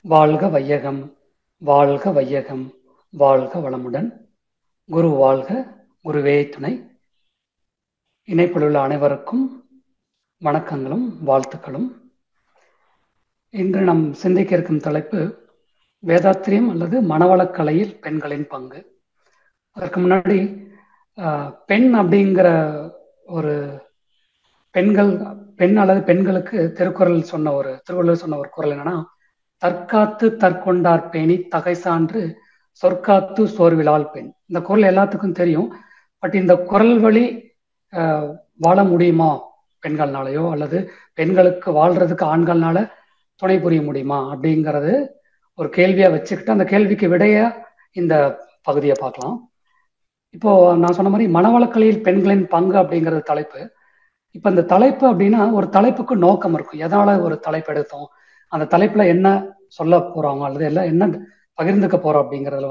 வாழ்க வையகம், வாழ்க வையகம், வாழ்க வளமுடன். குரு வாழ்க, குருவே துணை. இணைப்பில் உள்ள அனைவருக்கும் வணக்கங்களும் வாழ்த்துக்களும். இன்று நாம் சிந்திக்க இருக்கும் தலைப்பு வேதாத்திரியம் அல்லது மனவளக்கலையில் பெண்களின் பங்கு. அதற்கு முன்னாடி பெண் அப்படிங்கிற ஒரு பெண் அல்லது பெண்களுக்கு திருவள்ளுவர் சொன்ன ஒரு குறள் என்னன்னா, தற்காத்து தற்கொண்டார் பேணி தகை சான்று சொற்காத்து சோர்விலால் பெண். இந்த குறள் எல்லாத்துக்கும் தெரியும். பட் இந்த குறள் வழி வாழ முடியுமா பெண்கள்னாலயோ, அல்லது பெண்களுக்கு வாழ்றதுக்கு ஆண்கள்னால துணை புரிய முடியுமா அப்படிங்கிறது ஒரு கேள்வியா வச்சுக்கிட்டு அந்த கேள்விக்கு விடைய இந்த பகுதியை பார்க்கலாம். இப்போ நான் சொன்ன மாதிரி மனவளக்கலையில் பெண்களின் பங்கு அப்படிங்கிறது தலைப்பு. இப்ப இந்த தலைப்பு அப்படின்னா ஒரு தலைப்புக்கு நோக்கம் இருக்கும். எதனால ஒரு தலைப்பு எடுத்தோம், அந்த தலைப்புல என்ன சொல்ல போறாங்க அல்லது எல்லாம் என்ன பகிர்ந்துக்க போறோம் அப்படிங்கிறதுல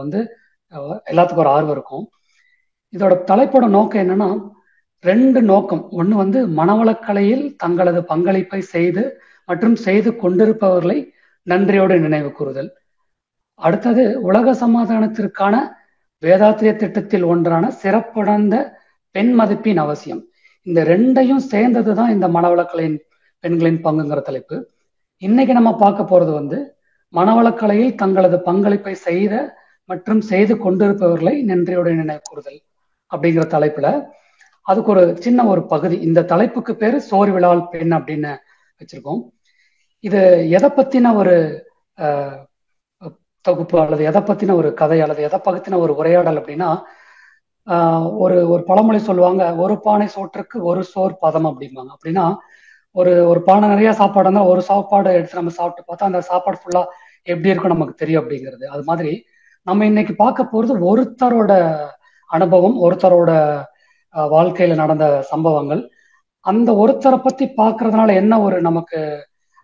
எல்லாத்துக்கும் ஒரு ஆர்வம் இருக்கும். இதோட தலைப்போட நோக்கம் என்னன்னா, ரெண்டு நோக்கம். ஒண்ணு மனவளக்கலையில் தங்களது பங்களிப்பை செய்து மற்றும் செய்து கொண்டிருப்பவர்களை நன்றியோடு நினைவு கூறுதல். அடுத்தது உலக சமாதானத்திற்கான வேதாத்திரிய திட்டத்தில் ஒன்றான சிறப்புணர்ந்த பெண் மதிப்பின் அவசியம். இந்த ரெண்டையும் சேர்ந்ததுதான் இந்த மனவளக்கலையின் பெண்களின் பங்குங்கிற தலைப்பு. இன்னைக்கு நம்ம பார்க்க போறது மனவளக்கலையில் தங்களது பங்களிப்பை செய்த மற்றும் செய்து கொண்டிருப்பவர்களை நன்றியோடு நினைவு கூறுதல் அப்படிங்கிற தலைப்புல அதுக்கு ஒரு சின்ன ஒரு பகுதி. இந்த தலைப்புக்கு பேரு சோர்விலால் பெண் அப்படின்னு வச்சிருக்கோம். இது எதை பத்தின ஒரு தொகுப்பு அல்லது எதை பத்தின ஒரு கதை அல்லது எதை பத்தின ஒரு உரையாடல் அப்படின்னா, ஒரு ஒரு பழமொழி சொல்லுவாங்க, ஒரு பானை சோற்றுக்கு ஒரு சோர் பதம் அப்படிம்பாங்க. அப்படின்னா ஒரு பானை நிறைய சாப்பாடு இருந்தால் ஒரு சாப்பாடு எடுத்து நம்ம சாப்பிட்டு பார்த்தா அந்த சாப்பாடு ஃபுல்லா எப்படி இருக்கும் நமக்கு தெரியும் அப்படிங்கிறது. அது மாதிரி நம்ம இன்னைக்கு பார்க்க போறது ஒருத்தரோட அனுபவம், ஒருத்தரோட வாழ்க்கையில நடந்த சம்பவங்கள். அந்த ஒருத்தரை பத்தி பார்க்கறதுனால என்ன நமக்கு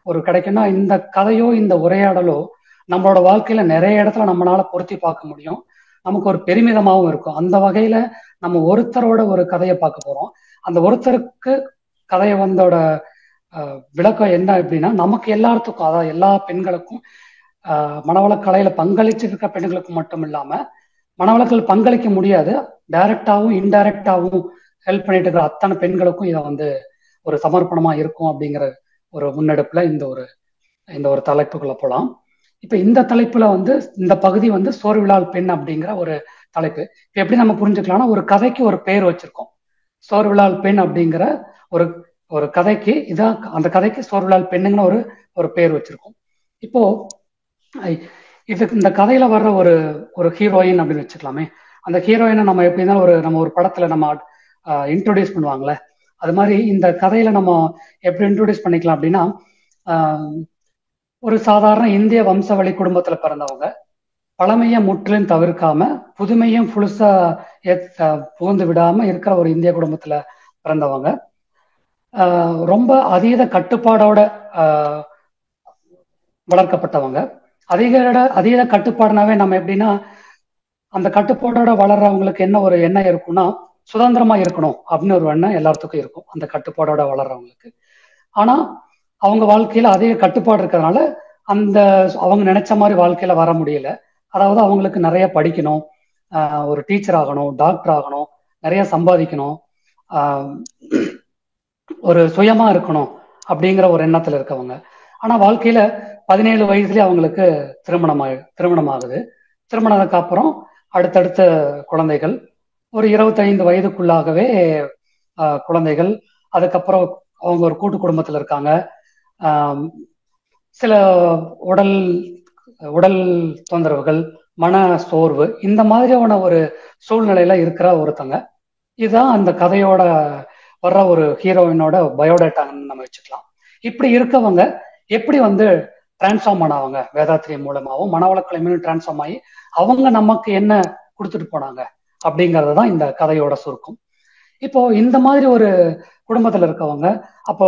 ஒரு கிடைக்கும்னா, இந்த கதையோ இந்த உரையாடலோ நம்மளோட வாழ்க்கையில நிறைய இடத்துல நம்மளால பொருத்தி பார்க்க முடியும். நமக்கு ஒரு பெருமிதமாகவும் இருக்கும். அந்த வகையில நம்ம ஒருத்தரோட ஒரு கதையை பார்க்க போறோம். அந்த ஒருத்தருக்கு கதையை விளக்கம் என்ன அப்படின்னா, நமக்கு எல்லாத்துக்கும், அதாவது எல்லா பெண்களுக்கும், மனவளக்கலையில பங்களிச்சிருக்க பெண்களுக்கு மட்டும் இல்லாம மனவளக்கல் பங்களிக்க முடியாது, டைரக்டாவும் இன்டைரக்டாவும் ஹெல்ப் பண்ணிட்டு இருக்கிற அத்தனை பெண்களுக்கும் இதை ஒரு சமர்ப்பணமா இருக்கும் அப்படிங்கிற ஒரு முன்னெடுப்புல இந்த ஒரு தலைப்புக்குள்ள போலாம். இப்ப இந்த தலைப்புல இந்த பகுதி சோர்விலால் பெண் அப்படிங்கிற ஒரு தலைப்பு. இப்ப எப்படி நம்ம புரிஞ்சுக்கலாம்னா, ஒரு கதைக்கு ஒரு பேர் வச்சிருக்கோம். சோர்விலால் பெண் அப்படிங்கிற ஒரு ஒரு கதைக்கு அந்த கதைக்கு சோர்விலால் பெண்ணுங்கிற ஒரு பேர் வச்சிருக்கோம். இப்போ இந்த கதையில வர்ற ஒரு ஹீரோயின் அப்படின்னு வச்சுக்கலாமே. அந்த ஹீரோயினை நம்ம எப்படின்னா நம்ம ஒரு படத்துல நம்ம இன்ட்ரோடியூஸ் பண்ணுவாங்களே, அது மாதிரி இந்த கதையில நம்ம எப்படி இன்ட்ரோடியூஸ் பண்ணிக்கலாம் அப்படின்னா, ஒரு சாதாரண இந்திய வம்சவழி குடும்பத்துல பிறந்தவங்க, பழமையை முற்றிலும் தவிர்க்காம புதுமையும் புதுசா புகுந்து விடாம இருக்கிற ஒரு இந்திய குடும்பத்துல பிறந்தவங்க. ரொம்ப அதீத கட்டுப்பாடோட வளர்க்கப்பட்டவங்க. அதீத கட்டுப்பாடுனாவே நம்ம எப்படின்னா, அந்த கட்டுப்பாடோட வளர்றவங்களுக்கு என்ன ஒரு எண்ணம் இருக்கும்னா, சுதந்திரமா இருக்கணும் அப்படின்னு ஒரு எண்ணம் எல்லாத்துக்கும் இருக்கும் அந்த கட்டுப்பாடோட வளர்றவங்களுக்கு. ஆனா அவங்க வாழ்க்கையில அதிக கட்டுப்பாடு இருக்கிறதுனால அவங்க நினைச்ச மாதிரி வாழ்க்கையில வர முடியல. அதாவது அவங்களுக்கு நிறைய படிக்கணும், ஒரு டீச்சர் ஆகணும், டாக்டர் ஆகணும், நிறைய சம்பாதிக்கணும், ஒரு சுயமா இருக்கணும் அப்படிங்கிற ஒரு எண்ணத்துல இருக்கவங்க. ஆனா வாழ்க்கையில 17 வயசுலயே அவங்களுக்கு திருமணம் ஆகுது. திருமணத்துக்கு அப்புறம் அடுத்தடுத்த குழந்தைகள், ஒரு 25 வயதுக்குள்ளாகவே குழந்தைகள். அதுக்கப்புறம் அவங்க ஒரு கூட்டு குடும்பத்துல இருக்காங்க. சில உடல் தொந்தரவுகள், மன சோர்வு, இந்த மாதிரியான ஒரு சூழ்நிலையில இருக்கிற ஒருத்தங்க. இதுதான் அந்த கதையோட வர்ற ஒரு ஹீரோயினோட பயோடேட்டான்னு நம்ம வச்சுக்கலாம். இப்படி இருக்கவங்க எப்படி டிரான்ஸ்ஃபார்ம் ஆனவங்க, வேதாத்திரியம் மூலமாகவும் மனவளக்கலை மூலம் டிரான்ஸ்ஃபார்ம் ஆகி அவங்க நமக்கு என்ன கொடுத்துட்டு போனாங்க அப்படிங்கிறது தான் இந்த கதையோட சுருக்கம். இப்போ இந்த மாதிரி ஒரு குடும்பத்துல இருக்கவங்க, அப்போ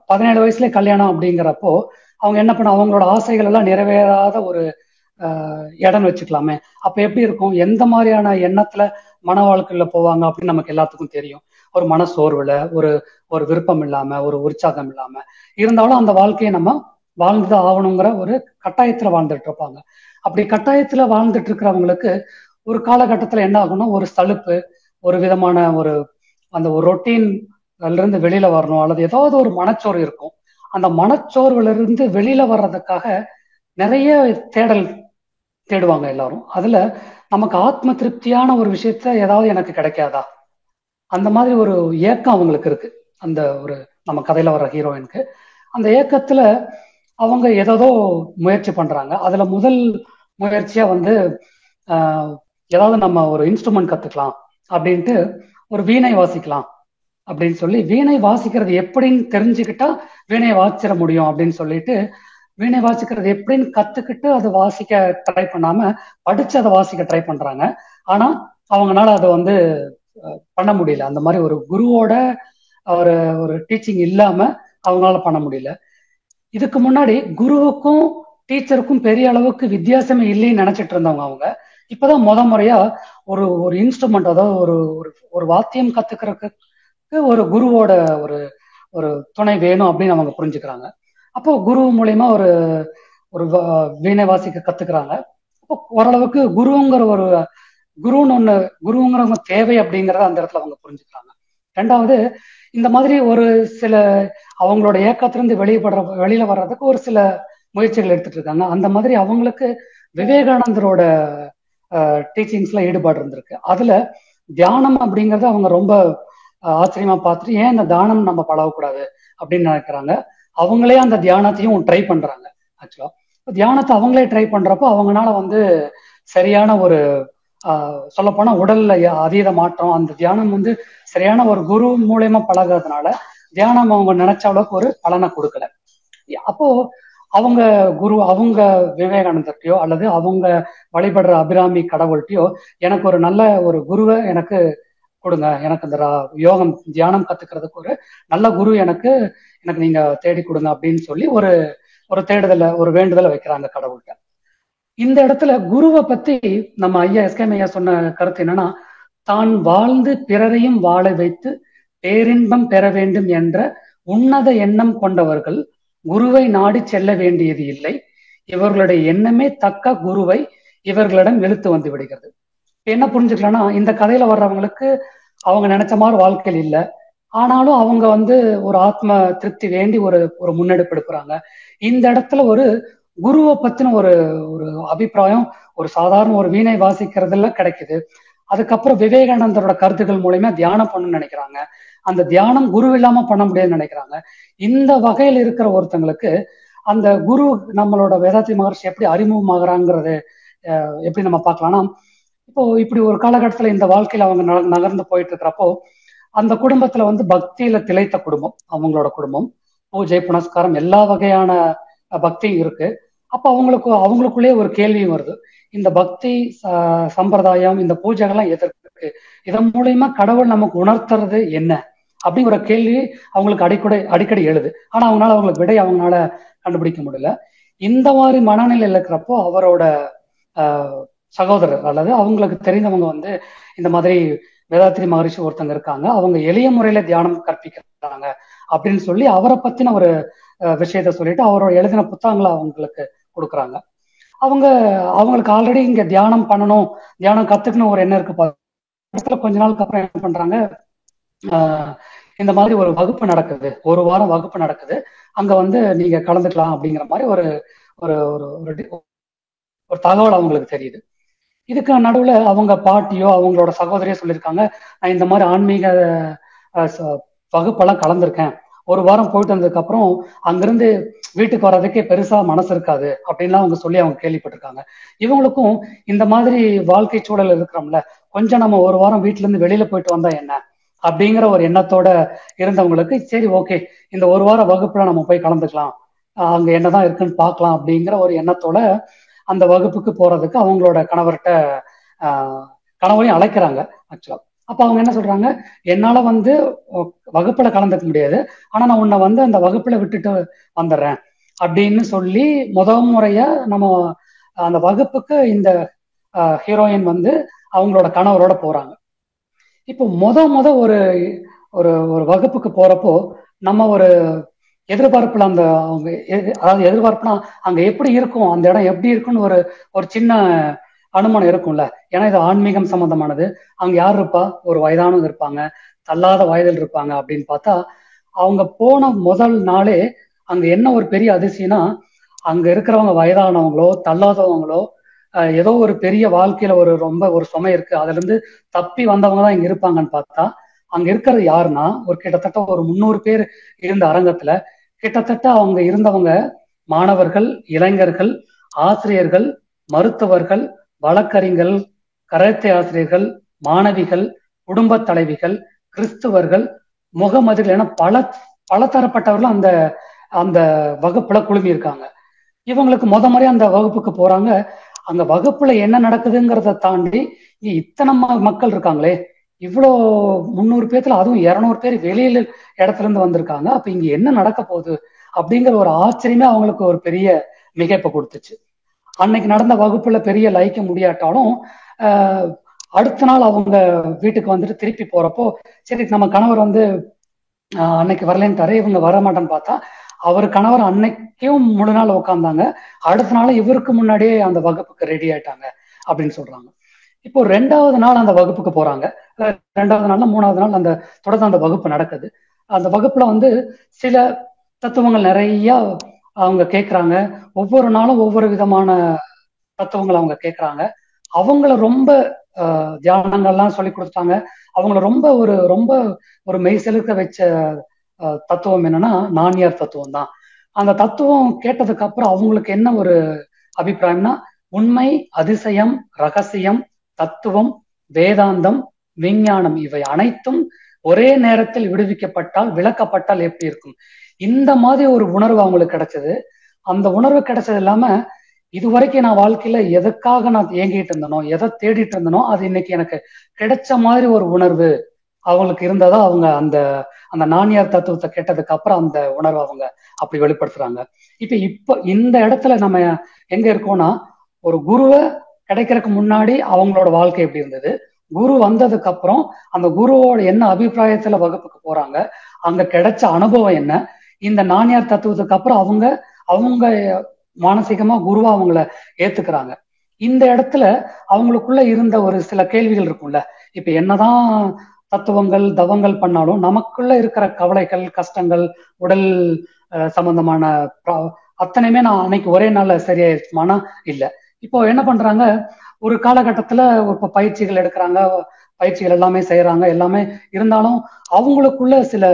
17 வயசுல கல்யாணம் அப்படிங்கிறப்போ அவங்க என்ன பண்ண, அவங்களோட ஆசைகள் எல்லாம் நிறைவேறாத ஒரு இடம் வச்சுக்கலாமே. அப்ப எப்படி இருக்கும், எந்த மாதிரியான எண்ணத்துல மன வாழ்க்கையில போவாங்க அப்படின்னு நமக்கு எல்லாத்துக்கும் தெரியும். ஒரு மன சோர்வுல, ஒரு விருப்பம் இல்லாம, ஒரு உற்சாகம் இல்லாம இருந்தாலும் அந்த வாழ்க்கையை நம்ம வாழ்ந்துதான் ஆகணுங்கிற ஒரு கட்டாயத்துல வாழ்ந்துட்டு இருப்பாங்க. அப்படி கட்டாயத்துல வாழ்ந்துட்டு இருக்கிறவங்களுக்கு ஒரு காலகட்டத்துல என்ன ஆகும்னா ஒரு சலுப்பு, ஒரு விதமான ஒரு அந்த ஒரு ரொட்டீன்ல இருந்து வெளியில வரணும், அல்லது ஏதாவது ஒரு மனச்சோர்வு இருக்கும். அந்த மனச்சோர்வுல இருந்து வெளியில வர்றதுக்காக நிறைய தேடல் தேடுவாங்க எல்லாரும். அதுல நமக்கு ஆத்ம திருப்தியான ஒரு விஷயத்த ஏதாவது எனக்கு கிடைக்காதா, அந்த மாதிரி ஒரு ஏக்கம் அவங்களுக்கு இருக்கு. அந்த ஒரு நம்ம கதையில வர்ற ஹீரோயினுக்கு அந்த ஏக்கத்துல அவங்க ஏதோ முயற்சி பண்றாங்க. அதுல முதல் முயற்சியா வந்து ஆஹ், ஏதாவது நம்ம ஒரு இன்ஸ்ட்ருமெண்ட் கத்துக்கலாம் அப்படின்ட்டு ஒரு வீணை வாசிக்கலாம் அப்படின்னு சொல்லி, வீணை வாசிக்கிறது எப்படின்னு தெரிஞ்சுக்கிட்டா வீணை வாசிச்சிட முடியும் அப்படின்னு சொல்லிட்டு வீணை வாசிக்கிறது எப்படின்னு கத்துக்கிட்டு அதை வாசிக்க ட்ரை பண்ணாம படிச்சு அதை வாசிக்க ட்ரை பண்றாங்க. ஆனா அவங்களால அதை வந்து பண்ண முடியல. அந்த மாதிரி ஒரு குருவோட ஒரு ஒரு டீச்சிங் இல்லாம அவங்களால பண்ண முடியல. இதுக்கு முன்னாடி குருவுக்கும் டீச்சருக்கும் பெரிய அளவுக்கு வித்தியாசமே இல்லைன்னு நினைச்சிட்டு இருந்தவங்க அவங்க இப்பதான் முறையா ஒரு ஒரு இன்ஸ்ட்ருமெண்ட், அதாவது ஒரு ஒரு ஒரு வாத்தியம் கத்துக்கிறதுக்கு ஒரு குருவோட ஒரு ஒரு துணை வேணும் அப்படின்னு அவங்க புரிஞ்சுக்கிறாங்க. அப்போ குரு மூலியமா ஒரு ஒரு வீணை வாசிக்க கத்துக்கிறாங்க. அப்போ ஓரளவுக்கு குருங்கிற ஒரு குருன்னு ஒண்ணு குருங்கிறவங்க தேவை அப்படிங்கறத அந்த இடத்துல அவங்க புரிஞ்சுக்கிறாங்க. ரெண்டாவது, இந்த மாதிரி ஒரு சில அவங்களோட ஏக்கத்திலிருந்து வெளியில வர்றதுக்கு ஒரு சில முயற்சிகள் எடுத்துட்டு இருக்காங்க. அந்த மாதிரி அவங்களுக்கு விவேகானந்தரோட டீச்சிங்ஸ்ல ஈடுபாடு இருந்திருக்கு. அதுல தியானம் அப்படிங்கறத அவங்க ரொம்ப ஆச்சரியமா பார்த்துட்டு ஏன் இந்த தியானம் நம்ம பழகக்கூடாது அப்படின்னு நினைக்கிறாங்க. அவங்களே அந்த தியானத்தையும் ட்ரை பண்றாங்க. ஆக்சுவலா தியானத்தை அவங்களே ட்ரை பண்றப்போ அவங்களால வந்து சரியான ஒரு சொல்ல போனா உடல்ல அதீத மாற்றம், அந்த தியானம் வந்து சரியான ஒரு குரு மூலியமா பழகிறதுனால தியானம் அவங்க நினைச்ச அளவுக்கு ஒரு பலனை கொடுக்கல. அப்போ அவங்க குரு, அவங்க விவேகானந்தர்கிட்டயோ அல்லது அவங்க வழிபடுற அபிராமி கடவுள்கிட்டயோ எனக்கு ஒரு நல்ல ஒரு குருவை எனக்கு கொடுங்க, எனக்கு இந்த யோகம் தியானம் கத்துக்கிறதுக்கு ஒரு நல்ல குரு எனக்கு எனக்கு நீங்க தேடி கொடுங்க அப்படின்னு சொல்லி ஒரு ஒரு தேடுதலை ஒரு வேண்டுதலை வைக்கிறாங்க கடவுள்கிட்ட. இந்த இடத்துல குருவை பத்தி நம்ம ஐயா எஸ்கேம் ஐயா சொன்ன கருத்து என்னன்னா, தான் வாழ்ந்து பிறரையும் வாழ வைத்து பேரின்பம் பெற வேண்டும் என்ற உன்னத எண்ணம் கொண்டவர்கள் குருவை நாடி செல்ல வேண்டியது இல்லை. இவர்களுடைய எண்ணமே தக்க குருவை இவர்களிடம் இழுத்து வந்து விடுகிறது. என்ன புரிஞ்சுக்கலாம்னா, இந்த கதையில வர்றவங்களுக்கு அவங்க நினைச்ச மாதிரி வாழ்க்கையில் இல்லை. ஆனாலும் அவங்க வந்து ஒரு ஆத்ம திருப்தி வேண்டி ஒரு ஒரு முன்னெடுப்பு எடுக்கிறாங்க. இந்த இடத்துல ஒரு குருவை பத்தின ஒரு ஒரு அபிப்பிராயம் ஒரு சாதாரண ஒரு வீணை வாசிக்கிறதுல கிடைக்குது. அதுக்கப்புறம் விவேகானந்தரோட கருத்துக்கள் மூலயமா தியானம் பண்ணணும்னு நினைக்கிறாங்க. அந்த தியானம் குரு இல்லாம பண்ண முடியாதுன்னு நினைக்கிறாங்க. இந்த வகையில் இருக்கிற ஒருத்தங்களுக்கு அந்த குரு நம்மளோட வேதாத்ரி மகர்ஷி எப்படி அறிமுகமாகறாங்கிறது எப்படி நம்ம பார்க்கலாம்னா, இப்போ இப்படி ஒரு காலகட்டத்துல இந்த வாழ்க்கையில அவங்க நகர்ந்து போயிட்டு இருக்கிறப்போ அந்த குடும்பத்துல வந்து பக்தியில திளைத்த குடும்பம் அவங்களோட குடும்பம். பூஜை புனஸ்காரம் எல்லா வகையான பக்தியும் இருக்கு. அப்ப அவங்களுக்குள்ளேயே ஒரு கேள்வியும் வருது. இந்த பக்தி சம்பிரதாயம் இந்த பூஜைகள்லாம் எதற்கு, இதன் மூலியமா கடவுள் நமக்கு உணர்த்துறது என்ன அப்படிங்கிற கேள்வி அவங்களுக்கு அடிக்கடி எழுது. ஆனா அவங்களுக்கு விடை அவங்களால கண்டுபிடிக்க முடியல. இந்த மாதிரி மனநிலையில் இருக்கிறப்போ அவரோட சகோதரர் அல்லது அவங்களுக்கு தெரிந்தவங்க வந்து இந்த மாதிரி வேதாத்ரி மகரிஷி ஒருத்தங்க இருக்காங்க, அவங்க எளிய முறையில தியானம் கற்பிக்கிறாங்க அப்படின்னு சொல்லி அவரை பத்தின ஒரு விஷயத்த சொல்லிட்டு அவரோட எழுதின புத்தகங்களை அவங்களுக்கு கொடுக்குறாங்க. அவங்களுக்கு ஆல்ரெடி இங்க தியானம் பண்ணணும், தியானம் கத்துக்கணும் ஒரு எண்ணம் இருக்கு. கொஞ்ச நாளுக்கு அப்புறம் என்ன பண்றாங்க, இந்த மாதிரி ஒரு வகுப்பு நடக்குது, ஒரு வாரம் வகுப்பு நடக்குது, அங்க வந்து நீங்க கலந்துக்கலாம் அப்படிங்கிற மாதிரி ஒரு ஒரு ஒரு தகவல் அவங்களுக்கு தெரியுது. இதுக்கு நடுவுல அவங்க பாட்டியோ அவங்களோட சகோதரியோ சொல்லியிருக்காங்க, நான் இந்த மாதிரி ஆன்மீக வகுப்பெல்லாம் கலந்துருக்கேன், ஒரு வாரம் போயிட்டு வந்ததுக்கு அப்புறம் அங்கிருந்து வீட்டுக்கு வர்றதுக்கே பெருசா மனசு இருக்காது அப்படின்லாம் அவங்க சொல்லி அவங்க கேள்விப்பட்டிருக்காங்க. இவங்களுக்கும் இந்த மாதிரி வாழ்க்கை சூழல் இருக்கிறோம்ல, கொஞ்சம் நம்ம ஒரு வாரம் வீட்டுல இருந்து வெளியில போயிட்டு வந்தா என்ன அப்படிங்கிற ஒரு எண்ணத்தோட இருந்தவங்களுக்கு சரி ஓகே இந்த ஒரு வார வகுப்புல நம்ம போய் கலந்துக்கலாம், அங்க என்னதான் இருக்குன்னு பார்க்கலாம் அப்படிங்கிற ஒரு எண்ணத்தோட அந்த வகுப்புக்கு போறதுக்கு அவங்களோட கணவர்கிட்ட கணவரையும் அழைக்கிறாங்க ஆக்சுவலா. அப்ப அவங்க என்ன சொல்றாங்க, என்னால வந்து வகுப்புல கலந்துக்க முடியாது, ஆனா நான் உன்னை வந்து அந்த வகுப்புல விட்டுட்டு வந்துடுறேன் அப்படின்னு சொல்லி முறையா நம்ம அந்த வகுப்புக்கு இந்த ஹீரோயின் வந்து அவங்களோட கணவரோட போறாங்க. இப்போ ஒரு ஒரு ஒரு வகுப்புக்கு போறப்போ நம்ம ஒரு எதிர்பார்ப்புல அந்த அவங்க அதாவது எதிர்பார்ப்புனா அங்க எப்படி இருக்கும், அந்த இடம் எப்படி இருக்கும்னு ஒரு ஒரு சின்ன அனுமானம் இருக்கும்ல. ஏன்னா இது ஆன்மீகம் சம்பந்தமானது. அங்க யார் இருப்பா, ஒரு வயதானவங்க இருப்பாங்க, தள்ளாத வயதில் இருப்பாங்க அப்படின்னு பார்த்தா, அவங்க போன முதல் நாளே அங்க என்ன ஒரு பெரிய அதிசயம்னா, அங்க இருக்கிறவங்க வயதானவங்களோ தள்ளாதவங்களோ ஏதோ ஒரு பெரிய வாழ்க்கையில ஒரு ரொம்ப ஒரு சுமை இருக்கு, அதுல இருந்து தப்பி வந்தவங்க தான் இங்க இருப்பாங்கன்னு பார்த்தா, அங்க இருக்கிறது யாருன்னா ஒரு கிட்டத்தட்ட ஒரு 300 பேர் இருந்த அரங்கத்துல கிட்டத்தட்ட அவங்க இருந்தவங்க மாணவர்கள், இளைஞர்கள், ஆசிரியர்கள், மருத்துவர்கள், வழக்கறிஞர்கள், கராத்தே ஆசிரியர்கள், மாணவிகள், குடும்ப தலைவிகள், கிறிஸ்துவர்கள், முகமதுகள் என பல பல தரப்பட்டவர்கள் அந்த அந்த வகுப்புல குழுமி இருக்காங்க. இவங்களுக்கு முறையா அந்த வகுப்புக்கு போறாங்க. அங்க வகுப்புல என்ன நடக்குதுங்கிறத தாண்டி இத்தனை மக்கள் இருக்காங்களே, இவ்வளோ 300 பேத்துல அதுவும் 200 பேர் வெளியில இடத்துல இருந்து வந்திருக்காங்க. அப்ப இங்க என்ன நடக்க போகுது அப்படிங்கிற ஒரு ஆச்சரியமே அவங்களுக்கு ஒரு பெரிய மிகைப்பை கொடுத்துச்சு. அன்னைக்கு நடந்த வகுப்புல பெரிய லைக்க முடியாட்டாலும் அடுத்த நாள் அவங்க வீட்டுக்கு வந்துட்டு திருப்பி போறப்போ, சரி நம்ம கணவர் வந்து அன்னைக்கு வரலன்ட்டாரு, இவங்க வர மாட்டேன்னு பார்த்தா அவர் கணவர் அன்னைக்கும் முழு நாள் உட்காந்தாங்க. அடுத்த நாள் இவருக்கு முன்னாடியே அந்த வகுப்புக்கு ரெடி ஆயிட்டாங்க அப்படின்னு சொல்றாங்க. இப்போ 2வது நாள் அந்த வகுப்புக்கு போறாங்க. 2வது நாள்ல 3வது நாள் அந்த தொடர்ந்து அந்த வகுப்பு நடக்குது. அந்த வகுப்புல வந்து சில தத்துவங்கள் நிறைய அவங்க கேட்கறாங்க. ஒவ்வொரு நாளும் ஒவ்வொரு விதமான தத்துவங்கள் அவங்க கேட்கறாங்க. அவங்கள ரொம்ப தியானங்கள்லாம் சொல்லி கொடுத்தாங்க. அவங்கள ரொம்ப ஒரு மெய் செலுத்த வச்ச தத்துவம் என்னன்னா நான்யார் தத்துவம் தான். அந்த தத்துவம் கேட்டதுக்கு அப்புறம் அவங்களுக்கு என்ன ஒரு அபிப்பிராயம்னா, உண்மை, அதிசயம், ரகசியம், தத்துவம், வேதாந்தம், விஞ்ஞானம் இவை அனைத்தும் ஒரே நேரத்தில் விடுவிக்கப்பட்டால் விளக்கப்பட்டால் எப்படி இருக்கும், இந்த மாதிரி ஒரு உணர்வு அவங்களுக்கு கிடைச்சது. அந்த உணர்வு கிடைச்சது இல்லாம இதுவரைக்கும் நான் வாழ்க்கையில எதுக்காக நான் ஏங்கிட்டு இருந்தனோ, எதை தேடிட்டு இருந்தனோ அது இன்னைக்கு எனக்கு கிடைச்ச மாதிரி ஒரு உணர்வு அவங்களுக்கு இருந்ததா அவங்க அந்த அந்த நான்யார் தத்துவத்தை கேட்டதுக்கு அப்புறம் அந்த உணர்வை அவங்க அப்படி வெளிப்படுத்துறாங்க. இப்ப இந்த இடத்துல நம்ம எங்க இருக்கோம்னா, ஒரு குருவை கிடைக்கிறதுக்கு முன்னாடி அவங்களோட வாழ்க்கை எப்படி இருந்தது, குரு வந்ததுக்கு அப்புறம் அந்த குருவோட என்ன அபிப்பிராயத்துல வகுப்புக்கு போறாங்க, அங்க கிடைச்ச அனுபவம் என்ன, இந்த நான்யார் தத்துவத்துக்கு அப்புறம் அவங்க அவங்க மானசீகமா குருவா அவங்கள ஏத்துக்கிறாங்க. இந்த இடத்துல அவங்களுக்குள்ள இருந்த ஒரு சில கேள்விகள் இருக்கும்ல. இப்ப என்னதான் தத்துவங்கள் தவங்கள் பண்ணாலும் நமக்குள்ள இருக்கிற கவலைகள், கஷ்டங்கள், உடல் சம்பந்தமான அத்தனையுமே நான் அன்னைக்கு ஒரே நாள்ல சரியாயிருச்சுமானா இல்ல. இப்போ என்ன பண்றாங்க, ஒரு காலகட்டத்துல இப்ப பயிற்சிகள் எடுக்கிறாங்க, பயிற்சிகள் எல்லாமே செய்யறாங்க, எல்லாமே இருந்தாலும் அவங்களுக்குள்ள சில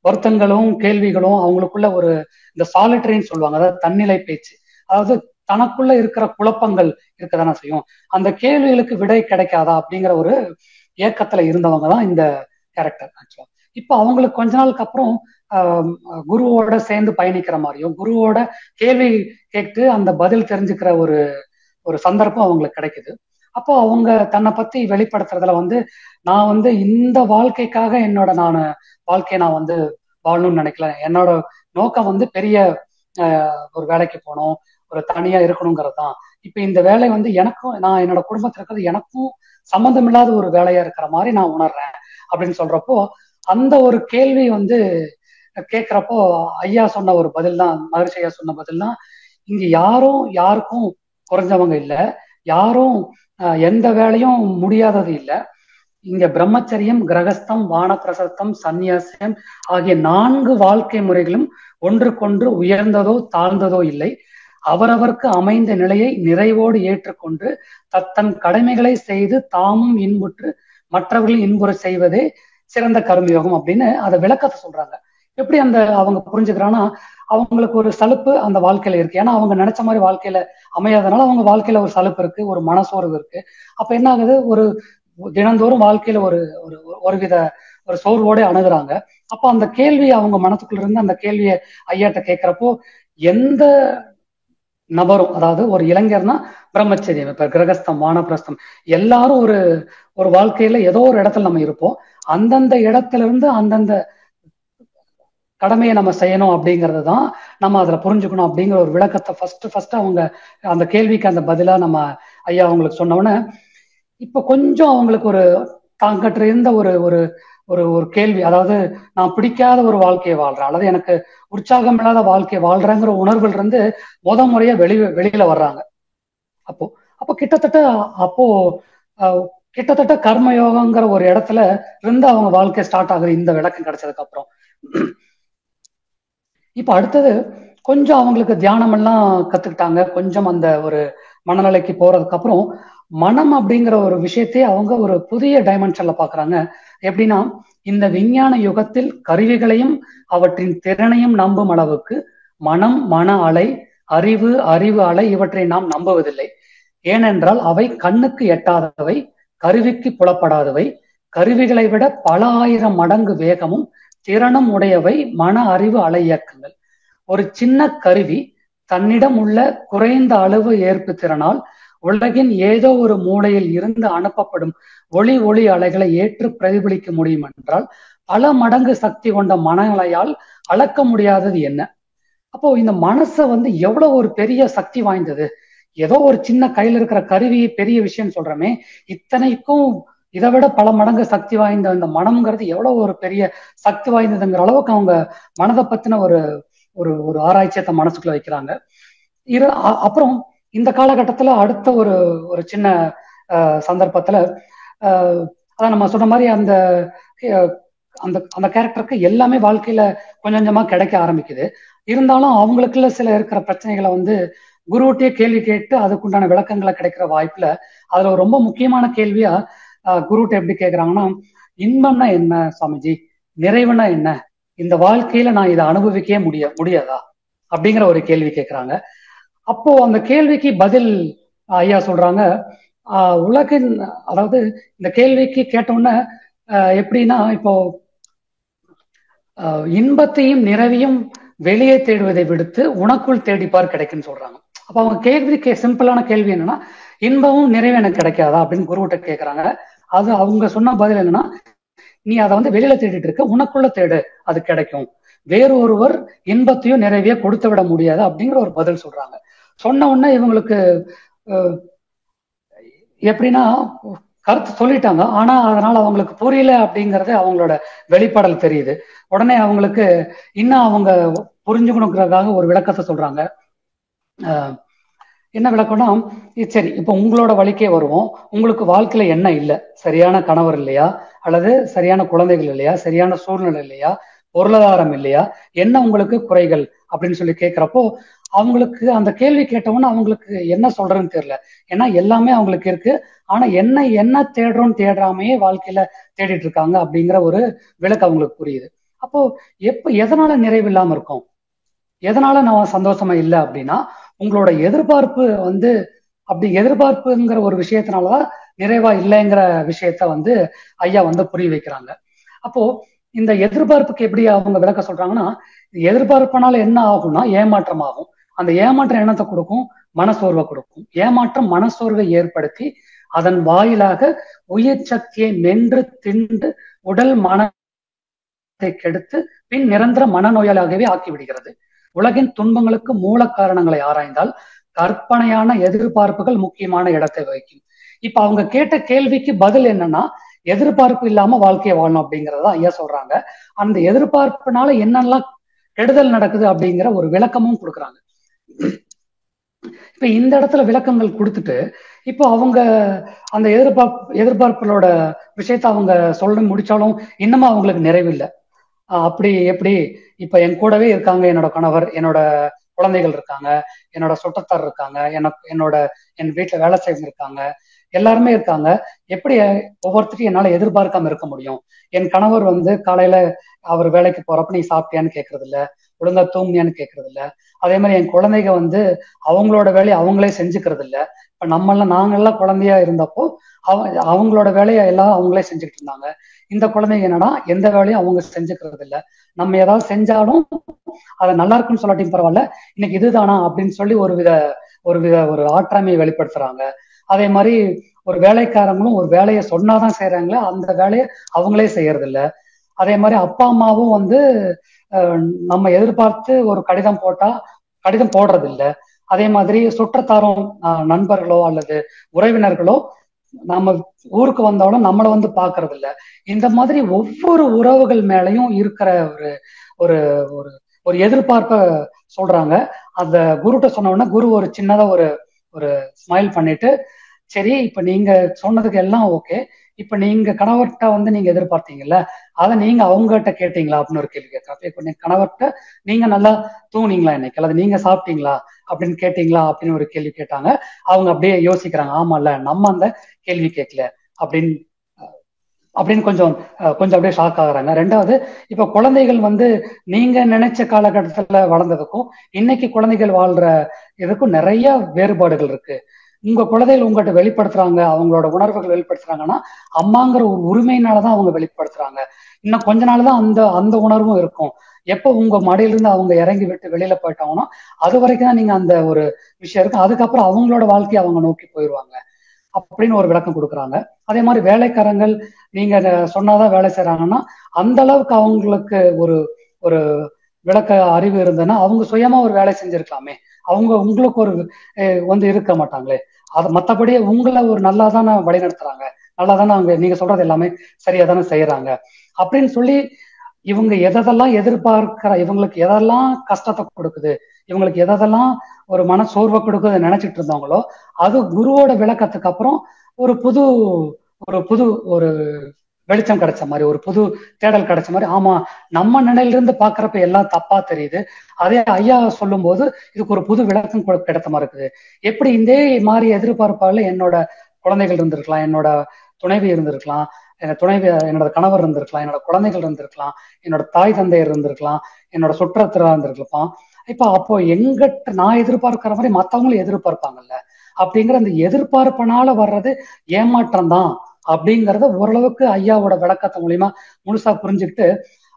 வருத்தங்களும் கேள்விகளும் அவங்களுக்குள்ள ஒரு இந்த சாலிட்டரின்னு சொல்லுவாங்க, அதாவது தன்னிலை பேச்சு, அதாவது தனக்குள்ள இருக்கிற குழப்பங்கள் இருக்கதானே செய்யும். அந்த கேள்விகளுக்கு விடை கிடைக்காதா அப்படிங்கிற ஒரு ஏக்கத்துல இருந்தவங்க தான் இந்த கேரக்டர் ஆக்சுவலா. இப்ப அவங்களுக்கு கொஞ்ச நாளுக்கு அப்புறம் குருவோட சேர்ந்து பயணிக்கிற மாதிரியும், குருவோட கேள்வி கேட்டு அந்த பதில் தெரிஞ்சுக்கிற ஒரு ஒரு சந்தர்ப்பம் அவங்களுக்கு கிடைக்குது. அப்போ அவங்க தன்னை பத்தி வெளிப்படுத்துறதுல வந்து, நான் வந்து இந்த வாழ்க்கைக்காக என்னோட வாழ்க்கையை நான் வந்து வாழணும்னு நினைக்கல, என்னோட நோக்கம் வந்து பெரிய ஒரு வேலைக்கு போகணும், ஒரு தனியா இருக்கணுங்கிறது தான். இப்ப இந்த வேலை வந்து எனக்கும், நான் என்னோட குடும்பத்தில் இருக்கிறது எனக்கும் சம்மந்தம் இல்லாத ஒரு வேலையா இருக்கிற மாதிரி நான் உணர்றேன் அப்படின்னு சொல்றப்போ, அந்த ஒரு கேள்வி வந்து கேட்கிறப்போ ஐயா சொன்ன ஒரு பதில் தான், மகரிஷி ஐயா சொன்ன பதில் தான், இங்க யாரும் யாருக்கும் குறைஞ்சவங்க இல்லை, யாரும் எந்த வேலையும் முடியாதது இல்லை. இங்க பிரம்மச்சரியம், கிரகஸ்தம், வானப்பிரசத்தம், சந்நியாசியம் ஆகிய 4 வாழ்க்கை முறைகளும் ஒன்றுக்கொன்று உயர்ந்ததோ தாழ்ந்ததோ இல்லை. அவரவருக்கு அமைந்த நிலையை நிறைவோடு ஏற்றுக்கொண்டு தத்தன் கடமைகளை செய்து தாமும் இன்புற்று மற்றவர்களும் இன்புற செய்வதே சிறந்த கர்மயோகம் அப்படின்னு அதை விளக்கத்தை சொல்றாங்க. எப்படி அந்த அவங்க புரிஞ்சுக்கிறான்னா, அவங்களுக்கு ஒரு சலுப்பு அந்த வாழ்க்கையில இருக்கு. ஏன்னா அவங்க நினைச்ச மாதிரி வாழ்க்கையில அமையாதனால அவங்க வாழ்க்கையில ஒரு சலுப்பு இருக்கு, ஒரு மனசோர்வு இருக்கு. அப்ப என்ன ஆகுது, ஒரு தினந்தோறும் வாழ்க்கையில ஒருவித ஒரு சோர்வோட அணுகுறாங்க. அப்ப அந்த கேள்வி அவங்க மனசுக்குள்ள இருந்து அந்த கேள்வியை ஐயாட்ட கேட்கிறப்போ, எந்த நபரும், அதாவது ஒரு இளைஞர்னா பிரம்மச்சரியம், இப்ப கிரகஸ்தம், வானப்பிரஸ்தம், எல்லாரும் ஒரு ஒரு வாழ்க்கையில ஏதோ ஒரு இடத்துல நம்ம இருப்போம். அந்தந்த இடத்துல இருந்து அந்தந்த கடமையை நம்ம செய்யணும் அப்படிங்கிறது தான் நம்ம அதுல புரிஞ்சுக்கணும் அப்படிங்கிற ஒரு விளக்கத்தை ஃபர்ஸ்ட் அவங்க அந்த கேள்விக்கு அந்த பதிலா நம்ம ஐயா அவங்களுக்கு சொன்னோன்னே, இப்ப கொஞ்சம் அவங்களுக்கு ஒரு தாங்கிட்ட இருந்த ஒரு ஒரு ஒரு ஒரு கேள்வி, அதாவது நான் பிடிக்காத ஒரு வாழ்க்கையை வாழ்றேன் அல்லது எனக்கு உற்சாகம் இல்லாத வாழ்க்கையை வாழ்றேங்கிற உணர்வுல இருந்து முறையா வெளியில வர்றாங்க. அப்போ அப்போ கிட்டத்தட்ட அப்போ அஹ், கிட்டத்தட்ட கர்மயோகங்கிற ஒரு இடத்துல இருந்து அவங்க வாழ்க்கை ஸ்டார்ட் ஆகுது இந்த விளக்கம் கிடைச்சதுக்கு அப்புறம். இப்ப அடுத்தது கொஞ்சம் அவங்களுக்கு தியானம் எல்லாம் கத்துக்கிட்டாங்க, கொஞ்சம் அந்த ஒரு மனநிலைக்கு போறதுக்கு அப்புறம் மனம் அப்படிங்கிற ஒரு விஷயத்தையே அவங்க ஒரு புதிய டைமென்ஷன்ல பாக்குறாங்க. எப்படின்னா, இந்த விஞ்ஞான யுகத்தில் கருவிகளையும் அவற்றின் திறனையும் நம்பும் அளவுக்கு மனம், மன அலை, அறிவு, அறிவு அலை இவற்றை நாம் நம்புவதில்லை. ஏனென்றால் அவை கண்ணுக்கு எட்டாதவை, கருவிக்கு புலப்படாதவை, கருவிகளை விட பல ஆயிரம் மடங்கு வேகமும் திறனும் உடையவை மன அறிவு அலை இயக்கங்கள். ஒரு சின்ன கருவி தன்னிடம் உள்ள குறைந்த அளவு ஏற்பு திறனால் உலகின் ஏதோ ஒரு மூலையில் இருந்து அனுப்பப்படும் ஒளி அலைகளை ஏற்று பிரதிபலிக்க முடியும் என்றால் பல மடங்கு சக்தி கொண்ட மனநிலையால் அளக்க முடியாதது என்ன? அப்போ இந்த மனசை எவ்வளவு ஒரு பெரிய சக்தி வாய்ந்தது. ஏதோ ஒரு சின்ன கையில இருக்கிற கருவி பெரிய விஷயம் சொல்றமே, இத்தனைக்கும் இதை விட பல மடங்கு சக்தி வாய்ந்த அந்த மனம்ங்கிறது எவ்வளவு ஒரு பெரிய சக்தி வாய்ந்ததுங்கிற அளவுக்கு அவங்க மனதை பத்தின ஒரு ஒரு ஒரு ஆராய்ச்சியத்தை மனசுக்குள்ள வைக்கிறாங்க. அப்புறம் இந்த காலகட்டத்துல அடுத்த ஒரு ஒரு சின்ன சந்தர்ப்பத்துல அதான் நம்ம சொன்ன மாதிரி அந்த அந்த அந்த கேரக்டருக்கு எல்லாமே வாழ்க்கையில கொஞ்சம் கொஞ்சமா கிடைக்க ஆரம்பிக்குது. இருந்தாலும் அவங்களுக்குள்ள சில இருக்கிற பிரச்சனைகளை குருவிட்டே கேள்வி கேட்டு அதுக்குண்டான விளக்கங்களை கிடைக்கிற வாய்ப்புல அதுல ரொம்ப முக்கியமான கேள்வியா குருட்ட எப்படி கேட்கிறாங்கன்னா, இன்பம்னா என்ன சுவாமிஜி, நிறைவுனா என்ன, இந்த வாழ்க்கையில நான் இதை அனுபவிக்கவே முடியாதா அப்படிங்கிற ஒரு கேள்வி கேட்கிறாங்க. அப்போ அந்த கேள்விக்கு பதில் ஐயா சொல்றாங்க, உலகின், அதாவது இந்த கேள்விக்கு கேட்டோன்னே எப்படின்னா, இப்போ இன்பத்தையும் நிறைவையும் வெளியே தேடுவதை விடுத்து உனக்குள் தேடிப்பார் கிடைக்குன்னு சொல்றாங்க. அப்ப அவங்க கேள்வி சிம்பிளான கேள்வி என்னன்னா, இன்பமும் நிறைவும் எனக்கு கிடைக்காதா அப்படின்னு குருவிட்ட கேட்கறாங்க. அது அவங்க சொன்ன பதில் என்னன்னா, நீ அதை வெளியில தேடிட்டு இருக்க, உனக்குள்ள தேடு, அது கிடைக்கும். வேறு ஒருவர் இன்பத்தையும் நிறைவையோ கொடுத்து விட முடியாது அப்படிங்கிற ஒரு பதில் சொல்றாங்க. சொன்ன உடனே இவங்களுக்கு எப்படின்னா கருத்து சொல்லிட்டாங்க, ஆனா அதனால அவங்களுக்கு புரியல அப்படிங்கறது அவங்களோட வெளிப்பாடல் தெரியுது. உடனே அவங்களுக்கு இன்னும் அவங்க புரிஞ்சுக்கணுங்கிறதுக்காக ஒரு விளக்கத்தை சொல்றாங்க. என்ன விளக்கம்னா, சரி இப்ப உங்களோட வழிக்கே வருவோம். உங்களுக்கு வாழ்க்கையில என்ன இல்லை, சரியான கணவர் இல்லையா, அல்லது சரியான குழந்தைகள் இல்லையா, சரியான சூழ்நிலை இல்லையா, பொருளாதாரம் இல்லையா, என்ன உங்களுக்கு குறைகள் அப்படின்னு சொல்லி கேட்கிறப்போ அவங்களுக்கு அந்த கேள்வி கேட்டவொன்னு அவங்களுக்கு என்ன சொல்றதுன்னு தெரியல. ஏன்னா எல்லாமே அவங்களுக்கு இருக்கு, ஆனா என்ன தேடுறோம்னு தேடாமையே வாழ்க்கையில தேடிட்டு இருக்காங்க அப்படிங்கிற ஒரு விளக்கு அவங்களுக்கு புரியுது. அப்போ எதனால நிறைவு இல்லாம இருக்கும், எதனால நான் சந்தோஷமா இல்லை அப்படின்னா, உங்களோட எதிர்பார்ப்பு அப்படி எதிர்பார்ப்புங்கிற ஒரு விஷயத்தினாலதான் நிறைவா இல்லைங்கிற விஷயத்த ஐயா புரிய வைக்கிறாங்க. அப்போ இந்த எதிர்பார்ப்புக்கு எப்படி அவங்க விளக்க சொல்றாங்கன்னா, எதிர்பார்ப்புனால என்ன ஆகும்னா ஏமாற்றம் ஆகும். அந்த ஏமாற்றம் என்னத்தை கொடுக்கும், மனசோர்வை கொடுக்கும். ஏமாற்றம் மனசோர்வை ஏற்படுத்தி அதன் வாயிலாக உயிர் சக்தியை மென்று தின்று உடல் மனத்தை கெடுத்து பின் நிரந்தர மனநோயாளாகவே ஆக்கிவிடுகிறது. உலகின் துன்பங்களுக்கு மூல காரணங்களை ஆராய்ந்தால் கற்பனையான எதிர்பார்ப்புகள் முக்கியமான இடத்தை வகிக்கும். இப்ப அவங்க கேட்ட கேள்விக்கு பதில் என்னன்னா, எதிர்பார்ப்பு இல்லாம வாழ்க்கையை வாழணும் அப்படிங்கறத ஐயா சொல்றாங்க. அந்த எதிர்பார்ப்புனால என்னெல்லாம் கெடுதல் நடக்குது அப்படிங்கிற ஒரு விளக்கமும் கொடுக்குறாங்க. இப்ப இந்த இடத்துல விளக்கங்கள் கொடுத்துட்டு இப்போ அவங்க அந்த எதிர்பார்ப்புகளோட விஷயத்த அவங்க சொல்ல முடிச்சாலும் இன்னமும் அவங்களுக்கு நிறைவில்லை. அப்படி எப்படி, இப்ப என் கூடவே இருக்காங்க என்னோட கணவர், என்னோட குழந்தைகள் இருக்காங்க, என்னோட சுற்றத்தார் இருக்காங்க, என் வீட்டுல வேலை செய்யறவங்க இருக்காங்க, எல்லாருமே இருக்காங்க. எப்படி ஒவ்வொருத்தரையும் என்னால எதிர்பார்க்காம இருக்க முடியும்? என் கணவர் காலையில அவர் வேலைக்கு போறப்ப நீ சாப்பிட்டியான்னு கேட்கறது இல்ல, ஒழுங்கா தூங்கியான்னு கேட்கறது இல்ல. அதே மாதிரி என் குழந்தைங்க அவங்களோட வேலையை அவங்களே செஞ்சுக்கிறது இல்ல. இப்ப நாங்கெல்லாம் குழந்தையா இருந்தப்போ அவங்களோட வேலையை எல்லாம் அவங்களே செஞ்சுக்கிட்டு இருந்தாங்க. இந்த குழந்தைங்க என்னன்னா எந்த வேலையும் அவங்க செஞ்சுக்கிறது இல்ல. நம்ம ஏதாவது செஞ்சாலும் அதை நல்லா இருக்குன்னு சொல்லாட்டியும் பரவாயில்ல, இன்னைக்கு இதுதானா அப்படின்னு சொல்லி ஒரு ஆற்றாமையை வெளிப்படுத்துறாங்க. அதே மாதிரி ஒரு வேலைக்காரங்களும் ஒரு வேலையை சொன்னாதான் செய்யறாங்களே, அந்த வேலையை அவங்களே செய்யறது இல்ல. அதே மாதிரி அப்பா அம்மாவும் நம்ம எதிர்பார்த்து ஒரு கடிதம் போட்டா கடிதம் போடுறது இல்ல. அதே மாதிரி சுற்றத்தாரும் நண்பர்களோ அல்லது உறவினர்களோ நம்ம ஊருக்கு வந்தாலும் நம்மளை வந்து பாக்குறது இல்ல. இந்த மாதிரி ஒவ்வொரு உறவுகள் மேலையும் இருக்கிற ஒரு ஒரு ஒரு ஒரு எதிர்பார்ப்ப சொல்றாங்க. அந்த குருட்ட சொன்ன உடனே குரு ஒரு சின்னதா ஒரு ஒரு ஸ்மைல் பண்ணிட்டு, சரி இப்ப நீங்க சொன்னதுக்கு எல்லாம் ஓகே, இப்ப நீங்க கணவர்கிட்ட வந்து நீங்க எதிர்பார்த்தீங்கல்ல, அதை நீங்க அவங்ககிட்ட கேட்டீங்களா அப்படின்னு ஒரு கேள்வி கேட்கறாங்க. இப்ப நீங்க கணவர்கிட்ட நீங்க நல்லா தூங்குனீங்களா இன்னைக்கு, அல்லது நீங்க சாப்பிட்டீங்களா அப்படின்னு கேட்டீங்களா அப்படின்னு ஒரு கேள்வி கேட்டாங்க. அவங்க அப்படியே யோசிக்கிறாங்க, ஆமால நம்ம அந்த கேள்வி கேட்கல அப்படின்னு அப்படின்னு கொஞ்சம் கொஞ்சம் அப்படியே ஷாக் ஆகுறாங்க. ரெண்டாவது, இப்ப குழந்தைகள் வந்து நீங்க நினைச்ச காலகட்டத்துல வளர்ந்ததுக்கும் இன்னைக்கு குழந்தைகள் வாழ்ற இதுக்கும் நிறைய வேறுபாடுகள் இருக்கு. உங்க குழந்தைகள் உங்ககிட்ட வெளிப்படுத்துறாங்க, அவங்களோட உணர்வுகள் வெளிப்படுத்துறாங்கன்னா அம்மாங்கிற ஒரு உரிமையினாலதான் அவங்க வெளிப்படுத்துறாங்க. இன்னும் கொஞ்ச நாள் தான் அந்த அந்த உணர்வும் இருக்கும். எப்போ உங்க மடியிலிருந்து அவங்க இறங்கி விட்டு வெளியில போயிட்டாங்கன்னா அது வரைக்கும் தான் நீங்க அந்த ஒரு விஷயம் இருக்கு. அதுக்கப்புறம் அவங்களோட வாழ்க்கையை அவங்க நோக்கி போயிடுவாங்க அப்படின்னு ஒரு விளக்கம் கொடுக்குறாங்க. அதே மாதிரி வேலைக்காரங்கள் நீங்க சொன்னாதான் வேலை செய்யறாங்கன்னா அந்த அளவுக்கு அவங்களுக்கு ஒரு ஒரு விளக்க அறிவு இருந்ததுன்னா அவங்க சுயமா ஒரு வேலை செஞ்சிருக்கலாமே. அவங்க உங்களுக்கு ஒரு வந்து இருக்க மாட்டாங்களே. அது மற்றபடி உங்களை ஒரு நல்லா தானே வழி நடத்துறாங்க, நல்லா தானே அவங்க நீங்க சொல்றது எல்லாமே சரியா தானே செய்யறாங்க அப்படின்னு சொல்லி இவங்க எதெல்லாம் எதிர்பார்க்கிற, இவங்களுக்கு எதெல்லாம் கஷ்டத்தை கொடுக்குது, இவங்களுக்கு எதெல்லாம் ஒரு மன சோர்வை கொடுக்குது நினைச்சிட்டு இருந்தவங்களோ அது குருவோட விளக்கத்துக்கு அப்புறம் ஒரு புது ஒரு புது ஒரு வெளிச்சம் கிடைச்ச மாதிரி, ஒரு புது தேடல் கிடைச்ச மாதிரி. ஆமா, நம்ம நிலையிலிருந்து பாக்குறப்ப எல்லாம் தப்பா தெரியுது, அதே ஐயா சொல்லும் போது இதுக்கு ஒரு புது விளக்கம் கிடைத்த மாதிரி இருக்குது. எப்படி இதே மாதிரி எதிர்பார்ப்பால என்னோட குழந்தைகள் இருந்திருக்கலாம், என்னோட துணைவி இருந்திருக்கலாம், என்னோட கணவர் இருந்திருக்கலாம், என்னோட குழந்தைகள் இருந்திருக்கலாம், என்னோட தாய் தந்தையர் இருந்திருக்கலாம், என்னோட சுற்றத்திரா இருந்திருக்கலாம். இப்ப அப்போ எங்கிட்ட நான் எதிர்பார்க்கிற மாதிரி மத்தவங்களும் எதிர்பார்ப்பாங்கல்ல. அப்படிங்கிற அந்த எதிர்பார்ப்பனால வர்றது ஏமாற்றம் தான் அப்படிங்கறத ஓரளவுக்கு ஐயாவோட விளக்கத்தை மூலியமா முழுசா புரிஞ்சுக்கிட்டு,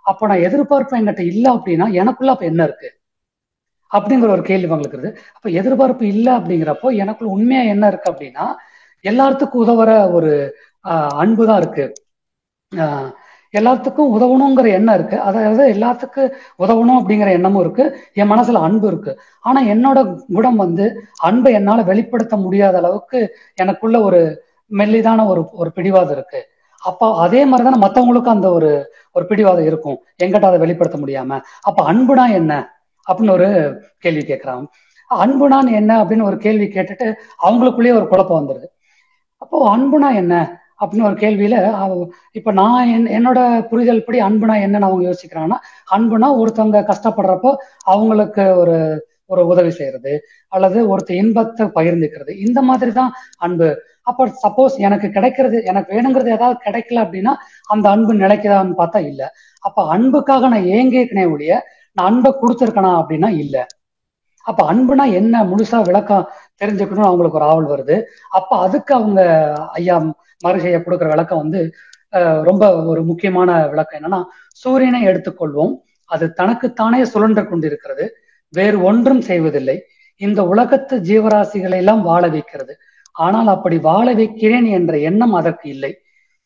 அப்போ நான் எதிர்பார்ப்பு என்கிட்ட இல்லை அப்படின்னா எனக்குள்ள அப்ப என்ன இருக்கு அப்படிங்கிற ஒரு கேள்வி உங்களுக்கு இருக்குது. அப்ப எதிர்பார்ப்பு இல்லை அப்படிங்கிறப்போ எனக்குள்ள உண்மையா என்ன இருக்கு அப்படின்னா எல்லாத்துக்கும் உதவுற ஒரு அன்புதான் இருக்கு. எல்லாத்துக்கும் உதவணுங்கிற எண்ணம் இருக்கு. அதாவது எல்லாத்துக்கும் உதவணும் அப்படிங்கிற எண்ணமும் இருக்கு, என் மனசுல அன்பு இருக்கு. ஆனா என்னோட குணம் வந்து அன்பை என்னால வெளிப்படுத்த முடியாத அளவுக்கு எனக்குள்ள ஒரு மெல்லிதான ஒரு ஒரு பிடிவாதம் இருக்கு. அப்ப அதே மாதிரிதானே மத்தவங்களுக்கும் அந்த ஒரு ஒரு பிடிவாதம் இருக்கும், எங்கிட்ட அதை வெளிப்படுத்த முடியாம. அப்ப அன்புனா என்ன அப்படின்னு ஒரு கேள்வி கேட்கிறாங்க. அன்புனான் என்ன அப்படின்னு ஒரு கேள்வி கேட்டுட்டு அவங்களுக்குள்ளேயே ஒரு குழப்பம் வந்துருது. அப்போ அன்புனா என்ன அப்படின்னு ஒரு கேள்வியில இப்ப நான் என்னோட புரிதல் படி அன்புனா என்னன்னு அவங்க யோசிக்கிறாங்கன்னா, அன்புனா ஒருத்தவங்க கஷ்டப்படுறப்போ அவங்களுக்கு ஒரு ஒரு உதவி செய்யறது, அல்லது ஒருத்தர் இன்பத்தை பகிர்ந்துக்கிறது, இந்த மாதிரி தான் அன்பு. அப்ப சப்போஸ் எனக்கு கிடைக்கிறது, எனக்கு வேணுங்கிறது ஏதாவது கிடைக்கல அப்படின்னா அந்த அன்பு நிலைக்குதான்னு பார்த்தா இல்ல. அப்ப அன்புக்காக நான் ஏங்கிக்கனே ஒழிய நான் அன்பை கொடுத்துருக்கனா அப்படின்னா இல்ல. அப்ப அன்புனா என்ன முழுசா விளக்கம் தெரிஞ்சுக்கணும்னு அவங்களுக்கு ஒரு ஆவல் வருது. அப்ப அதுக்கு அவங்க ஐயா மறுசெய்ய கொடுக்குற விளக்கம் வந்து ரொம்ப ஒரு முக்கியமான விளக்கம். என்னன்னா, சூரியனை எடுத்துக்கொள்வோம், அது தனக்குத்தானே சுழன்று கொண்டிருக்கிறது, வேறு ஒன்றும் செய்வதில்லை, இந்த உலகத்து ஜீவராசிகளை எல்லாம் வாழ வைக்கிறது, ஆனால் அப்படி வாழ வைக்கிறேன் என்ற எண்ணம் அதற்கு இல்லை.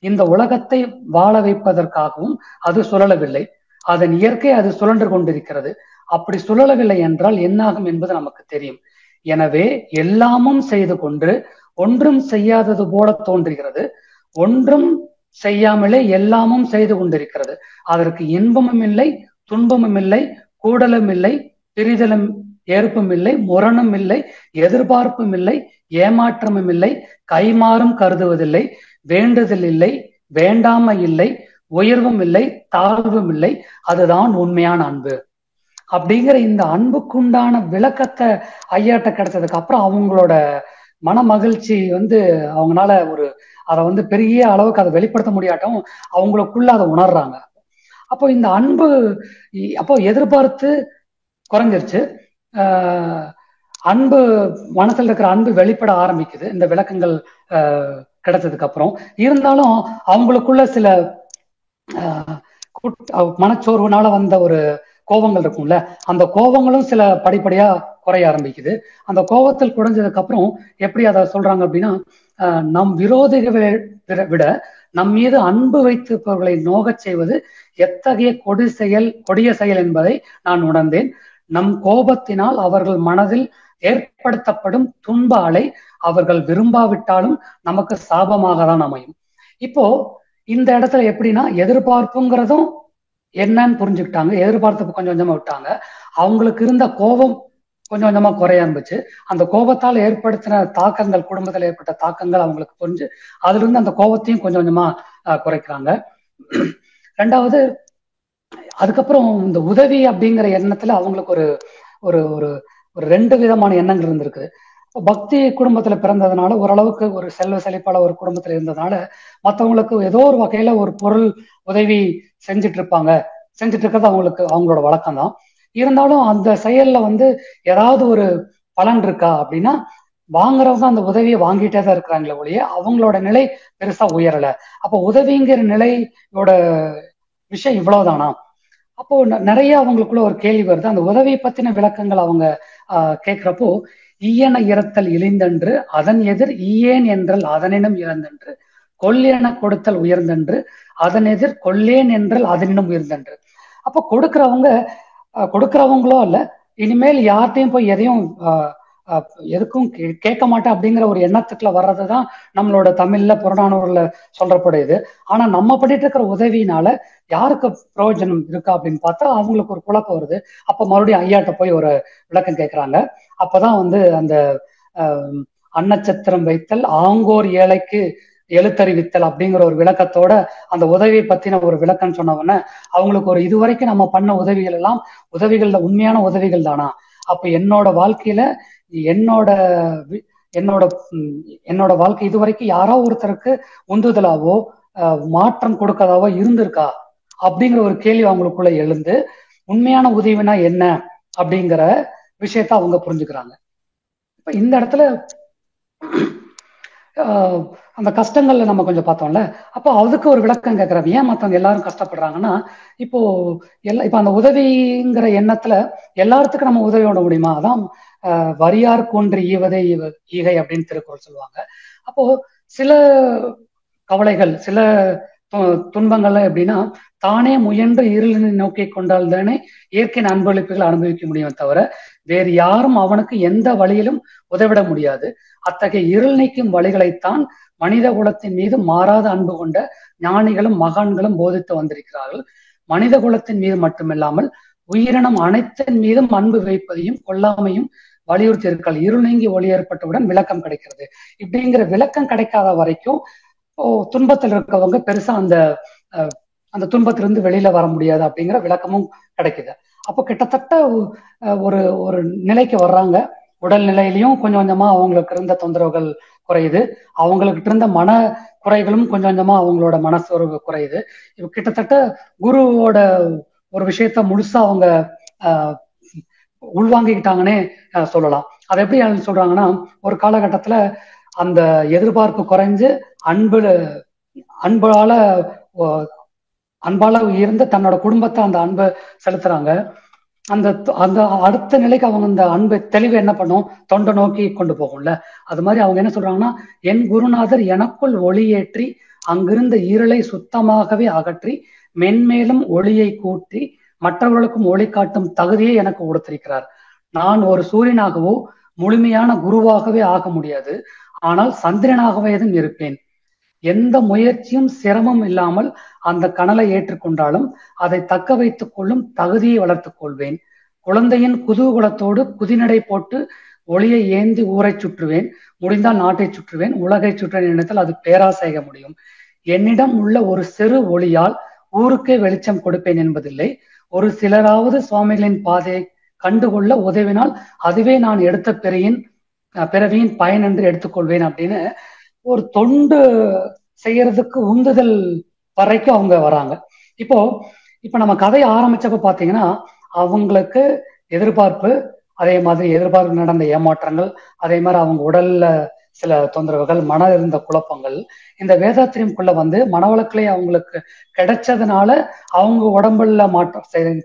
இந்த உலகத்தை வாழ வைப்பதற்காகவும் அது சுழலவில்லை, அதன் இயற்கை அது சுழன்று கொண்டிருக்கிறது. அப்படி சுழலவில்லை என்றால் என்னாகும் என்பது நமக்கு தெரியும். எனவே எல்லாமும் செய்து கொண்டு ஒன்றும் செய்யாதது போல தோன்றுகிறது, ஒன்றும் செய்யாமலே எல்லாமும் செய்து கொண்டிருக்கிறது. அதற்கு இன்பமும் இல்லை, துன்பமும் இல்லை, கூடலும் இல்லை, பிரிதலும் ஏற்பும் இல்லை, முரணும் இல்லை, எதிர்பார்ப்பும் இல்லை, ஏமாற்றமும் இல்லை, கைமாறும் கருதுவதில்லை, வேண்டுதல் இல்லை, வேண்டாமை இல்லை, உயர்வும் இல்லை, தாழ்வும் இல்லை, அதுதான் உண்மையான அன்பு. அப்படிங்கிற இந்த அன்புக்குண்டான விளக்கத்தை ஐயாட்ட கிடைச்சதுக்கு அப்புறம் அவங்களோட மன மகிழ்ச்சி வந்து அவங்களால ஒரு அதை வந்து பெரிய அளவுக்கு அதை வெளிப்படுத்த முடியாட்டும் அவங்களுக்குள்ள அதை உணர்றாங்க. அப்போ இந்த அன்பு அப்போ எதிர்பார்த்து குறைஞ்சிருச்சு, அன்பு மனசுல இருக்கிற அன்பு வெளிப்பட ஆரம்பிக்குது இந்த விளக்கங்கள் கிடைச்சதுக்கு அப்புறம். இருந்தாலும் அவங்களுக்குள்ள சில மனச்சோர்வுனால வந்த ஒரு கோபங்கள் இருக்கும்ல, அந்த கோபங்களும் சில படிப்படியா குறைய ஆரம்பிக்குது. அந்த கோபத்தில் குறைஞ்சதுக்கு அப்புறம் எப்படி அதை சொல்றாங்க அப்படின்னா, நம் விரோதிகளை விட நம் மீது அன்பு வைத்திருப்பவர்களை நோகச் செய்வது எத்தகைய கொடிய செயல் என்பதை நான் உணர்ந்தேன். நம் கோபத்தினால் அவர்கள் மனதில் ஏற்படுத்தப்படும் துன்ப அலை அவர்கள் விரும்பாவிட்டாலும் நமக்கு சாபமாக தான் அமையும். இப்போ இந்த இடத்துல எப்படின்னா, எதிர்பார்ப்புங்கிறதும் என்னன்னு புரிஞ்சுக்கிட்டாங்க, எதிர்பார்த்து கொஞ்சம் கொஞ்சமா விட்டாங்க. அவங்களுக்கு இருந்த கோபம் கொஞ்சம் கொஞ்சமா குறைய ஆரம்பிச்சு. அந்த கோபத்தால் ஏற்படுத்தின தாக்கங்கள், குடும்பத்தில் ஏற்பட்ட தாக்கங்கள் அவங்களுக்கு புரிஞ்சு அதுல இருந்து அந்த கோபத்தையும் கொஞ்சம் கொஞ்சமா குறைக்கிறாங்க. ரெண்டாவது, அதுக்கப்புறம் இந்த உதவி அப்படிங்கிற எண்ணத்துல அவங்களுக்கு ஒரு ஒரு ஒரு ஒரு ரெண்டு விதமான எண்ணங்கள் இருந்திருக்கு. பக்தி குடும்பத்துல பிறந்ததுனால, ஓரளவுக்கு ஒரு செல்வ செழிப்பால ஒரு குடும்பத்துல இருந்ததுனால, மற்றவங்களுக்கு ஏதோ ஒரு வகையில ஒரு பொருள் உதவி செஞ்சுட்டு இருப்பாங்க. செஞ்சுட்டு இருக்கிறது அவங்களோட வழக்கம் தான். இருந்தாலும் அந்த செயல்ல ஏதாவது ஒரு பலன் இருக்கா அப்படின்னா, வாங்குறவங்க அந்த உதவியை வாங்கிட்டே தான் இருக்கிறாங்களே ஒழிய அவங்களோட நிலை பெருசா உயரல. அப்போ உதவிங்கிற நிலையோட விஷயம் இவ்வளவுதானா? அப்போ நிறைய அவங்களுக்குள்ள ஒரு கேள்வி வருது. அந்த உதவியை பத்தின விளக்கங்கள் அவங்க கேட்கிறப்போ, ஈயன இறத்தல் இழிந்தன்று அதன் எதிர் ஈயேன் என்றல் அதனினும் இறந்தன்று கொல்லென கொடுத்தல் உயர்ந்தன்று அதன் எதிர் கொல்லேன் என்றல் அதனினும் உயர்ந்தன்று. அப்போ கொடுக்கிறவங்களோ அல்ல, இனிமேல் யார்கிட்டையும் போய் எதையும் எதுக்கும் கேட்க மாட்டேன் அப்படிங்கிற ஒரு எண்ணத்துக்குள்ள வர்றதுதான் நம்மளோட தமிழ்ல புறநானூறுல சொல்றப்படுது. ஆனா நம்ம பண்ணிட்டு இருக்கிற உதவியினால யாருக்கு பிரயோஜனம் இருக்கா அப்படின்னு பார்த்தா அவங்களுக்கு ஒரு குழப்பம் வருது. அப்ப மறுபடியும் ஐயாட்ட போய் ஒரு விளக்கம் கேட்கிறாங்க. அப்பதான் அந்த அன்னச்சத்திரம் வைத்தல் ஆங்கோர் ஏழைக்கு எழுத்தறிவித்தல் அப்படிங்கிற ஒரு விளக்கத்தோட அந்த உதவியை பத்தின ஒரு விளக்கம் சொன்னவொன்னே அவங்களுக்கு ஒரு இதுவரைக்கும் நம்ம பண்ண உதவிகள் எல்லாம் உதவிகள்ல உண்மையான உதவிகள் தானா? அப்ப என்னோட வாழ்க்கையில என்னோட என்னோட என்னோட வாழ்க்கை இதுவரைக்கும் யாரோ ஒருத்தருக்கு உந்துதலாவோ மாற்றம் கொடுக்கறதாவோ இருந்திருக்கா அப்படிங்கிற ஒரு கேள்வி அவங்களுக்குள்ள எழுந்து உண்மையான உதவினா என்ன அப்படிங்கிற விஷயத்த அவங்க புரிஞ்சுக்கிறாங்க. இப்ப இந்த இடத்துல அந்த கஷ்டங்கள்ல நம்ம கொஞ்சம் பார்த்தோம்ல, அப்போ அதுக்கு ஒரு விளக்கம் கேட்கறாரு. ஏன் மற்றவங்க எல்லாரும் கஷ்டப்படுறாங்கன்னா, இப்போ இப்ப அந்த உதவிங்கிற எண்ணத்துல எல்லாத்துக்கும் நம்ம உதவி பண்ண முடியுமா? அதான் வரியார் கொன்று ஈவதே ஈகை அப்படின்னு திருக்குறள் சொல்லுவாங்க. அப்போ சில கவலைகள், சில துன்பங்கள்ல எப்படின்னா, தானே முயன்று இருளினை நோக்கி கொண்டால் தானே இயற்கையின் அன்பளிப்புகளை அனுபவிக்க முடியும் தவிர வேறு யாரும் அவனுக்கு எந்த வழியிலும் உதவிட முடியாது. அத்தகைய இருள் நீக்கும் வழிகளைத்தான் மனித குலத்தின் மீது மாறாத அன்பு கொண்ட ஞானிகளும் மகான்களும் போதித்து வந்திருக்கிறார்கள். மனித குலத்தின் மீது மட்டுமில்லாமல் உயிரினம் அனைத்தின் மீதும் அன்பு வைப்பதையும் கொல்லாமையும் வலியுறுத்தி இருக்காள். இருள் நீங்கி ஒளி ஏற்பட்டவுடன் விளக்கம் கிடைக்கிறது. இப்படிங்கிற விளக்கம் கிடைக்காத வரைக்கும் துன்பத்தில் இருக்கவங்க பெருசா அந்த துன்பத்திலிருந்து வெளியில வர முடியாது அப்படிங்கிற விளக்கமும் கிடைக்குது. அப்போ கிட்டத்தட்ட ஒரு ஒரு நிலைக்கு வர்றாங்க. உடல் நிலையிலையும் கொஞ்சம் கொஞ்சமா அவங்களுக்கு இருந்த தொந்தரவுகள் குறையுது. அவங்களுக்கு இருந்த மன குறைகளும் கொஞ்சம் கொஞ்சமா அவங்களோட மனசோர்வு குறையுது. இப்ப கிட்டத்தட்ட குருவோட ஒரு விஷயத்த முழுசா அவங்க உள்வாங்கிக்கிட்டாங்கன்னே சொல்லலாம். அதை எப்படி சொல்றாங்கன்னா, ஒரு காலகட்டத்துல அந்த எதிர்பார்ப்பு குறைஞ்சு அன்பால உயர்ந்து தன்னோட குடும்பத்தை அந்த அன்பை செலுத்துறாங்க. அந்த அந்த அடுத்த நிலைக்கு அவங்க அந்த அன்பு தெளிவு என்ன பண்ணும், தொண்டை நோக்கி கொண்டு போகும்ல. அது மாதிரி அவங்க என்ன சொல்றாங்கன்னா, என் குருநாதர் எனக்குள் ஒளியேற்றி அங்கிருந்த இருளை சுத்தமாகவே அகற்றி மென்மேலும் ஒளியை கூட்டி மற்றவர்களுக்கும் ஒளி காட்டும் தகுதியை எனக்கு கொடுத்திருக்கிறார். நான் ஒரு சூரியனாகவோ முழுமையான குருவாகவே ஆக முடியாது, ஆனால் சந்திரனாகவே தான் இருப்பேன். எந்த முயற்சியும் சிரமம் இல்லாமல் அந்த கனலை ஏற்றுக்கொண்டாலும் அதை தக்க வைத்துக் கொள்ளும் தகுதியை வளர்த்துக் கொள்வேன். குழந்தையின் குதூகலத்தோடு குதிநடை போட்டு ஒளியை ஏந்தி ஊரை சுற்றுவேன், முடிந்தால் நாட்டை சுற்றுவேன், உலகை சுற்றுவேன் நினைத்தால் அது பேராசைக முடியும். என்னிடம் உள்ள ஒரு சிறு ஒளியால் ஊருக்கே வெளிச்சம் கொடுப்பேன் என்பதில்லை. ஒரு சிலராவது சுவாமிகளின் பாதையை கண்டுகொள்ள உதவினால் அதுவே நான் எடுத்த பிறவியின் பயன் என்று எடுத்துக்கொள்வேன் அப்படின்னு ஒரு தொண்டு செய்யறதுக்கு உந்துதல் வரைக்கும் அவங்க வராங்க. இப்போ நம்ம கதையை ஆரம்பிச்சப்ப பாத்தீங்கன்னா, அவங்களுக்கு எதிர்பார்ப்பு, அதே மாதிரி எதிர்பார்ப்பு நடந்த ஏமாற்றங்கள், அதே மாதிரி அவங்க உடல்ல சில தொந்தரவுகள், மன இருந்த குழப்பங்கள், இந்த வேதாத்திரியம்குள்ள மனவளக்கலை அவங்களுக்கு கிடைச்சதுனால அவங்க உடம்புல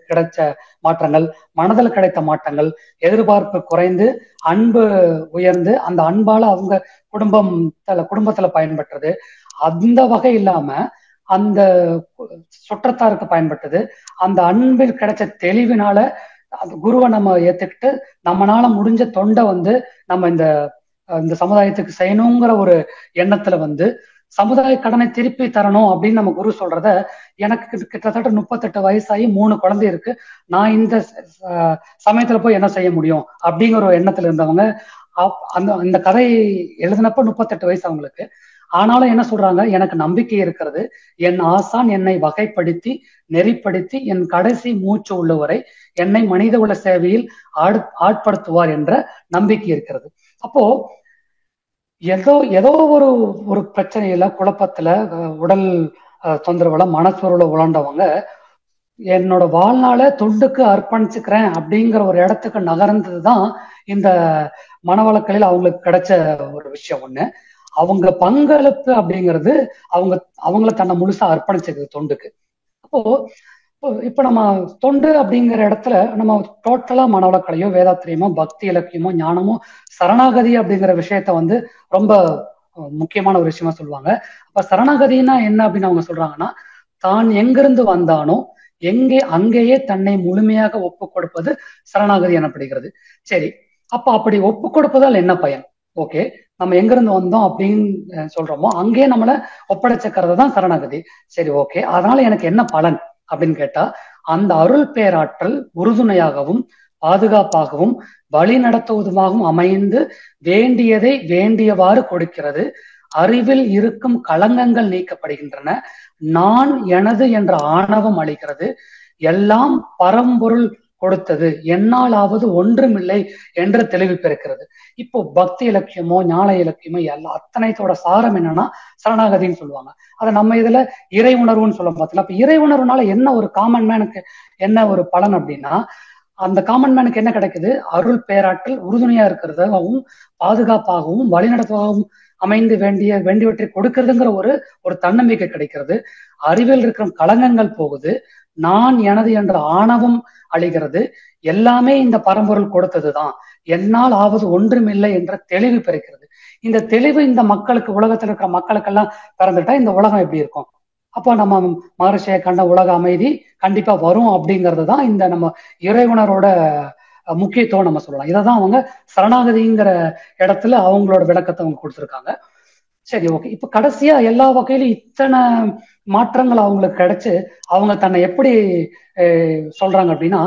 கிடைச்ச மாற்றங்கள், மனதில் கிடைத்த மாற்றங்கள், எதிர்பார்ப்பு குறைந்து அன்பு உயர்ந்து அந்த அன்பால அவங்க குடும்பத்துல பயன்பட்டது. அந்த வகை இல்லாம அந்த சுற்றத்தாருக்கு பயன்பட்டது. அந்த அன்பில் கிடைச்ச தெளிவினால அந்த குருவை நம்ம ஏத்துக்கிட்டு நம்மளால முடிஞ்ச தொண்டை வந்து நம்ம இந்த இந்த சமுதாயத்துக்கு செய்யணுங்கிற ஒரு எண்ணத்துல வந்து சமுதாய கடனை திருப்பி தரணும் அப்படின்னு நம்ம குரு சொல்றத, எனக்கு கிட்டத்தட்ட 38 வயசாகி 3 குழந்தை இருக்கு, நான் இந்த சமயத்துல போய் என்ன செய்ய முடியும் அப்படிங்கிற ஒரு எண்ணத்துல இருந்தவங்க அந்த இந்த கதை எழுதினப்ப 38 வயசு அவங்களுக்கு. ஆனாலும் என்ன சொல்றாங்க, எனக்கு நம்பிக்கை இருக்கிறது, என் ஆசான் என்னை வகைப்படுத்தி நெறிப்படுத்தி என் கடைசி மூச்சு உள்ளவரை என்னை மனித உல சேவையில் ஆட்படுத்துவார் என்ற நம்பிக்கை இருக்கிறது. அப்போ ஏதோ ஏதோ ஒரு ஒரு பிரச்சனையில, குழப்பத்துல, உடல் தொந்தரவுல, மனச்சோர்வுல உழண்டவங்க என்னோட வாழ்நாள தொண்டுக்கு அர்ப்பணிச்சுக்கிறேன் அப்படிங்கிற ஒரு இடத்துக்கு நகர்ந்ததுதான் இந்த மனவளக்கலையில் அவங்களுக்கு கிடைச்ச ஒரு விஷயம் ஒண்ணு. அவங்க பங்களிப்பு அப்படிங்கிறது அவங்கள தன்னை முழுசா அர்ப்பணிச்சுக்கிறது தொண்டுக்கு. அப்போ இப்ப நம்ம தொண்டு அப்படிங்கிற இடத்துல நம்ம டோட்டலா மனவளக்கலையோ, வேதாத்திரியமோ, பக்தி இலக்கியமோ, ஞானமோ, சரணாகதி அப்படிங்கிற விஷயத்த வந்து ரொம்ப முக்கியமான ஒரு விஷயமா சொல்லுவாங்க. அப்ப சரணாகதினா என்ன அப்படின்னு அவங்க சொல்றாங்கன்னா, தான் எங்கிருந்து வந்தானோ அங்கேயே தன்னை முழுமையாக ஒப்பு கொடுப்பது சரணாகதி எனப்படுகிறது. சரி, அப்ப அப்படி ஒப்பு கொடுப்பதால் என்ன பயன்? ஓகே, நம்ம எங்கிருந்து வந்தோம் அப்படின்னு சொல்றோமோ அங்கேயே நம்மள ஒப்படைச்சுக்கிறது தான் சரணாகதி. சரி, ஓகே, அதனால எனக்கு என்ன பலன் அப்படின்னு கேட்டா, அந்த அருள் பேராற்றல் உறுதுணையாகவும் பாதுகாப்பாகவும் வழி நடத்துவதுமாகவும் அமைந்து வேண்டியதை வேண்டியவாறு கொடுக்கிறது. அறிவில் இருக்கும் களங்கங்கள் நீக்கப்படுகின்றன. நான் எனது என்ற ஆணவம் அளிக்கிறது. எல்லாம் பரம்பொருள் கொடுத்தது, என்னாலாவது ஒன்றுமில்லை என்ற தெளிவு பிறக்கிறது. இப்போ பக்தி இலக்கியமோ ஞான இலக்கியமோ எல்லாம் அத்தனைத்தோட சாரம் என்னன்னா சரணாகதின்னு சொல்லுவாங்க. அதை நம்ம இதுல இறை உணர்வுன்னு சொல்ல பார்த்தல. அப்ப இறை உணர்வுனால என்ன ஒரு காமன் மேனுக்கு என்ன ஒரு பலன் அப்படின்னா, அந்த காமன் மேனுக்கு என்ன கிடைக்குது? அருள் பேராற்றல் உறுதுணையா இருக்கிறதாகவும் பாதுகாப்பாகவும் வழிநடத்துவாகவும் அமைந்து வேண்டியவற்றை கொடுக்கறதுங்கிற ஒரு தன்னம்பிக்கை கிடைக்கிறது. அறிவில் இருக்கிற களங்கங்கள் போகுது. நான் எனது என்ற ஆணவம் அழிகிறது. எல்லாமே இந்த பரம்பொருள் கொடுத்ததுதான், என்னால் ஆவது ஒன்றுமில்லை என்ற தெளிவு பிறக்கிறது. இந்த தெளிவு இந்த மக்களுக்கு, உலகத்தில் இருக்கிற மக்களுக்கெல்லாம் பிறந்துட்டா இந்த உலகம் எப்படி இருக்கும்? அப்போ நம்ம மகரிஷியை கண்ட உலக அமைதி கண்டிப்பா வரும் அப்படிங்கிறது தான் இந்த நம்ம இறைவனரோட முக்கியத்துவம் நம்ம சொல்லலாம். இதைதான் அவங்க சரணாகதிங்கிற இடத்துல அவங்களோட விளக்கத்தை அவங்க கொடுத்துருக்காங்க. சரி, ஓகே. இப்ப கடைசியா எல்லா வகையிலும் இத்தனை மாற்றங்கள் அவங்களுக்கு கிடைச்சு அவங்க தன்னை எப்படி சொல்றாங்க அப்படின்னா,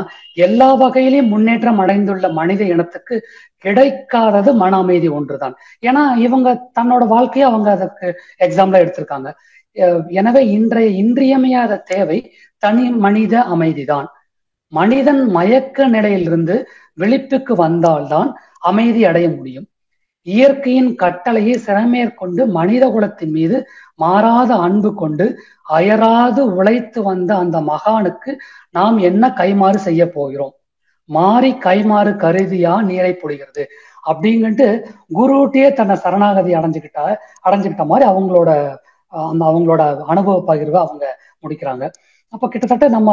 எல்லா வகையிலையும் முன்னேற்றம் அடைந்துள்ள மனித இனத்துக்கு கிடைக்காதது மன அமைதி ஒன்றுதான். ஏன்னா இவங்க தன்னோட வாழ்க்கையை அவங்க அதுக்கு எக்ஸாம்பிளா எடுத்திருக்காங்க. எனவே இன்றியமையாத தேவை தனி மனித அமைதிதான். மனிதன் மயக்க நிலையிலிருந்து விழிப்புக்கு வந்தால்தான் அமைதி அடைய முடியும். இயற்கையின் கட்டளையை சிறமேற்கொண்டு மனித குலத்தின் மீது மாறாத அன்பு கொண்டு அயராது உழைத்து வந்த அந்த மகானுக்கு நாம் என்ன கைமாறு செய்ய போகிறோம்? மாறி கைமாறு கருதியா நீரை பொழிகிறது அப்படின்ட்டு குருட்டியே தன்னை சரணாகதி அடைஞ்சுக்கிட்ட மாதிரி அவங்களோட அனுபவ பகிர்வை அவங்க முடிக்கிறாங்க. அப்ப கிட்டத்தட்ட நம்ம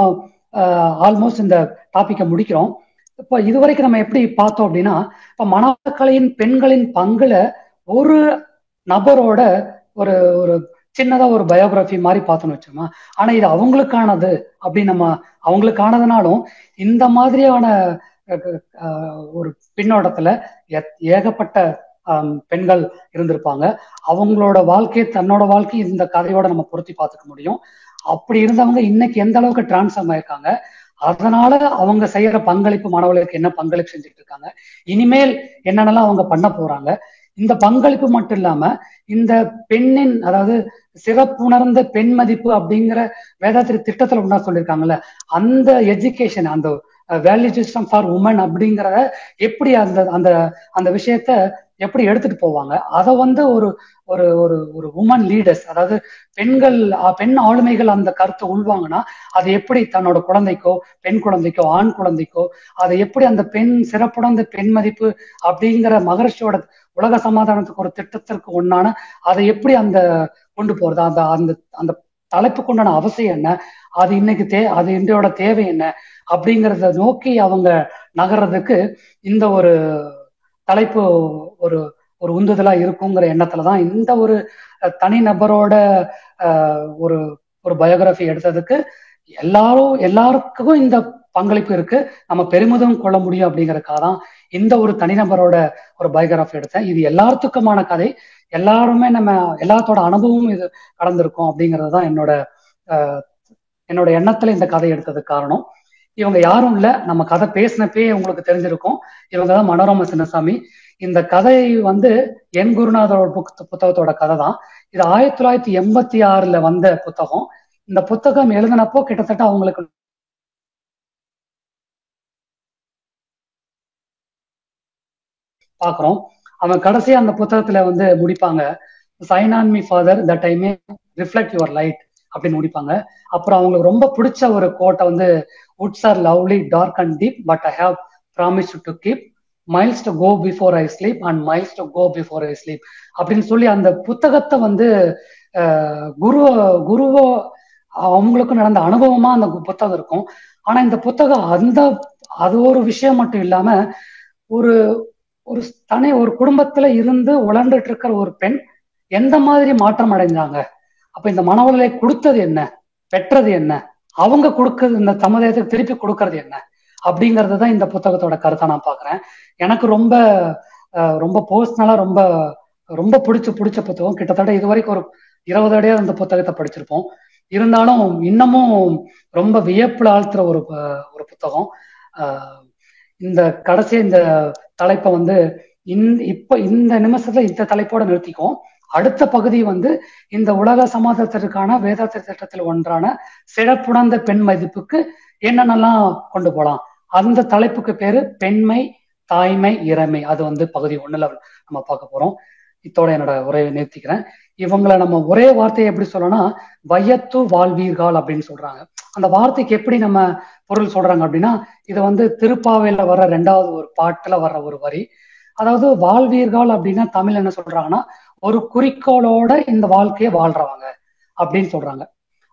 ஆல்மோஸ்ட் இந்த டாபிக்கை முடிக்கிறோம். இப்ப இதுவரைக்கும் நம்ம எப்படி பார்த்தோம் அப்படின்னா, இப்ப மனவளக்கலையின் பெண்களின் பங்குல ஒரு நபரோட ஒரு ஒரு சின்னதா ஒரு பயோகிராஃபி மாதிரி பார்த்தோம்னு வச்சோமா. ஆனா இது அவங்களுக்கானது அப்படின்னு நம்ம அவங்களுக்கானதுனாலும் இந்த மாதிரியான ஒரு பின்னோட்டத்துல ஏகப்பட்ட பெண்கள் இருந்திருப்பாங்க. அவங்களோட வாழ்க்கையை தன்னோட வாழ்க்கையை இந்த கதையோட நம்ம பொருத்தி பார்த்துக்க முடியும். அப்படி இருந்தவங்க இன்னைக்கு எந்த அளவுக்கு டிரான்ஸ்ஃபார்ம் ஆயிருக்காங்க, அதனால அவங்க செய்யற பங்களிப்பு மனவளவுக்கு என்ன பங்களிப்பு செஞ்சுட்டு இருக்காங்க, இனிமேல் என்னென்னலாம் அவங்க பண்ண போறாங்க. இந்த பங்களிப்பு மட்டும் இல்லாம இந்த பெண்ணின், அதாவது சிறப்புணர்ந்த பெண் மதிப்பு அப்படிங்கிற வேதாத்திரி திட்டத்துல ஒன்னா சொல்லியிருக்காங்கல்ல, அந்த எஜுகேஷன், அந்த வேல்யூ சிஸ்டம் ஃபார் உமன் அப்படிங்கிறத எப்படி அந்த அந்த அந்த விஷயத்த எப்படி எடுத்துட்டு போவாங்க, அதை வந்து ஒரு ஒரு ஒரு ஒரு உமன் லீடர்ஸ், அதாவது பெண் ஆளுமைகள் அந்த கருத்தை உள்வாங்கன்னா அது எப்படி தன்னோட குழந்தைக்கோ, பெண் குழந்தைக்கோ, ஆண் குழந்தைக்கோ அதை எப்படி அந்த சிறப்புணர்ந்த பெண் மதிப்பு அப்படிங்கிற மகரிஷியோட உலக சமாதானத்துக்கு ஒரு திட்டத்திற்கு ஒண்ணான அதை எப்படி அந்த கொண்டு போறது, அந்த அந்த அந்த தலைப்புக்கு உண்டான அவசியம் என்ன, அது இன்னைக்கு அது இன்றையோட தேவை என்ன அப்படிங்கிறத நோக்கி அவங்க நகர்றதுக்கு இந்த ஒரு தலைப்பு ஒரு ஒரு உந்துதலா இருக்குங்கிற எண்ணத்துலதான் இந்த ஒரு தனி நபரோட ஒரு ஒரு பயோகிராஃபி எடுத்ததுக்கு எல்லாருக்கும் இந்த பங்களிப்பு இருக்கு, நம்ம பெருமிதம் கொள்ள முடியும் அப்படிங்கறதுக்காக தான் இந்த ஒரு தனிநபரோட ஒரு பயோகிராஃபி எடுத்தேன். இது எல்லாத்துக்குமான கதை, எல்லாருமே நம்ம எல்லாத்தோட அனுபவமும் இது கலந்திருக்கும் அப்படிங்கிறது தான் என்னோட எண்ணத்துல இந்த கதை எடுத்ததுக்கு காரணம். இவங்க யாரும் இல்ல, நம்ம கதை பேசினப்பே உங்களுக்கு தெரிஞ்சிருக்கும், இவங்க தான் மனோரமா சின்னசாமி. இந்த கதை என் குருநாதரோட புத்தகத்தோட கதை தான். இது 1986 வந்த புத்தகம். இந்த புத்தகம் எழுதினப்போ கிட்டத்தட்ட அவங்களுக்கு பாக்குறோம். அவங்க கடைசியா அந்த புத்தகத்துல முடிப்பாங்க, shine on me father that I may reflect your light அப்படின்னு முடிப்பாங்க. அப்புறம் அவங்களுக்கு ரொம்ப பிடிச்ச ஒரு கோட்டை woods are lovely dark and deep but I have promise to keep miles to go before I sleep and miles to go before I sleep அப்படின்னு சொல்லி அந்த புத்தகத்தை குருவோ அவங்களுக்கும் நடந்த அனுபவமா அந்த புத்தகம் இருக்கும். ஆனா இந்த புத்தகம் அது ஒரு விஷயம் மட்டும் இல்லாம ஒரு ஒரு ஒரு குடும்பத்துல இருந்து உழந்துட்டு இருக்கிற ஒரு பெண் எந்த மாதிரி மாற்றம் அடைஞ்சாங்க, அப்ப இந்த மன உளைச்சலை கொடுத்தது என்ன, பெற்றது என்ன, அவங்க கொடுக்கறது இந்த சமுதாயத்துக்கு திருப்பி கொடுக்கறது என்ன அப்படிங்கறதுதான் இந்த புத்தகத்தோட கருத்தை நான் பாக்குறேன். எனக்கு ரொம்ப ரொம்ப பர்சனலா ரொம்ப ரொம்ப பிடிச்ச புத்தகம். கிட்டத்தட்ட இதுவரைக்கும் ஒரு 20 அடியாவது அந்த புத்தகத்தை படிச்சிருப்போம். இருந்தாலும் இன்னமும் ரொம்ப வியப்புல ஆழ்த்துற ஒரு புத்தகம். இந்த கடைசியா இந்த தலைப்பை இப்ப இந்த நிமிஷத்துல இந்த தலைப்போட நிறுத்திக்கும். அடுத்த பகுதி இந்த உலக சமாதானத்திற்கான வேதாத்திர திட்டத்தில் ஒன்றான சிறப்புணர்ந்த பெண் மதிப்புக்கு என்னென்னலாம் கொண்டு போலாம், அந்த தலைப்புக்கு பேரு பெண்மை, தாய்மை, இறைமை. அது பகுதி 1ல நம்ம பார்க்க போறோம். இத்தோட என்னோட உரையை நிறுத்திக்கிறேன். இவங்களை நம்ம ஒரே வார்த்தையை எப்படி சொல்லணும்னா வையத்து வாழ்வீர்கள் அப்படின்னு சொல்றாங்க. அந்த வார்த்தைக்கு எப்படி நம்ம பொருள் சொல்றாங்க அப்படின்னா, இது திருப்பாவையில வர்ற 2வது ஒரு பாட்டுல வர்ற ஒரு வரி. அதாவது வாழ்வீர்கள் அப்படின்னா தமிழ் என்ன சொல்றாங்கன்னா, ஒரு குறிக்கோளோட இந்த வாழ்க்கையை வாழ்றவங்க அப்படின்னு சொல்றாங்க.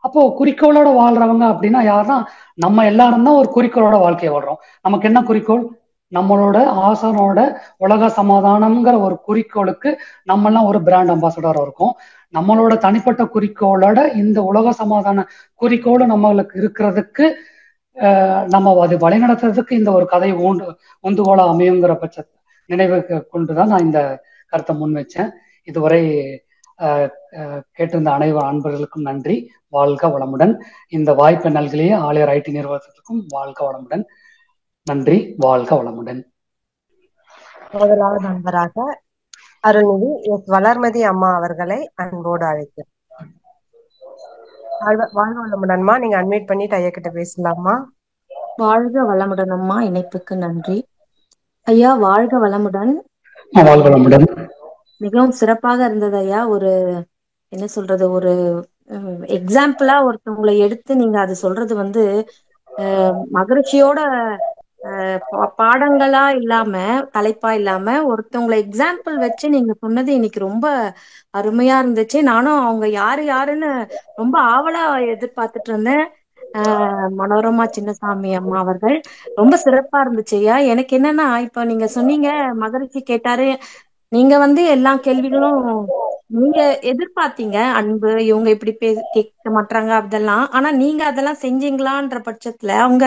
அப்போ குறிக்கோளோட வாழ்றவங்க அப்படின்னா யாருன்னா, நம்ம எல்லாரும் தான் ஒரு குறிக்கோளோட வாழ்க்கையை வாழ்றோம். நமக்கு என்ன குறிக்கோள்? நம்மளோட ஆசானோட உலக சமாதானம்ங்கிற ஒரு குறிக்கோளுக்கு நம்ம எல்லாம் ஒரு பிராண்ட் அம்பாசடரா இருக்கும். நம்மளோட தனிப்பட்ட குறிக்கோளோட இந்த உலக சமாதான குறிக்கோள் நம்மளுக்கு இருக்கிறதுக்கு நம்ம அது வழிநடத்துறதுக்கு இந்த ஒரு கதை உந்துகோலா அமையுங்கிற பட்ச நினைவு கொண்டுதான் நான் இந்த கருத்தை முன் வச்சேன். இதுவரை கேட்டிருந்த அனைவர் அன்பர்களுக்கும் நன்றி. வாழ்க வளமுடன். இந்த வாய்ப்பை நல்கிய ஆலயர் ஐடி நிறுவனத்திற்கும் வாழ்க வளமுடன். நன்றி. வாழ்க வளமுடன். முதலாவது நண்பராக அருள்நிதி எஸ் வளர்மதி அம்மா அவர்களை அன்போடு அழைக்கிறேன். வாழ்க வளமுடன்மா, நீங்க அன்மியூட் பண்ணிட்டு ஐயா கிட்ட பேசலாமா? வாழ்க வளமுடன் அம்மா, இணைப்புக்கு நன்றி. ஐயா வாழ்க வளமுடன். வாழ்க வளமுடன். மிகவும் சிறப்பாக இருந்தது ஐயா. ஒரு என்ன சொல்றது, ஒரு எக்ஸாம்பிளா ஒருத்தவங்களை எடுத்து நீங்க அது சொல்றது மகிழ்ச்சியோட பாடங்களா இல்லாம தலைப்பா இல்லாம ஒருத்தவங்களை எக்ஸாம்பிள் வச்சு நீங்க சொன்னது இன்னைக்கு ரொம்ப அருமையா இருந்துச்சு. நானும் அவங்க யாருன்னு ரொம்ப ஆவலா எதிர்பார்த்துட்டு இருந்தேன். மனோரமா சின்னசாமி அம்மா அவர்கள் ரொம்ப சிறப்பா இருந்துச்சு ஐயா. எனக்கு என்னன்னா, இப்ப நீங்க சொன்னீங்க மகிழ்ச்சி கேட்டாரு, நீங்க எல்லா கேள்விகளும் நீங்க எதிர்பார்த்தீங்க, அன்பு இவங்க இப்படி கேட்க மாட்டாங்க அதெல்லாம். ஆனா நீங்க அதெல்லாம் செஞ்சீங்களான்ற பட்சத்துல அவங்க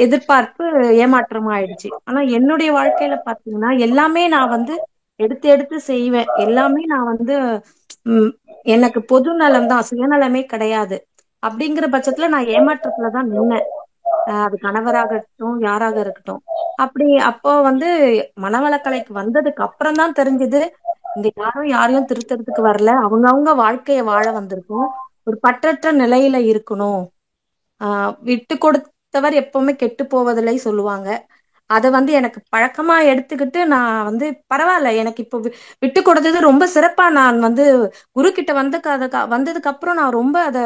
எதிர்பார்ப்பு ஏமாற்றம் ஆயிடுச்சு. ஆனா என்னுடைய வாழ்க்கையில பாத்தீங்கன்னா எல்லாமே நான் எடுத்து எடுத்து செய்வேன். எல்லாமே நான் எனக்கு பொது நலம் தான், சுயநலமே கிடையாது. அப்படிங்கிற பட்சத்துல நான் ஏமாற்றத்துலதான் நின்னேன். அது கணவராக இருக்கட்டும், யாராக இருக்கட்டும். அப்போ மனவளக்கலைக்கு வந்ததுக்கு அப்புறம் தான் தெரிஞ்சது, இந்த யாரையும் திருத்தறதுக்கு வரல, அவங்கவுங்க வாழ்க்கைய வாழ வந்திருக்கோம். ஒரு பற்றற்ற நிலையில இருக்கணும். விட்டு கொடுத்தவர் எப்பவுமே கெட்டு போவதில்லை சொல்லுவாங்க. அதை எனக்கு பழக்கமா எடுத்துக்கிட்டு நான் பரவாயில்ல, எனக்கு இப்போ விட்டு கொடுத்தது ரொம்ப சிறப்பா நான் குரு கிட்ட வந்ததுக்கு அப்புறம் நான் ரொம்ப அதை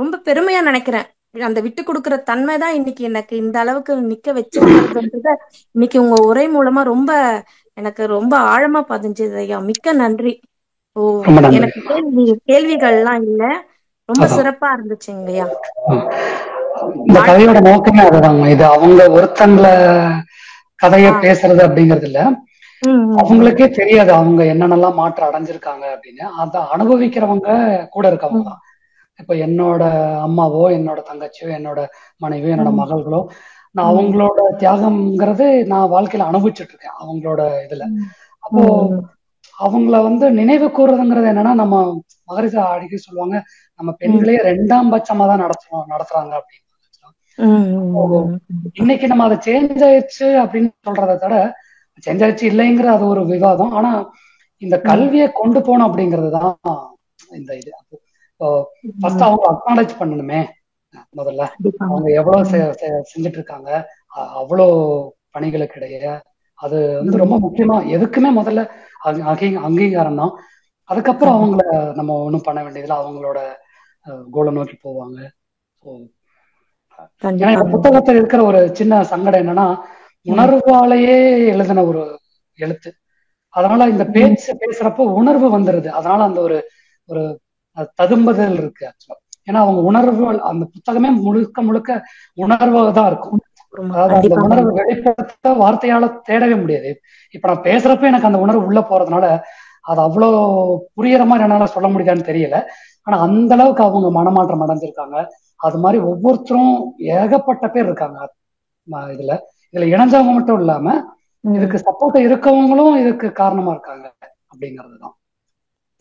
ரொம்ப பெருமையா நினைக்கிறேன். அந்த விட்டு கொடுக்குற தன்மைதான் இன்னைக்கு எனக்கு இந்த அளவுக்கு நிக்க வச்சிருக்கிறதுன்றத இன்னைக்கு உங்க உரை மூலமா ரொம்ப எனக்கு ரொம்ப ஆழமா பதிஞ்சது ஐயா. மிக்க நன்றி. எனக்கு கேள்விகள்லாம் இல்ல, ரொம்ப சிறப்பா இருந்துச்சுங்கய்யா. இந்த கதையோட நோக்கமே அதுதாங்க. இது அவங்க ஒருத்தங்களை கதைய பேசுறது அப்படிங்கறது இல்ல, அவங்களுக்கே தெரியாது அவங்க என்னென்னலாம் மாற்றம் அடைஞ்சிருக்காங்க அப்படின்னு. அதை அனுபவிக்கிறவங்க கூட இருக்கவங்க தான். இப்ப என்னோட அம்மாவோ, என்னோட தங்கச்சியோ, என்னோட மனைவியோ, என்னோட ம், மகள்களோ, நான் ம், அவங்களோட தியாகம்ங்கிறது நான் வாழ்க்கையில அனுபவிச்சுட்டு இருக்கேன் அவங்களோட இதுல. ம், அப்போ ம், அவங்கள நினைவு கூறுறதுங்கிறது என்னன்னா, நம்ம மகரிஷி அடிக்கடி சொல்லுவாங்க, நம்ம ம், பெண்களையே 2ஆம் பட்சமா தான் நடத்துறாங்க அப்படின்னு. அப்போ கண்டிப்பா. இன்னைக்கு நம்ம அதை சேஞ்ச் ஆயிடுச்சு அப்படின்னு சொல்றதை விட, சேஞ்ச் ஆயிடுச்சு இல்லைங்கிற அது ஒரு விவாதம். ஆனா இந்த ம், கல்வியை கொண்டு போகணும் அப்படிங்கிறது தான் இந்த இது. அப்போ ஃபர்ஸ்ட் ம், அவங்க அக்னாலேஜ் பண்ணணுமே. முதல்ல கண்டிப்பாங்க. அவங்க எவ்வளவு ம், செஞ்சுட்டு இருக்காங்க, அவ்வளோ பணிகளுக்கு இடையே. அது ரொம்ப ம், முக்கியமா எதுக்குமே முதல்ல அங்கீகாரம் தான். அதுக்கப்புறம் கண்டிப்பா, அவங்கள நம்ம ஒன்றும் பண்ண வேண்டியதில்லை. அவங்களோட கோலை நோக்கி போவாங்க. ஸோ ஏன்னா இந்த கண்டிப்பாங்க. புத்தகத்தில் இருக்கிற ஒரு சின்ன சங்கடம் என்னன்னா, ம், உணர்வாலேயே எழுதின ஒரு எழுத்து. அதனால இந்த ம், பேச்சு பேசுறப்போ உணர்வு வந்துருது. அதனால அந்த ஒரு ஒரு ததும்புதல் இருக்கு ஆக்சுவலா. ஏன்னா அவங்க உணர்வு, அந்த புத்தகமே முழுக்க முழுக்க உணர்வா தான் இருக்கும். உண்மை. அதாவது அந்த கண்டிப்பாங்க. உணர்வு வெளிப்படுத்த வார்த்தையால தேடவே முடியாது. இப்ப நான் பேசுறப்ப எனக்கு அந்த உணர்வு உள்ள போறதுனால அது அவ்வளோ புரியுற மாதிரி என்னால சொல்ல முடியுதான்னு தெரியல. ஆனா அந்த அளவுக்கு அவங்க மனமாற்றம் அடைஞ்சிருக்காங்க. அது மாதிரி ஒவ்வொருத்தரும் ஏகப்பட்ட பேர் இருக்காங்க. இதுல இதுல இணைஞ்சவங்க மட்டும் இல்லாம ம். இதுக்கு சப்போர்ட் இருக்கவங்களும் இதுக்கு காரணமா இருக்காங்க அப்படிங்கிறது தான்.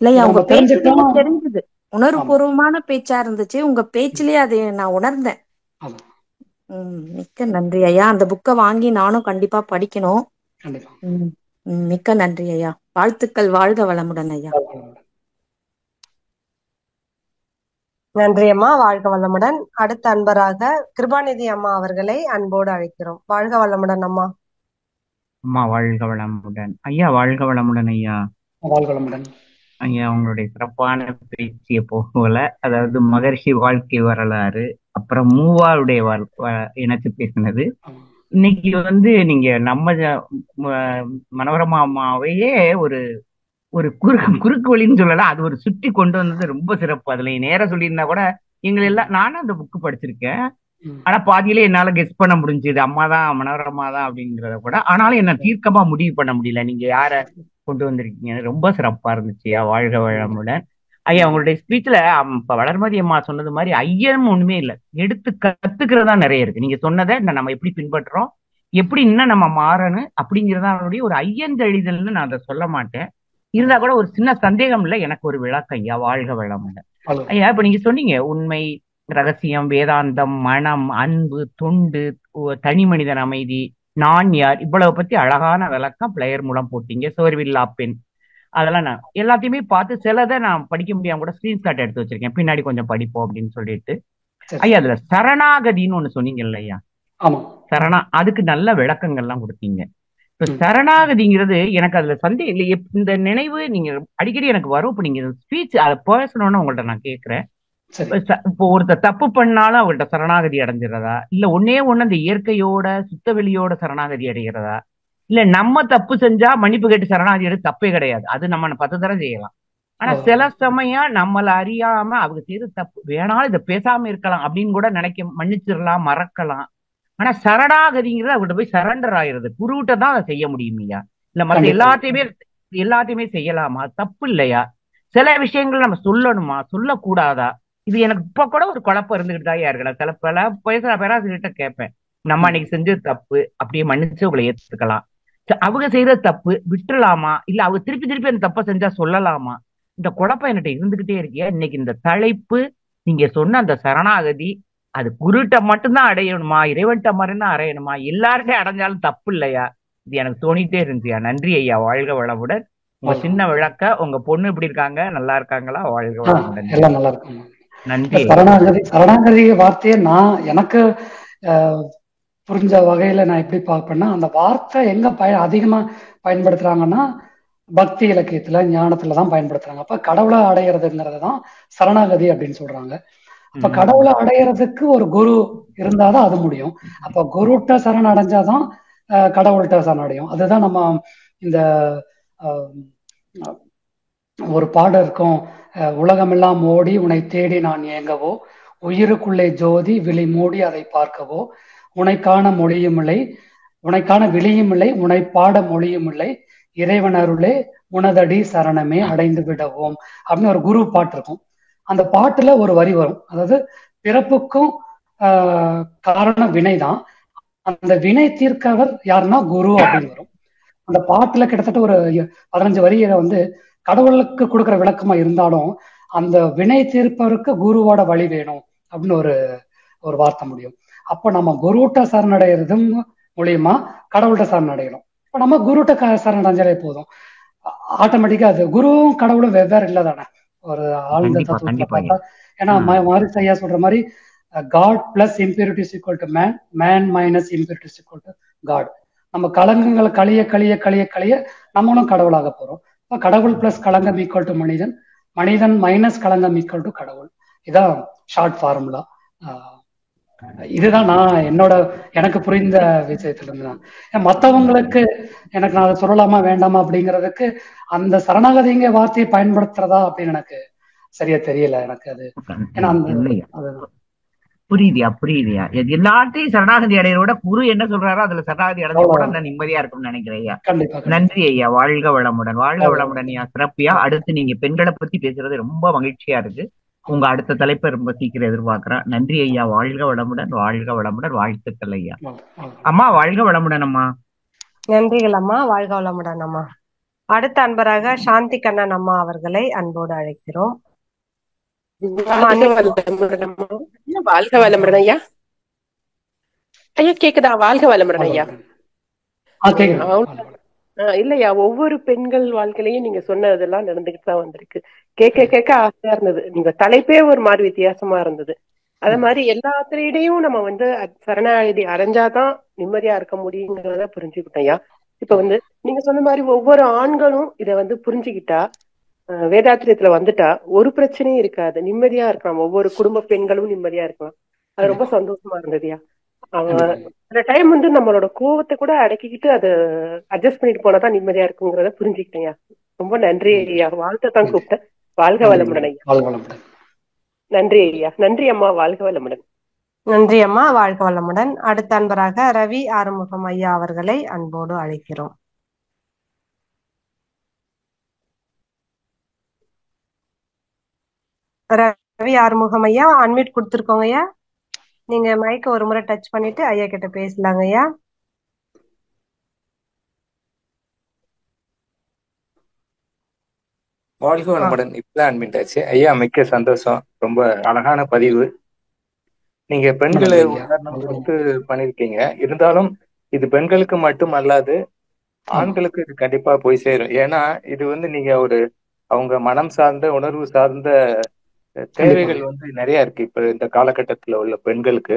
இல்லையா, இதை உங்க நம்ம பேச்சிலேயே தெரிஞ்சுக்கலாம். தெரிஞ்சது. ஆமா, உணர்வுபூர்வமான பேச்சா இருந்துச்சு. உங்க பேச்சிலேயே அதை நான் உணர்ந்தேன். ஆமா, மிக்க நன்றி ஐயா. அந்த புக்கை வாங்கி நானும் கண்டிப்பா படிக்கணும். கண்டிப்பா. ம், மிக்க நன்றி ஐயா. வாழ்த்துக்கள். வாழ்க வளமுடன் ஐயா. நன்றி அம்மா, வாழ்க வளமுடன். அடுத்த அன்பராக கிருபாநிதி அம்மா அவர்களை அன்போடு அழைக்கிறோம். வாழ்க வளமுடன் அம்மா. அம்மா வாழ்க வளமுடன். ஐயா வாழ்க வளமுடன் ஐயா. வாழ்வளமுடன். ஐயா உங்களுடைய சிறப்பான பேச்சிய போகல, அதாவது மகர்ஷி வாழ்க்கை வரலாறு, அப்புறம் மூவாருடைய இணைச்சு பேசினது. ஆமா, இன்னைக்கு நீங்க நம்ம மனோரமா அம்மாவையே ஒரு ஒரு குறுக்கு வழின்னு சொல்லலாம், அது ஒரு சுற்றி கொண்டு வந்தது ரொம்ப சிறப்பு. அதுல நேரம் சொல்லியிருந்தா கூட எங்களை ஆமா. எல்லாம், நானும் அந்த புக்கு படிச்சிருக்கேன். ம். ஆனா பாதியிலே என்னால கெஸ் பண்ண முடிஞ்சது, அம்மா தான் மனோரமா தான் அப்படிங்கிறத கூட. ஆனாலும் என்ன தீர்க்கமா முடிவு பண்ண முடியல, நீங்க யார கொண்டு வந்திருக்கீங்க. ரொம்ப சிறப்பா இருந்துச்சுயா. வாழ்க வளமுடன் ஐயா. உங்களுடைய ஸ்பீச்ல இப்ப வளர்மதி அம்மா சொன்னது மாதிரி ஐயம் ஒண்ணுமே இல்லை, எடுத்து கத்துக்கிறதா நிறைய இருக்கு. நீங்க சொன்னதை நம்ம எப்படி பின்பற்றோம், எப்படி இன்னும் நம்ம மாறணும் அப்படிங்கிறதா அவருடைய ஒரு ஐயந்தெளிதல்னு நான் அதை சொல்ல மாட்டேன். இருந்தா கூட ஒரு சின்ன சந்தேகம் இல்லை, எனக்கு ஒரு விளக்கம் ஐயா. வாழ்க வளமுடன் ஐயா. இப்ப நீங்க சொன்னீங்க உண்மை, ரகசியம், வேதாந்தம், மனம், அன்பு, தொண்டு, தனி மனிதன் அமைதி, நான் யார், இவ்வளவு பத்தி அழகான விளக்கம் பிளேயர் மூலம் போட்டீங்க. சோர்வில்லா பெண், அதெல்லாம் நான் எல்லாத்தையுமே பார்த்து சிலதை நான் படிக்க முடியாம கூட ஸ்கிரீன்ஷாட் எடுத்து வச்சிருக்கேன், பின்னாடி கொஞ்சம் படிப்போம் அப்படின்னு சொல்லிட்டு. ஐயா அதுல சரணாகதின்னு ஒண்ணு சொன்னீங்கல்ல ஐயா. அதுக்கு நல்ல விளக்கங்கள்லாம் கொடுத்தீங்க. இப்ப சரணாகதிங்கிறது எனக்கு அதுல சந்தேகம் இல்லை. இந்த நினைவு நீங்க அடிக்கடி எனக்கு வரும். இப்ப நீங்க ஸ்பீச் அதை பேசணும்னு உங்கள்ட்ட நான் கேட்கிறேன். இப்போ ஒருத்தர் தப்பு பண்ணாலும் அவங்கள்ட்ட சரணாகதி அடைஞ்சிடறதா, இல்ல ஒன்னே ஒண்ணு அந்த இயற்கையோட சுத்தவெளியோட சரணாகதி அடைகிறதா, இல்ல நம்ம தப்பு செஞ்சா மன்னிப்பு கேட்டு சரணாகதி எடுத்து தப்பே கிடையாது, அது நம்ம 10 தடவை செய்யலாம். ஆனா சில சமயம் நம்மள அறியாம அவங்க செய்யற தப்பு வேணாலும் இதை பேசாம இருக்கலாம் அப்படின்னு கூட நினைக்க, மன்னிச்சிடலாம், மறக்கலாம். ஆனா சரணாகதிங்கிறது அவங்கள்ட்ட போய் சரண்டர் ஆயிருது. குருவிட்ட தான் அதை செய்ய முடியும் இல்லையா? இல்ல மத்த எல்லாத்தையுமே செய்யலாமா? தப்பு இல்லையா? சில விஷயங்கள் நம்ம சொல்லணுமா, சொல்லக்கூடாதா? இது எனக்கு இப்ப கூட ஒரு குழப்பம் இருந்துகிட்டு தான் இருக்கலாம். சில பல பேராசிரியர்கிட்ட கேட்பேன், நம்ம அன்னைக்கு செஞ்சது தப்பு, அப்படியே மன்னிச்சு உங்களை ஏத்துக்கலாம், அவங்க செய்யறது தப்பு விட்டுலாமா, இல்ல அவங்க திருப்பி திருப்பி அந்த தப்பை செஞ்சா சொல்லலாமா? இந்த குழப்பம் என்கிட்ட இருந்துகிட்டே இருக்கியா. இன்னைக்கு இந்த தலைப்பு நீங்க சொன்ன அந்த சரணாகதி, அது குருட்ட மட்டும்தான் அடையணுமா, இறைவன்ட்ட மாதிரிதான் அடையணுமா, எல்லாருமே அடைஞ்சாலும் தப்பு இல்லையா? இது எனக்கு தோணிட்டே இருந்துச்சியா. நன்றி ஐயா. வாழ்க வளமுடன். உங்க சின்ன விளக்க, உங்க பொண்ணு எப்படி இருக்காங்க, நல்லா இருக்காங்களா? வாழ்க வளமுடன். எல்லாம் நல்லா இருக்காங்க. நன்றி. சரணாகதி வார்த்தையை நான் எனக்கு புரிஞ்ச வகையில நான் எப்படி பார்ப்பேன்னா, அந்த வார்த்தை எங்க அதிகமா பயன்படுத்துறாங்கன்னா பக்தி இலக்கியத்துல, ஞானத்துலதான் பயன்படுத்துறாங்க. அப்ப கடவுளை அடையிறதுங்கிறது தான் சரணாகதி அப்படின்னு சொல்றாங்க. அப்ப கடவுளை அடையிறதுக்கு ஒரு குரு இருந்தாதான் அது முடியும். அப்ப குருட்ட சரண் அடைஞ்சாதான் கடவுள்கிட்ட சரணடையும். அதுதான் நம்ம இந்த ஒரு பாடம் இருக்கும், உலகமெல்லாம் ஓடி உன்னை தேடி நான் ஏங்கவோ, உயிருக்குள்ளே ஜோதி விழி மூடி அதை பார்க்கவோ, உனைக்கான மொழியும் இல்லை, உனைக்கான விழியும் இல்லை, உனை பாட மொழியும் இல்லை, இறைவன் அருளே உனதடி சரணமே அடைந்து விடவோம் அப்படின்னு ஒரு குரு பாட்டு இருக்கும். அந்த பாட்டுல ஒரு வரி வரும், அதாவது பிறப்புக்கும் காரண வினைதான், அந்த வினை தீர்க்கவர் யாருன்னா குரு அப்படின்னு வரும். அந்த பாட்டுல கிட்டத்தட்ட ஒரு 15 வரியில வந்து கடவுளுக்கு கொடுக்குற விளக்கமா இருந்தாலும் அந்த வினை தீர்ப்பவருக்கு குருவோட வழி வேணும் அப்படின்னு ஒரு வார்த்தை முடியும். அப்ப நம்ம குருட்ட சரணடைகிறதும் மூலியமா கடவுள்கிட்ட சரணடையணும். இப்ப நம்ம குருட்ட சரணடைஞ்சாலே போதும், ஆட்டோமேட்டிக்கா அது குருவும் கடவுளும் வெவ்வேறு இல்லை தானே ஒரு ஆழ்ந்த தத்துவத்துல பார்த்தா. ஏன்னா மாரிஸ் ஐயா சொல்ற மாதிரி God plus impurities equal to man, man minus impurities equal to God. நம்ம களங்கங்களை கழிய கழிய கழிய கழிய நம்மளும் கடவுளாக போறோம். இப்போ கடவுள் பிளஸ் களங்கம் ஈக்குவல் டு மனிதன், மனிதன் மைனஸ் களங்கம் ஈக்குவல் டு கடவுள். இதான் ஷார்ட் ஃபார்முலா. இதுதான் நான் எனக்கு புரிந்த விஷயத்துல இருந்து தான். மற்றவங்களுக்கு எனக்கு நான் அதை சொல்லலாமா வேண்டாமா அப்படிங்கிறதுக்கு அந்த சரணாகதிங்க வார்த்தையை பயன்படுத்துறதா அப்படின்னு எனக்கு சரியா தெரியல எனக்கு அது. ஏன்னா புரியுதியா எல்லாத்தையும் சரணாகதி அடையோட குரு என்ன சொல்றாரோ அதுல சரணாகதி அடைஞ்ச கூட நிம்மதியா இருக்கும்னு நினைக்கிறேன் ஐயா. நன்றி ஐயா, வாழ்க வளமுடன். வாழ்க வளமுடன் ஐயா, சிறப்பியா. அடுத்து நீங்க பெண்களை பத்தி பேசுறது ரொம்ப மகிழ்ச்சியா இருக்கு. உங்க அடுத்த தலைப்பை ரொம்ப சீக்கிரம் எதிர்பார்க்கிறேன். நன்றி ஐயா, வாழ்க வளமுடன். வாழ்க வளமுடன், வாழ்த்துக்கள் ஐயா. அம்மா வாழ்க வளமுடன் அம்மா. நன்றிகள் அம்மா, வாழ்க வளமுடன் அம்மா. அடுத்த அன்பராக சாந்தி கண்ணன் அம்மா அவர்களை அன்போடு அழைக்கிறோம். வாழ்க வளமுடன் ஐயா. ஐயா கேக்குதா? வாழ்க வளமுடன் ஐயா. இல்லையா, ஒவ்வொரு பெண்கள் வாழ்க்கையிலையும் நீங்க சொன்னதெல்லாம் நடந்துகிட்டு தான் வந்திருக்கு. கேட்க கேட்க ஆசையா இருந்தது. நீங்க தலைப்பே ஒரு மாதிரி வித்தியாசமா இருந்தது. அத மாதிரி எல்லாத்திலையும் நம்ம வந்து சரணாகதி அடைஞ்சாதான் நிம்மதியா இருக்க முடியுங்கிறத புரிஞ்சுக்கிட்டோம் ஐயா. இப்ப வந்து நீங்க சொன்ன மாதிரி ஒவ்வொரு ஆண்களும் இத வந்து புரிஞ்சுக்கிட்டா, வேதாத்திரியத்துல வந்துட்டா ஒரு பிரச்சனையும் இருக்காது, நிம்மதியா இருக்கலாம். ஒவ்வொரு குடும்ப பெண்களும் நிம்மதியா இருக்கலாம். அது ரொம்ப சந்தோஷமா இருந்ததுயா. அந்த டைம் வந்து நம்மளோட கோவத்தை கூட அடக்கிக்கிட்டு அதை அட்ஜஸ்ட் பண்ணிட்டு போனாதான் நிம்மதியா இருக்குங்கிறத புரிஞ்சுக்கிட்டேன். ரொம்ப நன்றி ஐயா. வாழ்த்தான் கூப்பிட்டேன். வாழ்க வளமுடன் ஐயா. நன்றி ஐயா. நன்றி அம்மா. வாழ்க வளமுடன். நன்றி அம்மா, வாழ்க வளமுடன். அடுத்த அன்பராக ரவி ஆறுமுகம் ஐயா அவர்களை அன்போடு அழைக்கிறோம். ரவி ஆறுமுகம் ஐயா அன்மியூட் கொடுத்துருக்கோங்க ஐயா. நீங்க மைக்க ஒரு முறை டச் பண்ணிட்டு ஐயா கிட்ட பேசலாங்க ஐயா. வாழ்க வளமுடன். இப்பதான் அட்மிட் ஆச்சு ஐயா. மிக்க சந்தோஷம். ரொம்ப அழகான பதிவு. நீங்க பெண்களை உதாரணம் கொடுத்து பண்ணிருக்கீங்க. இருந்தாலும் இது பெண்களுக்கு மட்டும் அல்லாது ஆண்களுக்கு இது கண்டிப்பா போய் சேரும். ஏன்னா இது வந்து நீங்க அவங்க மனம் சார்ந்த உணர்வு சார்ந்த தேவைகள் வந்து நிறைய இருக்கு இப்ப இந்த காலகட்டத்துல உள்ள பெண்களுக்கு.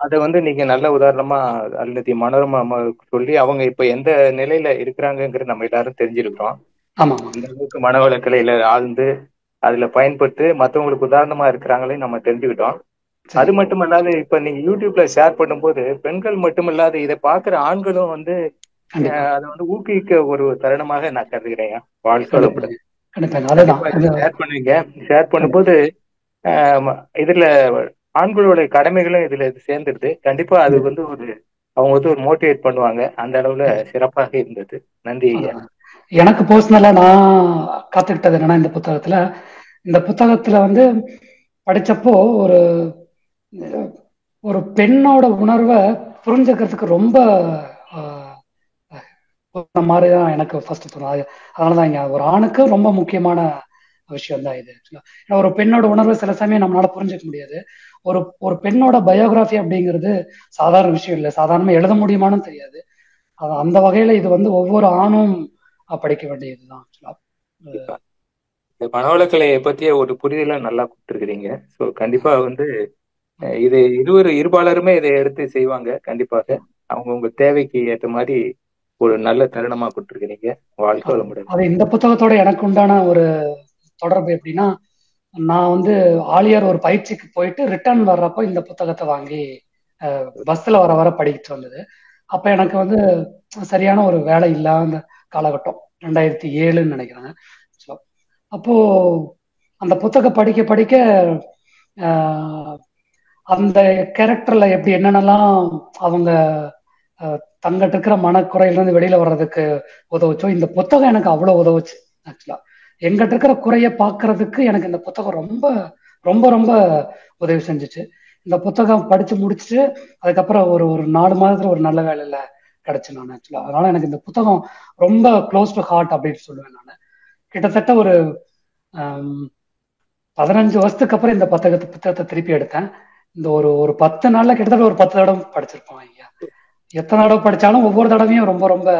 அதை வந்து நீங்க நல்ல உதாரணமா அல்லது மனோரமா சொல்லி அவங்க இப்ப எந்த நிலையில இருக்கிறாங்கிறது நம்ம எல்லாரும் தெரிஞ்சிருக்கிறோம். இந்த அளவுக்கு மனவளக்கலையில ஆழ்ந்து அதுல பயன்பட்டு மற்றவங்களுக்கு உதாரணமா இருக்கிறாங்களே நம்ம தெரிஞ்சுக்கிட்டோம். அது மட்டும் இல்லாத இப்ப நீங்க யூடியூப்ல ஷேர் பண்ணும்போது பெண்கள் மட்டும் இல்லாத இதை பாக்குற ஆண்களும் வந்து அதை வந்து ஊக்குவிக்க ஒரு தருணமாக நான் கருதுகிறேன். வாழ்க்கை ஷேர் பண்ணுவீங்க. ஷேர் பண்ணும்போது இதுல ஆண்களோட கடமைகளும் இதுல சேர்ந்துருது. கண்டிப்பா அது வந்து அவங்க வந்து ஒரு மோட்டிவேட் பண்ணுவாங்க. அந்த அளவுல சிறப்பாக இருந்தது. நன்றி ஐயா. எனக்கு பர்சனலா நான் கத்துக்கிட்டது என்னன்னா, இந்த புத்தகத்துல வந்து படிச்சப்போ ஒரு பெண்ணோட உணர்வை புரிஞ்சுக்கிறதுக்கு ரொம்ப மாதிரிதான் எனக்கு ஃபர்ஸ்ட் தோணும். அதனாலதான் இங்க ஒரு ஆணுக்கு ரொம்ப முக்கியமான விஷயம் தான் இது. ஏன்னா ஒரு பெண்ணோட உணர்வை சில சமயம் நம்மளால புரிஞ்சுக்க முடியாது. ஒரு பெண்ணோட பயோகிராஃபி அப்படிங்கிறது சாதாரண விஷயம் இல்லை. சாதாரணமா எழுத முடியுமான்னு தெரியாது. அந்த வகையில இது வந்து ஒவ்வொரு ஆணும் படிக்க வேண்டியதுதான். மனவளக்கலையை பத்திய ஒரு புரிதலை நல்லா கொடுத்துருக்கிறீங்க. ஸோ கண்டிப்பா வந்து இது இருபாலருமே இதை எடுத்து செய்வாங்க. கண்டிப்பாக அவங்கவுங்க தேவைக்கு ஏற்ற மாதிரி ஒரு நல்ல தருணமா கொடுத்துருக்கிறீங்க. வாழ்க்கை வளமுடன். அது இந்த புத்தகத்தோட எனக்கு உண்டான ஒரு தொடர்பு எப்படின்னா, நான் வந்து ஆலியார் ஒரு பயிற்சிக்கு போயிட்டு ரிட்டர்ன் வர்றப்போ இந்த புத்தகத்தை வாங்கி பஸ்ல வர படிக்கிட்டு வந்தது. அப்ப எனக்கு வந்து சரியான ஒரு வேலை இல்லாத காலகட்டம் 2007 நினைக்கிறேன். அப்போ அந்த புத்தகம் படிக்க படிக்க அந்த கேரக்டர்ல எப்படி என்னென்னலாம் அவங்க தங்கிட்ட இருக்கிற மனக்குறையில இருந்து வெளியில வர்றதுக்கு உதவுச்சோ, இந்த புத்தகம் எனக்கு அவ்வளவு உதவுச்சு. ஆக்சுவலா எங்கிட்ட இருக்கிற குறைய பார்க்கறதுக்கு எனக்கு இந்த புத்தகம் ரொம்ப ரொம்ப ரொம்ப உதவி செஞ்சுச்சு. இந்த புத்தகம் படிச்சு முடிச்சுட்டு அதுக்கப்புறம் ஒரு ஒரு 4 மாதத்துல ஒரு நல்ல வேலையில கிடைச்சு நான் ஆக்சுவலா. அதனால எனக்கு இந்த புத்தகம் ரொம்ப க்ளோஸ் டு ஹார்ட் அப்படின்னு சொல்லுவேன் நான். கிட்டத்தட்ட ஒரு 15 வருஷத்துக்கு அப்புறம் இந்த புத்தகத்தை திருப்பி எடுத்தேன். இந்த ஒரு ஒரு 10 நாள்ல கிட்டத்தட்ட ஒரு 10 தடவை படிச்சிருப்போம் ஐயா. எத்தனை தடவை படிச்சாலும் ஒவ்வொரு தடவையும் ரொம்ப ரொம்ப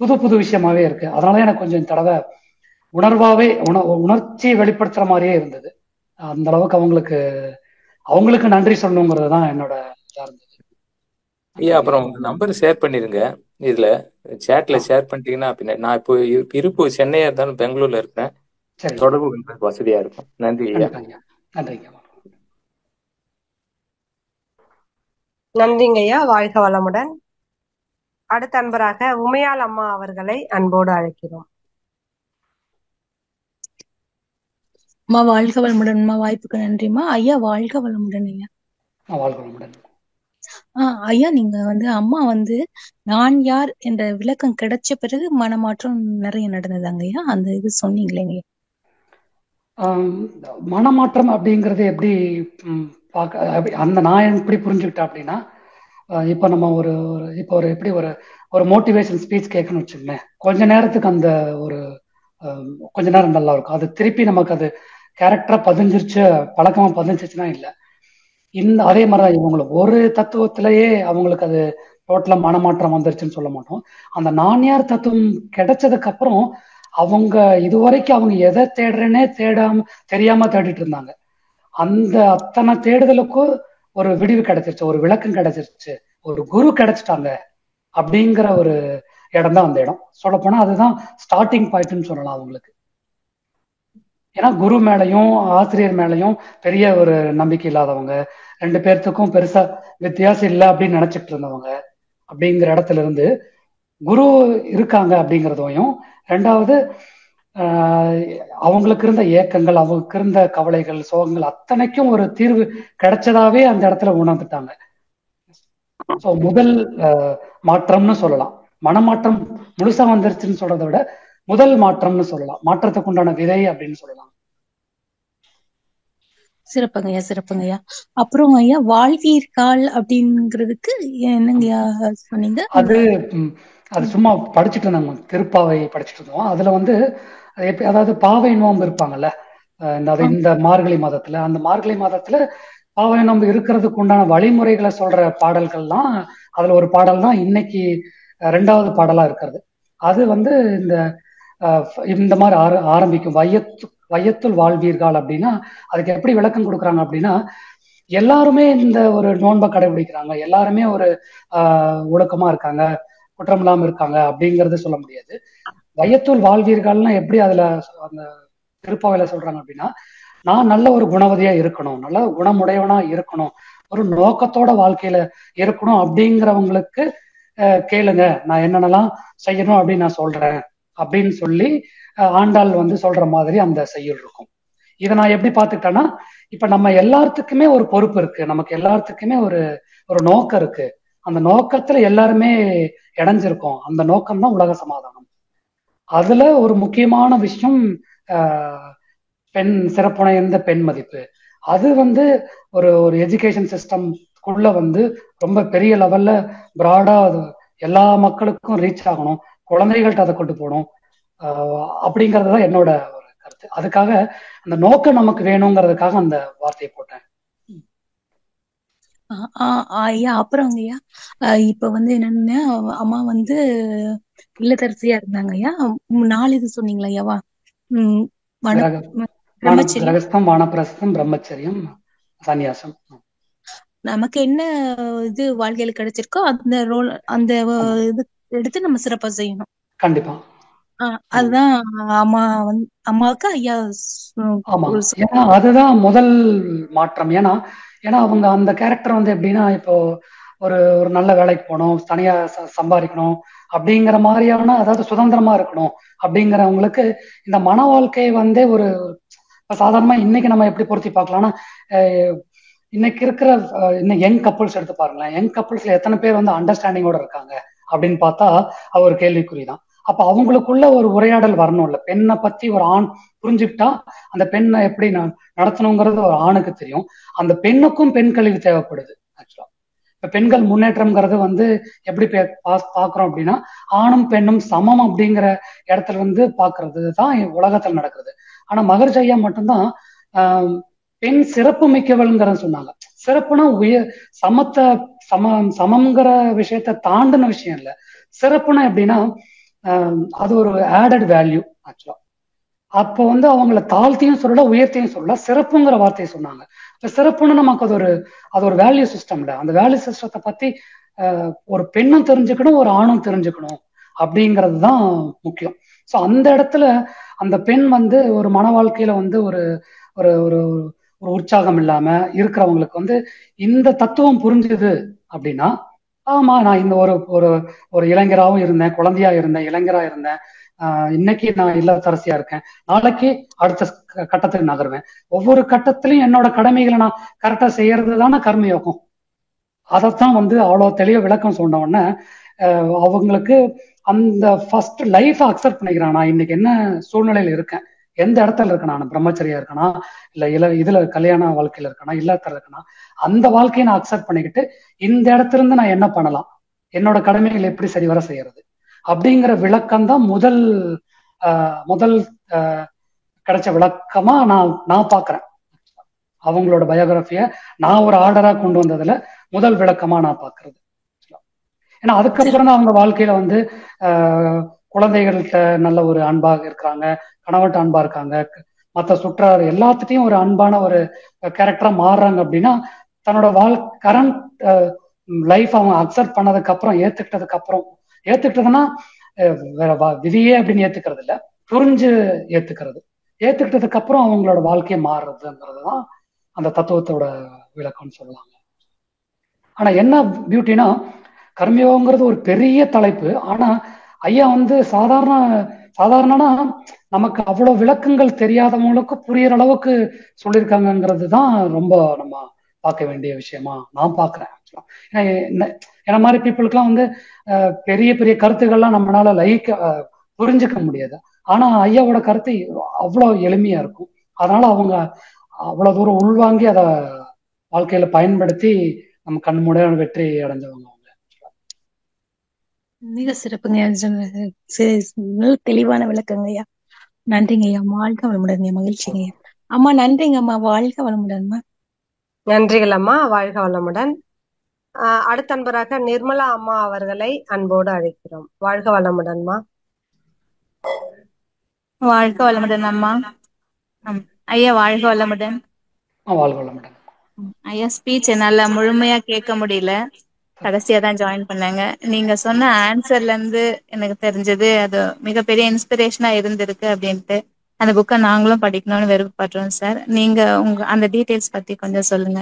புது புது விஷயமாவே இருக்கு. அதனால எனக்கு கொஞ்சம் இந்த தடவை உணர்வாவே உணர்ச்சியை வெளிப்படுத்துற மாதிரியே இருந்தது. அந்த அளவுக்கு அவங்களுக்கு நன்றி சொல்லணுங்கிறது தான் என்னோட இதா இருந்தது. ஐயா, அப்புறம் உங்க நம்பர் ஷேர் பண்ணிருங்க. இதுல சேட்ல ஷேர் பண்ணிட்டீங்கன்னா பின்ன நான் இப்போ இருப்பு சென்னையா இருந்தாலும் பெங்களூர்ல இருக்கிறேன், தொடர்பு கொள்றதுக்கு வசதியா இருக்கும். நன்றி ஐயா. நன்றிங்க. நன்றிங்க ஐயா. வாழ்க வளமுடன். அடுத்த அன்பராக உமையாள் அம்மா அவர்களை அன்போடு அழைக்கிறோம். அம்மா வாழ்க வளமுடன். வாய்ப்புக்கு நன்றிம்மா. ஐயா வாழ்க வளமுடன். ஐயா வாழ்க வளமுடன். ஐயா, நீங்க அம்மா நான் யார் என்ற விளக்கம் கிடைச்ச பிறகு மனமாற்றம் நிறைய நடந்ததாங்க ஐயா. அந்த இது சொன்னீங்களேங்க. மனமாற்றம் அப்படிங்கறது எப்படி அந்த நான் எப்படி புரிஞ்சுக்கிட்டேன் அப்படின்னா, இப்ப நம்ம எப்படி ஒரு மோட்டிவேஷன் ஸ்பீச் கேட்கணும்னு வச்சுக்கோங்களேன். கொஞ்ச நேரத்துக்கு அந்த கொஞ்ச நேரம் நல்லா இருக்கும். அது திருப்பி நமக்கு அது கேரக்டரா பதிஞ்சிருச்சு, பழக்கமா பதிஞ்சிருச்சுன்னா இல்லை. அதே மாதிரிதான் இவங்களுக்கு ஒரு தத்துவத்திலேயே அவங்களுக்கு அது டோட்டலா மனமாற்றம் வந்துருச்சுன்னு சொல்ல மாட்டோம். அந்த நான்யார் தத்துவம் கிடைச்சதுக்கு அப்புறம் அவங்க இதுவரைக்கும் அவங்க எதை தேடுறேன்னே தெரியாம தேடிட்டு இருந்தாங்க. அந்த அத்தனை தேடுதலுக்கும் ஒரு விடிவு கிடைச்சிருச்சு, ஒரு விளக்கம் கிடைச்சிருச்சு, ஒரு குரு கிடைச்சிட்டாங்க அப்படிங்கிற ஒரு இடம் தான் அந்த இடம். சொல்ல போனா அதுதான் ஸ்டார்டிங் பாயிண்ட்னு சொல்லலாம் அவங்களுக்கு. ஏன்னா குரு மேலையும் ஆசிரியர் மேலையும் பெரிய ஒரு நம்பிக்கை இல்லாதவங்க, 2 பேர்த்துக்கும் பெருசா வித்தியாசம் இல்லை அப்படின்னு நினைச்சிட்டு இருந்தவங்க, அப்படிங்கிற இடத்துல இருந்து குரு இருக்காங்க அப்படிங்கிறதையும், 2வது அவங்களுக்கு இருந்த ஏக்கங்கள், அவங்களுக்கு இருந்த கவலைகள், சோகங்கள் அத்தனைக்கும் ஒரு தீர்வு கிடைச்சதாவே அந்த இடத்துல உணர்ந்துட்டாங்க. ஸோ முதல் மாற்றம்னு சொல்லலாம். மனமாற்றம் முழுசா வந்துருச்சுன்னு சொல்றதை விட முதல் மாற்றம்னு சொல்லலாம். மாற்றத்துக்கு உண்டான விதை அப்படின்னு சொல்லலாம். சிறப்புங்கய்யா, சிறப்புங்கய்யா. அப்புறம் ஐயா வாழ்வீர்கள் அப்படிங்கிறதுக்கு என்னங்கய்யா சொன்னீங்க? அது சும்மா படிச்சுட்டு இருந்தாங்க, திருப்பாவை படிச்சுட்டு இருந்தோம். அதுல அதாவது பாவை நோம்பு இருப்பாங்கல்ல, இந்த மார்கழி மாதத்துல, அந்த மார்கழி மாதத்துல பாவை நோம்பு இருக்கிறதுக்கு உண்டான வழிமுறைகளை சொல்ற பாடல்கள்லாம் அதுல ஒரு பாடல் தான் இன்னைக்கு 2வது பாடலா இருக்கிறது. அது இந்த மாதிரி ஆரம்பிக்கும், வையத்துள் வாழ்வீர்கள் அப்படின்னா அதுக்கு எப்படி விளக்கம் கொடுக்குறாங்க அப்படின்னா, எல்லாருமே இந்த ஒரு நோன்பை கடைபிடிக்கிறாங்க, எல்லாருமே ஒரு ஒழுக்கமா இருக்காங்க, குற்றம் இல்லாம இருக்காங்க அப்படிங்கறது சொல்ல முடியாது. வையத்துள் வாழ்வீர்கள்னா எப்படி அதுல அந்த திருப்பாவையில சொல்றாங்க அப்படின்னா, நான் நல்ல ஒரு குணவதியா இருக்கணும், நல்ல குணமுடையவனா இருக்கணும், ஒரு நோக்கத்தோட வாழ்க்கையில இருக்கணும் அப்படிங்கிறவங்களுக்கு கேளுங்க, நான் என்னென்னலாம் செய்யணும் அப்படின்னு நான் சொல்றேன் அப்படின்னு சொல்லி ஆண்டாள் சொல்ற மாதிரி அந்த செய்யுள் இருக்கும். இதை நான் எப்படி பார்த்துக்கிட்டேன்னா, இப்ப நம்ம எல்லாத்துக்குமே ஒரு பொறுப்பு இருக்கு, நமக்கு எல்லாத்துக்குமே ஒரு நோக்கம் இருக்கு, அந்த நோக்கத்துல எல்லாருமே இணைஞ்சிருக்கோம். அந்த நோக்கம் தான் உலக சமாதானம். அதுல ஒரு முக்கியமான விஷயம் பெண் சிறப்புணைந்த பெண் மதிப்பு. அது ஒரு எஜுகேஷன் சிஸ்டம்குள்ள ரொம்ப பெரிய லெவல்ல பிராடா எல்லா மக்களுக்கும் ரீச் ஆகணும், குழந்தைகள்கிட்ட அதை கொண்டு போகணும் அப்படிங்கறதுதான் என்னோட ஒரு கருத்து. அதுக்காக அந்த நோக்கம் நமக்கு வேணுங்கிறதுக்காக அந்த வார்த்தையை போட்டேன். ஐயா அப்புறம் ஐயா, இப்ப என்னன்னா அம்மா இல்லத்தரசியா இருந்தாங்க ஐயா. 4 இது சொன்னீங்களா ஐயாவா? கிரகஸ்தம், வானப்பிரஸ்தம், பிரம்மச்சரியம், சன்னியாசம். நமக்கு என்ன இது வாழ்க்கையில கிடைச்சிருக்கோ அந்த ரோல், அந்த இது எடுத்து நம்ம சிறப்பா செய்யணும். கண்டிப்பா. அதுதான் அம்மாவுக்கு ஐயா. ஆமா, ஏன்னா அதுதான் முதல் மாற்றம். ஏன்னா அவங்க அந்த கேரக்டர் எப்படின்னா, இப்போ ஒரு நல்ல வேலைக்கு போகணும், தனியா சம்பாதிக்கணும் அப்படிங்கிற மாதிரியான, அதாவது சுதந்திரமா இருக்கணும் அப்படிங்கிறவங்களுக்கு இந்த மன வாழ்க்கை ஒரு சாதாரணமா இன்னைக்கு நம்ம எப்படி பொருத்தி பார்க்கலாம்னா, இன்னைக்கு இருக்கிற இன்னும் யங் கப்புள்ஸ் எடுத்து பாருங்களேன். யங் கப்புள்ஸ்ல எத்தனை பேர் அண்டர்ஸ்டாண்டிங்கோட இருக்காங்க அப்படின்னு பார்த்தா அது ஒரு கேள்விக்குறிதான். அப்ப அவங்களுக்குள்ள ஒரு உரையாடல் வரணும்ல. பெண்ணை பத்தி ஒரு ஆண் புரிஞ்சுக்கிட்டா அந்த பெண்ணை எப்படி நடத்தணுங்கிறது ஒரு ஆணுக்கு தெரியும். அந்த பெண்ணுக்கும் பெண் கல்வி தேவைப்படுது. ஆக்சுவலா இப்ப பெண்கள் முன்னேற்றம்ங்கிறது வந்து எப்படி பாக்குறோம் அப்படின்னா, ஆணும் பெண்ணும் சமம் அப்படிங்கிற இடத்துல பாக்குறது தான் உலகத்தில் நடக்குது. ஆனா மகரிஷி ஐயா மட்டும்தான் பெண் சிறப்பு மிக்கவள்ங்கிறத சொன்னாங்க. சிறப்புனா சமம்ங்கிற விஷயத்த தாண்டின விஷயம் இல்ல. சிறப்புனா எப்படின்னா அது ஒரு ஆடட் வேல்யூ ஆக்சுவலா. அப்போ அவங்கள தாழ்த்தியும் சொல்லல, உயர்த்தியும் சொல்லல, சிறப்புங்கிற வார்த்தையை சொன்னாங்க. இப்ப சிறப்புன்னு நமக்கு அது ஒரு வேல்யூ சிஸ்டம்ல. அந்த வேல்யூ சிஸ்டத்தை பத்தி ஒரு பெண்ணும் தெரிஞ்சுக்கணும், ஒரு ஆணும் தெரிஞ்சுக்கணும் அப்படிங்கிறது தான் முக்கியம். ஸோ அந்த இடத்துல அந்த பெண் ஒரு மன வாழ்க்கையில ஒரு ஒரு ஒரு ஒரு உற்சாகம் இல்லாம இருக்கிறவங்களுக்கு இந்த தத்துவம் புரிஞ்சுது அப்படின்னா, ஆமா நான் இந்த ஒரு ஒரு ஒரு இளைஞராகவும் இருந்தேன், குழந்தையா இருந்தேன், இளைஞரா இருந்தேன், இன்னைக்கு நான் இல்லத்தரசியா இருக்கேன், நாளைக்கு அடுத்த கட்டத்துக்கு நகருவேன். ஒவ்வொரு கட்டத்திலையும் என்னோட கடமைகளை நான் கரெக்டா செய்யறது தானே கர்மயோகம். அதைத்தான் அவ்வளோ தெளிவா விளக்கம் சொன்ன உடனே அவங்களுக்கு அந்த ஃபர்ஸ்ட் லைஃப் அக்செப்ட் பண்ணிக்கிறான். நான் இன்னைக்கு என்ன சூழ்நிலையில இருக்கேன், எந்த இடத்துல இருக்கேன், நான் பிரம்மச்சரியா இருக்கனா, இல்ல இதுல கல்யாண வாழ்க்கையில இருக்கனா, இல்லத்துல இருக்கனா, அந்த வாழ்க்கையை நான் அக்செப்ட் பண்ணிக்கிட்டு இந்த இடத்துல இருந்து நான் என்ன பண்ணலாம், என்னோட கடமைகள் எப்படி சரிவர செய்யறது அப்படிங்கிற விளக்கம் தான் முதல் கிடைச்ச விளக்கமா நான் பாக்குறேன். அவங்களோட பயோகிராஃபிய நான் ஒரு ஆர்டரா கொண்டு வந்ததுல முதல் விளக்கமா நான் பாக்குறது. ஏன்னா அதுக்கப்புறம் தான் அவங்க வாழ்க்கையில குழந்தைகள்கிட்ட நல்ல ஒரு அன்பாக இருக்கிறாங்க, கணவன்கிட்ட அன்பா இருக்காங்க, மற்ற சுற்றார் எல்லாத்துட்டையும் ஒரு அன்பான ஒரு கேரக்டரா மாறுறாங்க. அப்படின்னா தன்னோட கரண்ட் லைஃப் அவங்க அக்செப்ட் பண்ணதுக்கு அப்புறம், ஏத்துக்கிட்டதுன்னா வேற விதியே அப்படின்னு ஏத்துக்கிறது இல்ல, புரிஞ்சு ஏத்துக்கிறது. ஏத்துக்கிட்டதுக்கு அப்புறம் அவங்களோட வாழ்க்கையை மாறுறதுங்கிறதுதான் அந்த தத்துவத்தோட விளக்கம்னு சொல்லலாங்க. ஆனா என்ன பியூட்டினா, கர்மயோகங்கிறது ஒரு பெரிய தலைப்பு. ஆனா ஐயா சாதாரணனா நமக்கு அவ்வளவு விளக்கங்கள் தெரியாதவங்களுக்கு புரியற அளவுக்கு சொல்லியிருக்காங்கிறது தான் ரொம்ப நம்ம பார்க்க வேண்டிய விஷயமா நான் பாக்குறேன். என்ன மாதிரி பீப்புளுக்குலாம் பெரிய பெரிய கருத்துக்கள்லாம் நம்மளால புரிஞ்சுக்க முடியாது. ஆனா ஐயாவோட கருத்து அவ்வளவு எளிமையா இருக்கும். அதனால அவங்க அவ்வளவு தூரம் உள்வாங்கி அதை வாழ்க்கையில பயன்படுத்தி நம்ம கண்மூடியான வெற்றி அடைஞ்சவங்க. மிக சிறப்புங்க, தெளிவான விளக்கங்கய்யா. நன்றிங்க ஐயா, வாழ்க வளமுடன். மகிழ்ச்சிங்க ஐயா. அம்மா நன்றிங்க அம்மா, வாழ்க வளமுடன்மா. நன்றிகள் அம்மா, வாழ்க வளமுடன். அடுத்த அன்பராக நிர்மலா அம்மா அவர்களை அன்போடு அழைக்கிறோம். வாழ்க வளமுடன்மா. வாழ்க வளமுடன் அம்மா. ஐயா வாழ்க வளமுடன். வாழ்க வளமுடன். ஐயா ஸ்பீச் என்னால முழுமையா கேட்க முடியல, கடைசியா தான் ஜாயின் பண்ணாங்க. நீங்க சொன்ன ஆன்சர்ல இருந்து எனக்கு தெரிஞ்சது அது மிகப்பெரிய இன்ஸ்பிரேஷனா இருந்திருக்கு அப்படின்ட்டு. அந்த புக்கை நாங்களும் படிக்கணும்னு விருப்பப்படுறோம் சார். நீங்க அந்த டீடைல்ஸ் பத்தி கொஞ்சம் சொல்லுங்க.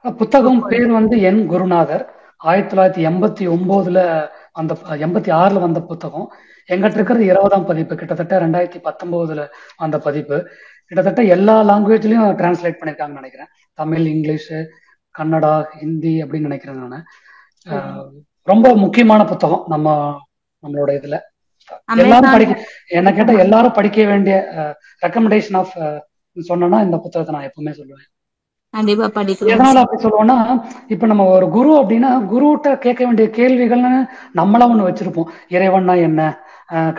புத்தகம் பேர் என் குருநாதர். 1989 அந்த 86 வந்த புத்தகம். எங்கிட்ட இருக்கிறது 20ஆம் பதிப்பு, கிட்டத்தட்ட 2019 அந்த பதிப்பு. கிட்டத்தட்ட எல்லா லாங்குவேஜ்லயும் டிரான்ஸ்லேட் பண்ணிருக்காங்கன்னு நினைக்கிறேன். தமிழ், இங்கிலீஷ், கன்னடா, ஹிந்தி அப்படின்னு நினைக்கிறேன் நானு. ரொம்ப முக்கியமான புத்தகம் நம்மளோட இதுல. எல்லாரும் என்ன கேட்டா எல்லாரும் படிக்க வேண்டிய ரெக்கமெண்டேஷன் ஆஃப் சொன்னா இந்த புத்தகத்தை நான் எப்பவுமே சொல்லுவேன். எதனால அப்படி சொல்லுவோம்னா, இப்ப நம்ம ஒரு குரு அப்படின்னா குருகிட்ட கேட்க வேண்டிய கேள்விகள்னு நம்மளா ஒண்ணு வச்சிருப்போம். இறைவன்னா என்ன,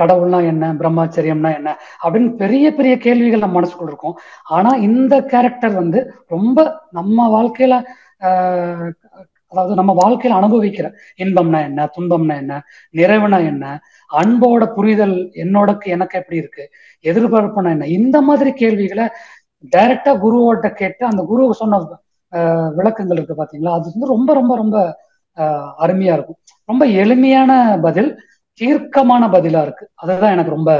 கடவுள்னா என்ன, பிரம்மச்சரியம்னா என்ன அப்படின்னு பெரிய பெரிய கேள்விகள் நம்ம மனசுக்குள்ள இருக்கும். ஆனா இந்த கேரக்டர் ரொம்ப நம்ம வாழ்க்கையில அதாவது நம்ம வாழ்க்கையில அனுபவிக்கிற இன்பம்னா என்ன, துன்பம்னா என்ன, நிறைவுனா என்ன, அன்போட புரிதல் எனக்கு எப்படி இருக்கு, எதிர்பார்ப்புனா என்ன, இந்த மாதிரி கேள்விகளை டைரக்டா குருவோட கேட்டு அந்த குரு சொன்ன விளக்கங்கள் இருக்கு பாத்தீங்களா, அது ரொம்ப ரொம்ப ரொம்ப அருமையா இருக்கும். ரொம்ப எளிமையான பதில், தீர்க்கமான பதிலா இருக்கு. அதுதான் எனக்கு ரொம்ப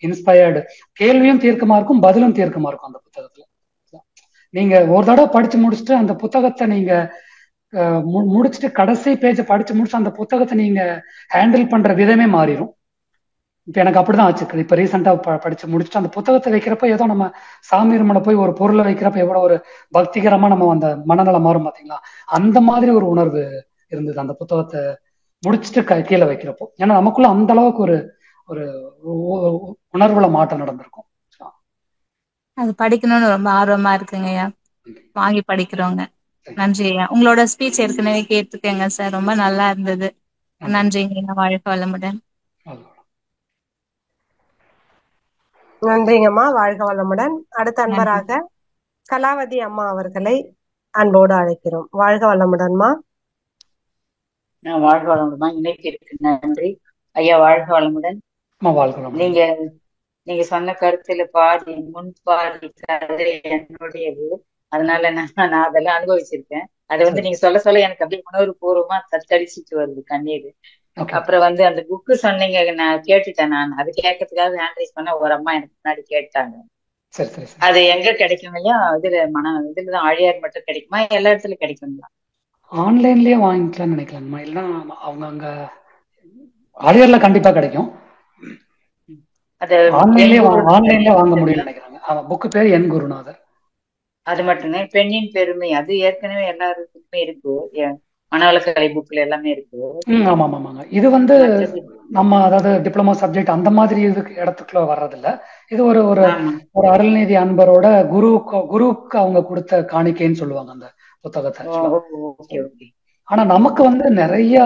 இன்ஸ்பயர்டு. கேள்வியும் தீர்க்கமா இருக்கும், பதிலும் தீர்க்கமா இருக்கும் அந்த புத்தகத்துல. நீங்க ஒரு தடவை படிச்சு முடிச்சுட்டு அந்த புத்தகத்தை நீங்க முடிச்சுட்டு கடைசி பேஜை படிச்சு முடிச்சு அந்த புத்தகத்தை நீங்க ஹேண்டில் பண்ற விதமே மாறிடும். இப்ப எனக்கு அப்படிதான் ஆச்சு. இப்ப ரீசெண்டா படிச்சு முடிச்சுட்டு அந்த புத்தகத்தை வைக்கிறப்ப ஏதோ நம்ம சாமி ரூம்ல போய் ஒரு பொருளை வைக்கிறப்ப எவ்வளவு ஒரு பக்திகரமா நம்ம அந்த மனநலம் மாறும் பாத்தீங்களா, அந்த மாதிரி ஒரு உணர்வு இருந்தது அந்த புத்தகத்தை முடிச்சுட்டு கீழே வைக்கிறப்போ. ஏன்னா நமக்குள்ள அந்த அளவுக்கு ஒரு உணர்வுல மாற்றம் நடந்திருக்கும். அது படிக்கணும்னு ரொம்ப ஆர்வமா இருக்குங்க ஐயா. வாங்கி படிக்கிறோங்க. நன்றி ஐயா. உங்களோட ஸ்பீச் ஏற்கனவே கேட்டுக்கேங்க சார், ரொம்ப நல்லா இருந்தது. நன்றிங்க ஐயா. வாழ்க வளமுடன். நன்றிங்கம்மா, வாழ்க வளமுடன். அடுத்த அன்பராக கலாவதி அம்மா அவர்களை அன்போடு அழைக்கிறோம். வாழ்க வளமுடன்மா. வாழ்க வளமுடன். இணைப்பிற்கு நன்றி ஐயா. வாழ்க வளமுடன். நீங்க சொன்ன கருத்துல பாதி முன்பாதி கதை என்னுடையது. அதனால நான் அதெல்லாம் அனுபவிச்சிருக்கேன். அதை நீங்க சொல்ல சொல்ல எனக்கு அப்படியே உணர்வு பூர்வமா தத்தடிச்சிட்டு வருது கண்ணீர். அப்புறம் அந்த புக்கு சொன்னீங்க, நான் கேட்டுட்டேன். நான் அது கேட்கறதுக்காக ஹேண்ட் ரைஸ் பண்ண ஒரு அம்மா எனக்கு முன்னாடி கேட்டாங்க. அது எங்க கிடைக்கும் ஐயா? இதுலதான் ஆழியார் மட்டும் கிடைக்குமா, எல்லா இடத்துலயும் கிடைக்குங்களா? ஆன்லைன்லயே வாங்கிக்கலாம்னு நினைக்கலாங்கம்மா. இல்லைன்னா அவங்க அங்க ஆழியார்ல கண்டிப்பா கிடைக்கும். ஆன்லைன்லயே வாங்க முடியும்னு நினைக்கிறாங்க. புக்கு பேர் என் குருநாதர். அது மட்டும்தான். பெண்ணின் பெருமை அது ஏற்கனவே எல்லாருக்குமே இருக்கு, மனவளக்கலை புக்ல எல்லாமே இருக்கு. ஆமா ஆமாங்க. இது நம்ம அதாவது டிப்ளமோ சப்ஜெக்ட் அந்த மாதிரி இடத்துக்குள்ள வர்றதில்ல. இது ஒரு ஒரு ஒரு அருள்நீதி அன்பரோட குருவுக்கு அவங்க கொடுத்த காணிக்கைன்னு சொல்லுவாங்க அந்த புத்தகத்தை. ஆனா நமக்கு நிறைய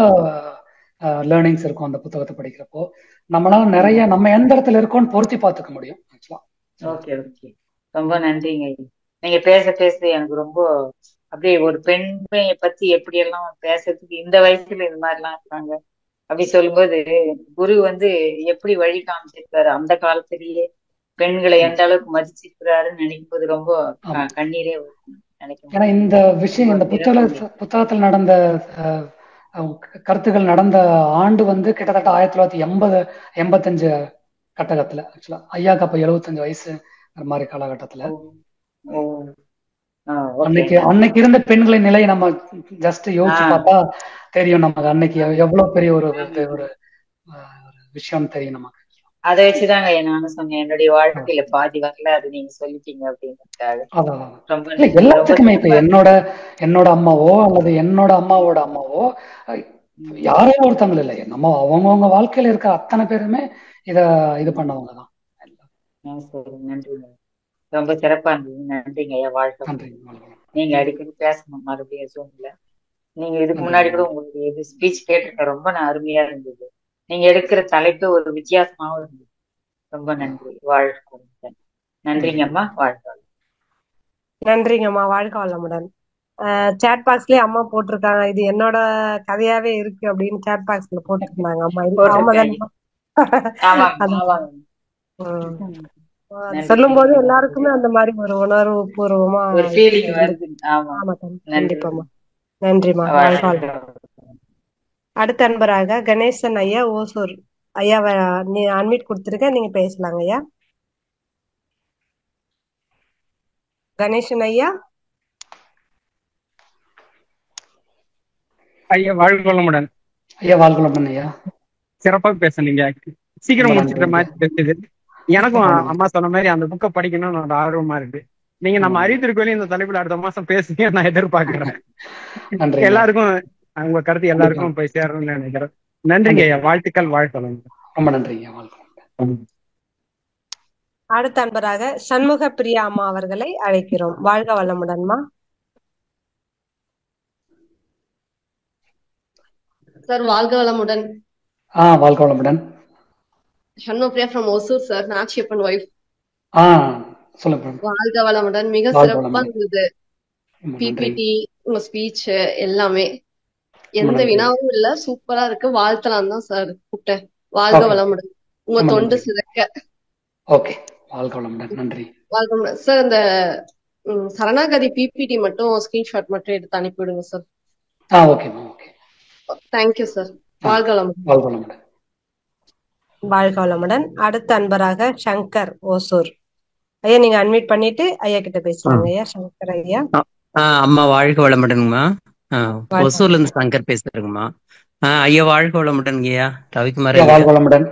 லேர்னிங்ஸ் இருக்கும் அந்த புத்தகத்தை படிக்கிறப்போ. நம்மளால நிறைய நம்ம எந்த இடத்துல இருக்கோம்னு பொருத்தி பார்த்துக்க முடியும். ரொம்ப நன்றிங்க. நீங்க பேச பேச எனக்கு ரொம்ப அப்படியே ஒரு பெண்மையை பத்தி எப்படி எல்லாம் பேசுறதுக்கு இந்த வயசுல இந்த மாதிரி எல்லாம் இருக்காங்க அப்படி சொல்லும்போது, குரு எப்படி வழி காமிச்சிருக்காரு, அந்த காலத்திலேயே பெண்களை எந்த அளவுக்கு மதிச்சிருக்கிறாருன்னு நினைக்கும் போது ரொம்ப கண்ணீரே நினைக்கும். ஏன்னா இந்த விஷயம் இந்த புத்தகத்தில் நடந்த கருத்துக்கள் நடந்த ஆண்டு கிட்டத்தட்ட 1985 கட்டகத்துல. ஆக்சுவலா ஐயாக்கு அப்ப 75 வயசு மாதிரி காலகட்டத்துல. அன்னைக்கு இருந்த பெண்களின் நிலை நம்ம ஜஸ்ட் யோசிச்சு பார்த்தா தெரியும் நமக்கு. அன்னைக்கு எவ்வளவு பெரிய ஒரு விஷயம் தெரியும் நமக்கு. அதை வச்சுதாங்க நானும் சொன்னேன், என்னுடைய வாழ்க்கையில பாதி வரல, அது நீங்க சொல்லிட்டீங்க அப்படின்னு. எல்லாத்துக்குமே இப்ப என்னோட அம்மாவோ அல்லது என்னோட அம்மாவோட அம்மாவோ யாரோ ஒருத்தவங்க இல்லை, நம்ம அவங்கவுங்க வாழ்க்கையில இருக்க அத்தனை பேருமே இது பண்ணவங்கதான். நன்றிங்க, ரொம்ப சிறப்பா இருந்தது. நன்றிங்க ஐயா. வாழ்க்கை. நீங்க அடிக்கடி பேசணும் மறுபடியும் சூழ்நிலை. நீங்க இதுக்கு முன்னாடி கூட உங்களுக்கு ஸ்பீச் கேட்டிருக்க, ரொம்ப அருமையா இருந்தது. நீங்க எடுக்கிற தலைப்பு ஒரு வித்தியாசமாவும் இருந்தது. ரொம்ப நன்றி. வாழ்க்கை. நன்றிங்கம்மா. வாழ்க்கை. நன்றிங்கம்மா. வாழ்க வளமுடன். சாட் பாக்ஸ்லயே அம்மா போட்டிருக்காங்க, இது என்னோட கதையாவே இருக்கு அப்படின்னு சாட் பாக்ஸ்ல போட்டுருந்தாங்க அம்மா. சொல்லும் போது எல்லாருக்குமே அந்த மாதிரி ஒரு உணர்வு பூர்வமா கண்டிப்பாமா. நன்றிமா. அடுத்த அன்பராக கணேசன் ஐயா ஓசூர் ஐயாவை நீ அன்மியூட் கொடுத்துருக்க, நீங்க பேசலாங்க ஐயா. கணேசன் ஐயா. ஐயா வாழ்க வளமுடன். ஐயா வாழ்க வளமுடன் ஐயா. சிறப்பா பேசுனீங்க, சீக்கிரம் முடிச்சுக்கிற மாதிரி பேசுது. எனக்கும் அம்மா சொன்ன மாதிரி அந்த புக்கை படிக்கணும்னு ஆர்வமா இருக்கு. நீங்க நம்ம அறிவித்திருக்கோம் இந்த தலைப்புல அடுத்த மாசம் பேசுங்க, நான் எதிர்பார்க்கிறேன். எல்லாருக்கும் உங்க கருத்து எல்லாருக்கும் போய் சேரணும்னு நினைக்கிறேன். நன்றிங்க ஐயா. வாழ்த்துக்கள். வாழ்க வளமுடன். ரொம்ப நன்றிங்க. வாழ்க்கை. அடுத்த அன்பராக சண்முக பிரியா அம்மா அவர்களை அழைக்கிறோம். வாழ்க வளமுடன்மா. சார் வாழ்க வளமுடன். வாழ்க வளமுடன். Shanmugapriya from Hosur sir, Nachiyappan wife. சொல்லுங்க. வாழ்க வளமுடன். மிக சிறப்பா இருந்தது பிபிடி, உங்க ஸ்பீச் எல்லாமே. எந்த வினாவும் இல்ல, சூப்பரா இருக்கு. வாழ்த்தலாம் தான் சார் கூப்பிட்டேன். வாழ்க வளமுடன். உங்க தொண்டு சிறக்க. ஓகே, வாழ்க வளமுடன். நன்றி. வாழ்க வளமுடன் சார். இந்த சரணாகதி பிபிடி மட்டும் ஸ்கிரீன்ஷாட் மட்டும் எடுத்து அனுப்பிவிடுங்க சார். ஓகேமா. Okay, thank you sir. வாழ்க வளமுடன். வாழ்க வளமுடன். வாழ்க வளமுடன். அடுத்த அன்பராக சங்கர் ஓசூர் ஐயா, நீங்க அன்மியூட் பண்ணிட்டு ஐயா கிட்ட பேசுறாங்க ஐயா. சங்கர் ஐயா. அம்மா வாழ்க வளமுடன்மா. ஒசூர்ல இருந்து சங்கர் பேசுறேங்கம்மா. ஐயா வாழ்க வளமுடன் ஐயா. ரவிக்குமார் வளமுடன்.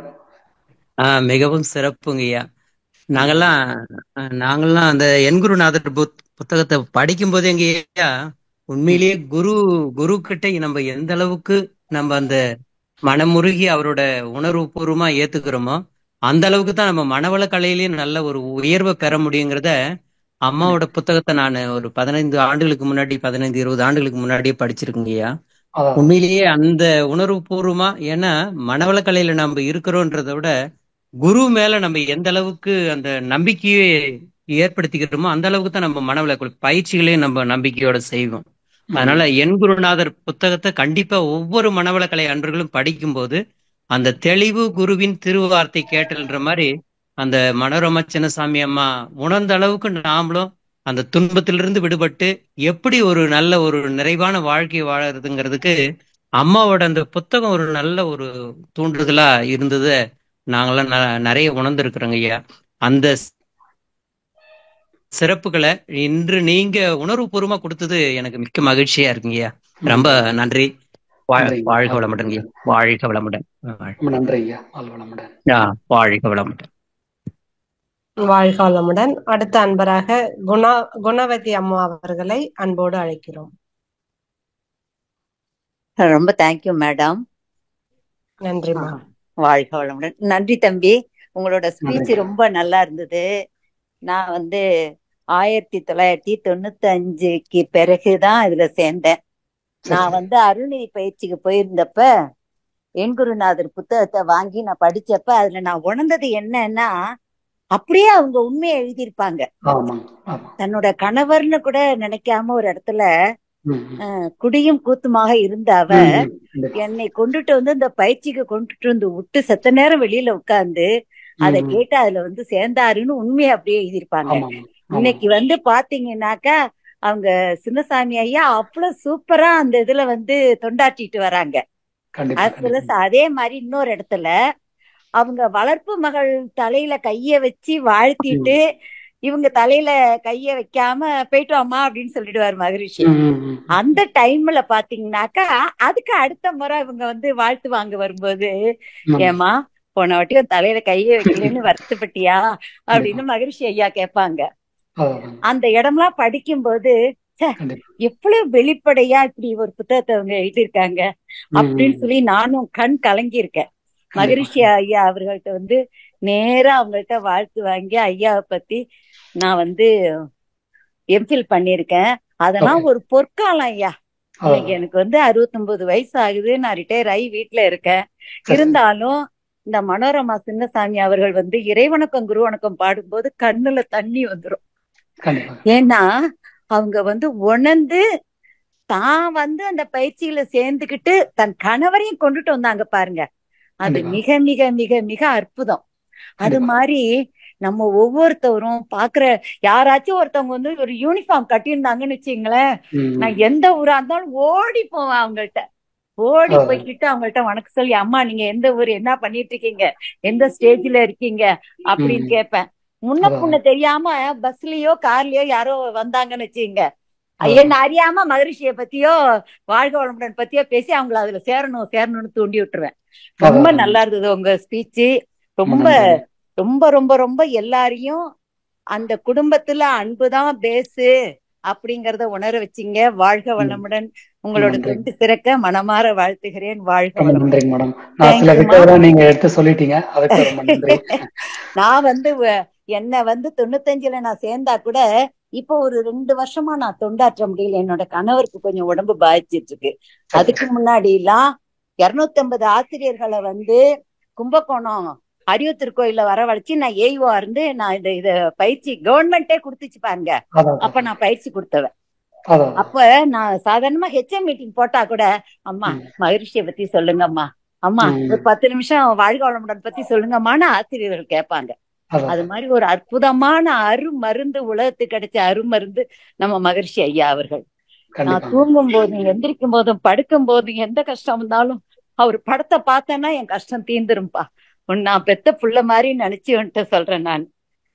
மிகவும் சிறப்புங்க ஐயா. நாங்கெல்லாம் அந்த என் குருநாதர் புத்தகத்தை படிக்கும் போது எங்க ஐயா உண்மையிலேயே குரு கிட்ட நம்ம எந்த அளவுக்கு நம்ம அந்த மனமுருகி அவரோட உணர்வு பூர்வமா ஏத்துக்கிறோமோ அந்த அளவுக்கு தான் நம்ம மனவள கலையிலயும் நல்ல ஒரு உயர்வை பெற முடியுங்கிறத அம்மாவோட புத்தகத்தை நான் ஒரு 15 ஆண்டுகளுக்கு முன்னாடி 15-20 ஆண்டுகளுக்கு முன்னாடியே படிச்சிருக்கேங்கய்யா. உண்மையிலேயே அந்த உணர்வு பூர்வமா, ஏன்னா மனவள கலையில நம்ம இருக்கிறோன்றத விட குரு மேல நம்ம எந்த அளவுக்கு அந்த நம்பிக்கையை ஏற்படுத்திக்கிறோமோ அந்த அளவுக்கு தான் நம்ம மனவள பயிற்சிகளையும் நம்ம நம்பிக்கையோட செய்வோம். அதனால என் குருநாதர் புத்தகத்தை கண்டிப்பா ஒவ்வொரு மனவளக்கலை அன்பர்களும் படிக்கும்போது அந்த தெளிவு குருவின் திருவார்த்தை கேட்டல்ன்ற மாதிரி அந்த மனோரமா சின்னசாமி அம்மா உணர்ந்த அளவுக்கு நாமளும் அந்த துன்பத்திலிருந்து விடுபட்டு எப்படி ஒரு நல்ல ஒரு நிறைவான வாழ்க்கை வாழறதுங்கிறதுக்கு அம்மாவோட அந்த புத்தகம் ஒரு நல்ல ஒரு தூண்டுதலா இருந்தது. நாங்களாம் நிறைய உணர்ந்திருக்கிறோங்க ஐயா. அந்த சிறப்புகளை இன்று நீங்க உணர்வுபூர்வமா கொடுத்தது எனக்கு மிக்க மகிழ்ச்சியா இருக்குங்கய்யா. ரொம்ப நன்றி. வாழ்க வளமுடன். வாழ்க வளமுடன். நன்றி. வாழ்க வளமுடன். வாழ்க வளமுடன். அடுத்த அன்பராக குணவதி அம்மா அவர்களை அன்போடு அழைக்கிறோம். ரொம்ப தேங்க்யூ மேடம். நன்றிமா. வாழ்க வளமுடன். நன்றி தம்பி, உங்களோட ஸ்பீச் ரொம்ப நல்லா இருந்தது. நான் 1995க்கு பிறகுதான் இதுல சேர்ந்தேன். நான் அருள்நிதி பயிற்சிக்கு போயிருந்தப்ப என் குருநாதர் புத்தகத்தை வாங்கி நான் படிச்சப்ப அதுல நான் உணர்ந்தது என்னன்னா, அப்படியே அவங்க உண்மையை எழுதியிருப்பாங்க. தன்னோட கணவர்னு கூட நினைக்காம ஒரு இடத்துல குடியும் கூத்துமாக இருந்த அவ என்னை கொண்டுட்டு இந்த பயிற்சிக்கு கொண்டுட்டு விட்டு செத்த நேரம் வெளியில உட்கார்ந்து அதை கேட்டு அதுல சேர்ந்தாருன்னு உண்மையை அப்படியே எழுதியிருப்பாங்க. இன்னைக்கு பாத்தீங்கன்னாக்கா அவங்க சின்னசாமி ஐயா அவ்வளவு சூப்பரா அந்த இதுல தொண்டாற்றிட்டு வராங்க. அதே மாதிரி இன்னொரு இடத்துல அவங்க வளர்ப்பு மகள் தலையில கைய வச்சு வாழ்த்திட்டு இவங்க தலையில கைய வைக்காம போயிட்டு வாமா அப்படின்னு சொல்லிடுவாரு மகரிஷி. அந்த டைம்ல பாத்தீங்கன்னாக்கா அதுக்கு அடுத்த முறை இவங்க வாழ்த்து வாங்க வரும்போது, ஏமா போன வாட்டி தலையில கைய வைக்கலன்னு வருத்தப்பட்டியா அப்படின்னு மகரிஷி ஐயா கேட்பாங்க. அந்த இடம்லாம் படிக்கும்போது எவ்வளவு வெளிப்படையா இப்படி ஒரு புத்தகத்தை அவங்க எழுதியிருக்காங்க அப்படின்னு சொல்லி நானும் கண் கலங்கி இருக்கேன். மகரிஷி ஐயா அவர்கள்ட்ட நேரா அவங்கள்ட்ட வாழ்த்து வாங்கி ஐயாவை பத்தி நான் எம்ஃபில் பண்ணிருக்கேன். அதெல்லாம் ஒரு பொற்காலம் ஐயா. இன்னைக்கு எனக்கு 69 வயசு ஆகுது. நான் ரிட்டையர் ஆகி வீட்டுல இருக்கேன். இருந்தாலும் இந்த மனோரமா சின்னசாமி அவர்கள் இறைவணக்கம் குரு வணக்கம் பாடும்போது கண்ணுல தண்ணி வந்துரும். ஏன்னா அவங்க உணர்ந்து தான் அந்த பயிற்சியில சேர்ந்துகிட்டு தன் கணவரையும் கொண்டுட்டு வந்தாங்க பாருங்க. அது மிக மிக மிக மிக அற்புதம். அது மாதிரி நம்ம ஒவ்வொருத்தவரும் பாக்குற யாராச்சும் ஒருத்தவங்க ஒரு யூனிஃபார்ம் கட்டியிருந்தாங்கன்னு வச்சுங்களேன், நான் எந்த ஊரா இருந்தாலும் ஓடி போவேன் அவங்கள்ட்ட. ஓடி போய்கிட்டு அவங்கள்ட்ட வணக்கம் சொல்லி, அம்மா நீங்க எந்த ஊர், என்ன பண்ணிட்டு இருக்கீங்க, எந்த ஸ்டேஜ்ல இருக்கீங்க அப்படின்னு கேட்பேன். முன்ன தெரியாம பஸ்லயோ கார்லயோ யாரோ வந்தாங்கன்னு வச்சுங்க, என்ன அறியாம மகரிஷியை பத்தியோ வாழ்க வளமுடன் பத்தியோ பேசி அவங்கள அதுல சேரணும்னு தூண்டி விட்டுருவேன். ரொம்ப நல்லா இருந்தது உங்க ஸ்பீச்சு. ரொம்ப ரொம்ப ரொம்ப ரொம்ப எல்லாரையும் அந்த குடும்பத்துல அன்புதான் பேசு அப்படிங்கறத உணர வச்சிங்க. வாழ்க வளமுடன். உங்களோட தொண்டு சிறக்க மனமாற வாழ்த்துகிறேன். வாழ்க வளமுடன். நீங்க எடுத்து சொல்லிட்டீங்க. நான் என்ன 95ல நான் சேர்ந்தா கூட இப்போ ஒரு 2 வருஷமா நான் தொண்டாற்ற முடியல. என்னோட கணவருக்கு கொஞ்சம் உடம்பு பாதிச்சிட்டு இருக்கு. அதுக்கு முன்னாடி எல்லாம் 250 ஆசிரியர்களை கும்பகோணம் அரியோ திருக்கோயில வரவழைச்சு நான் ஏய்வா இருந்து நான் இத பயிற்சி கவர்மெண்டே கொடுத்துச்சு பாருங்க. அப்ப நான் பயிற்சி கொடுத்தவன். அப்ப நான் சாதாரணமா ஹெச்எம் மீட்டிங் போட்டா கூட, அம்மா மகரிஷியை பத்தி சொல்லுங்கம்மா, அம்மா ஒரு 10 நிமிஷம் வாழ்க வளமுடன் பத்தி சொல்லுங்கம்மான்னு ஆசிரியர்கள் கேட்பாங்க. அது மாதிரி ஒரு அற்புதமான அருமருந்து, உலகத்துக்கு கிடைச்ச அருமருந்து நம்ம மகரிஷி ஐயா அவர்கள். நான் தூங்கும் போதும் எந்திரிக்கும் போதும் படுக்கும் போதும் எந்த கஷ்டம் வந்தாலும் அவர் படத்தை பார்த்தேன்னா என் கஷ்டம் தீர்ந்துரும்பா. நான் பெத்த புள்ள மாதிரி நினைச்சு சொல்றேன் நான்.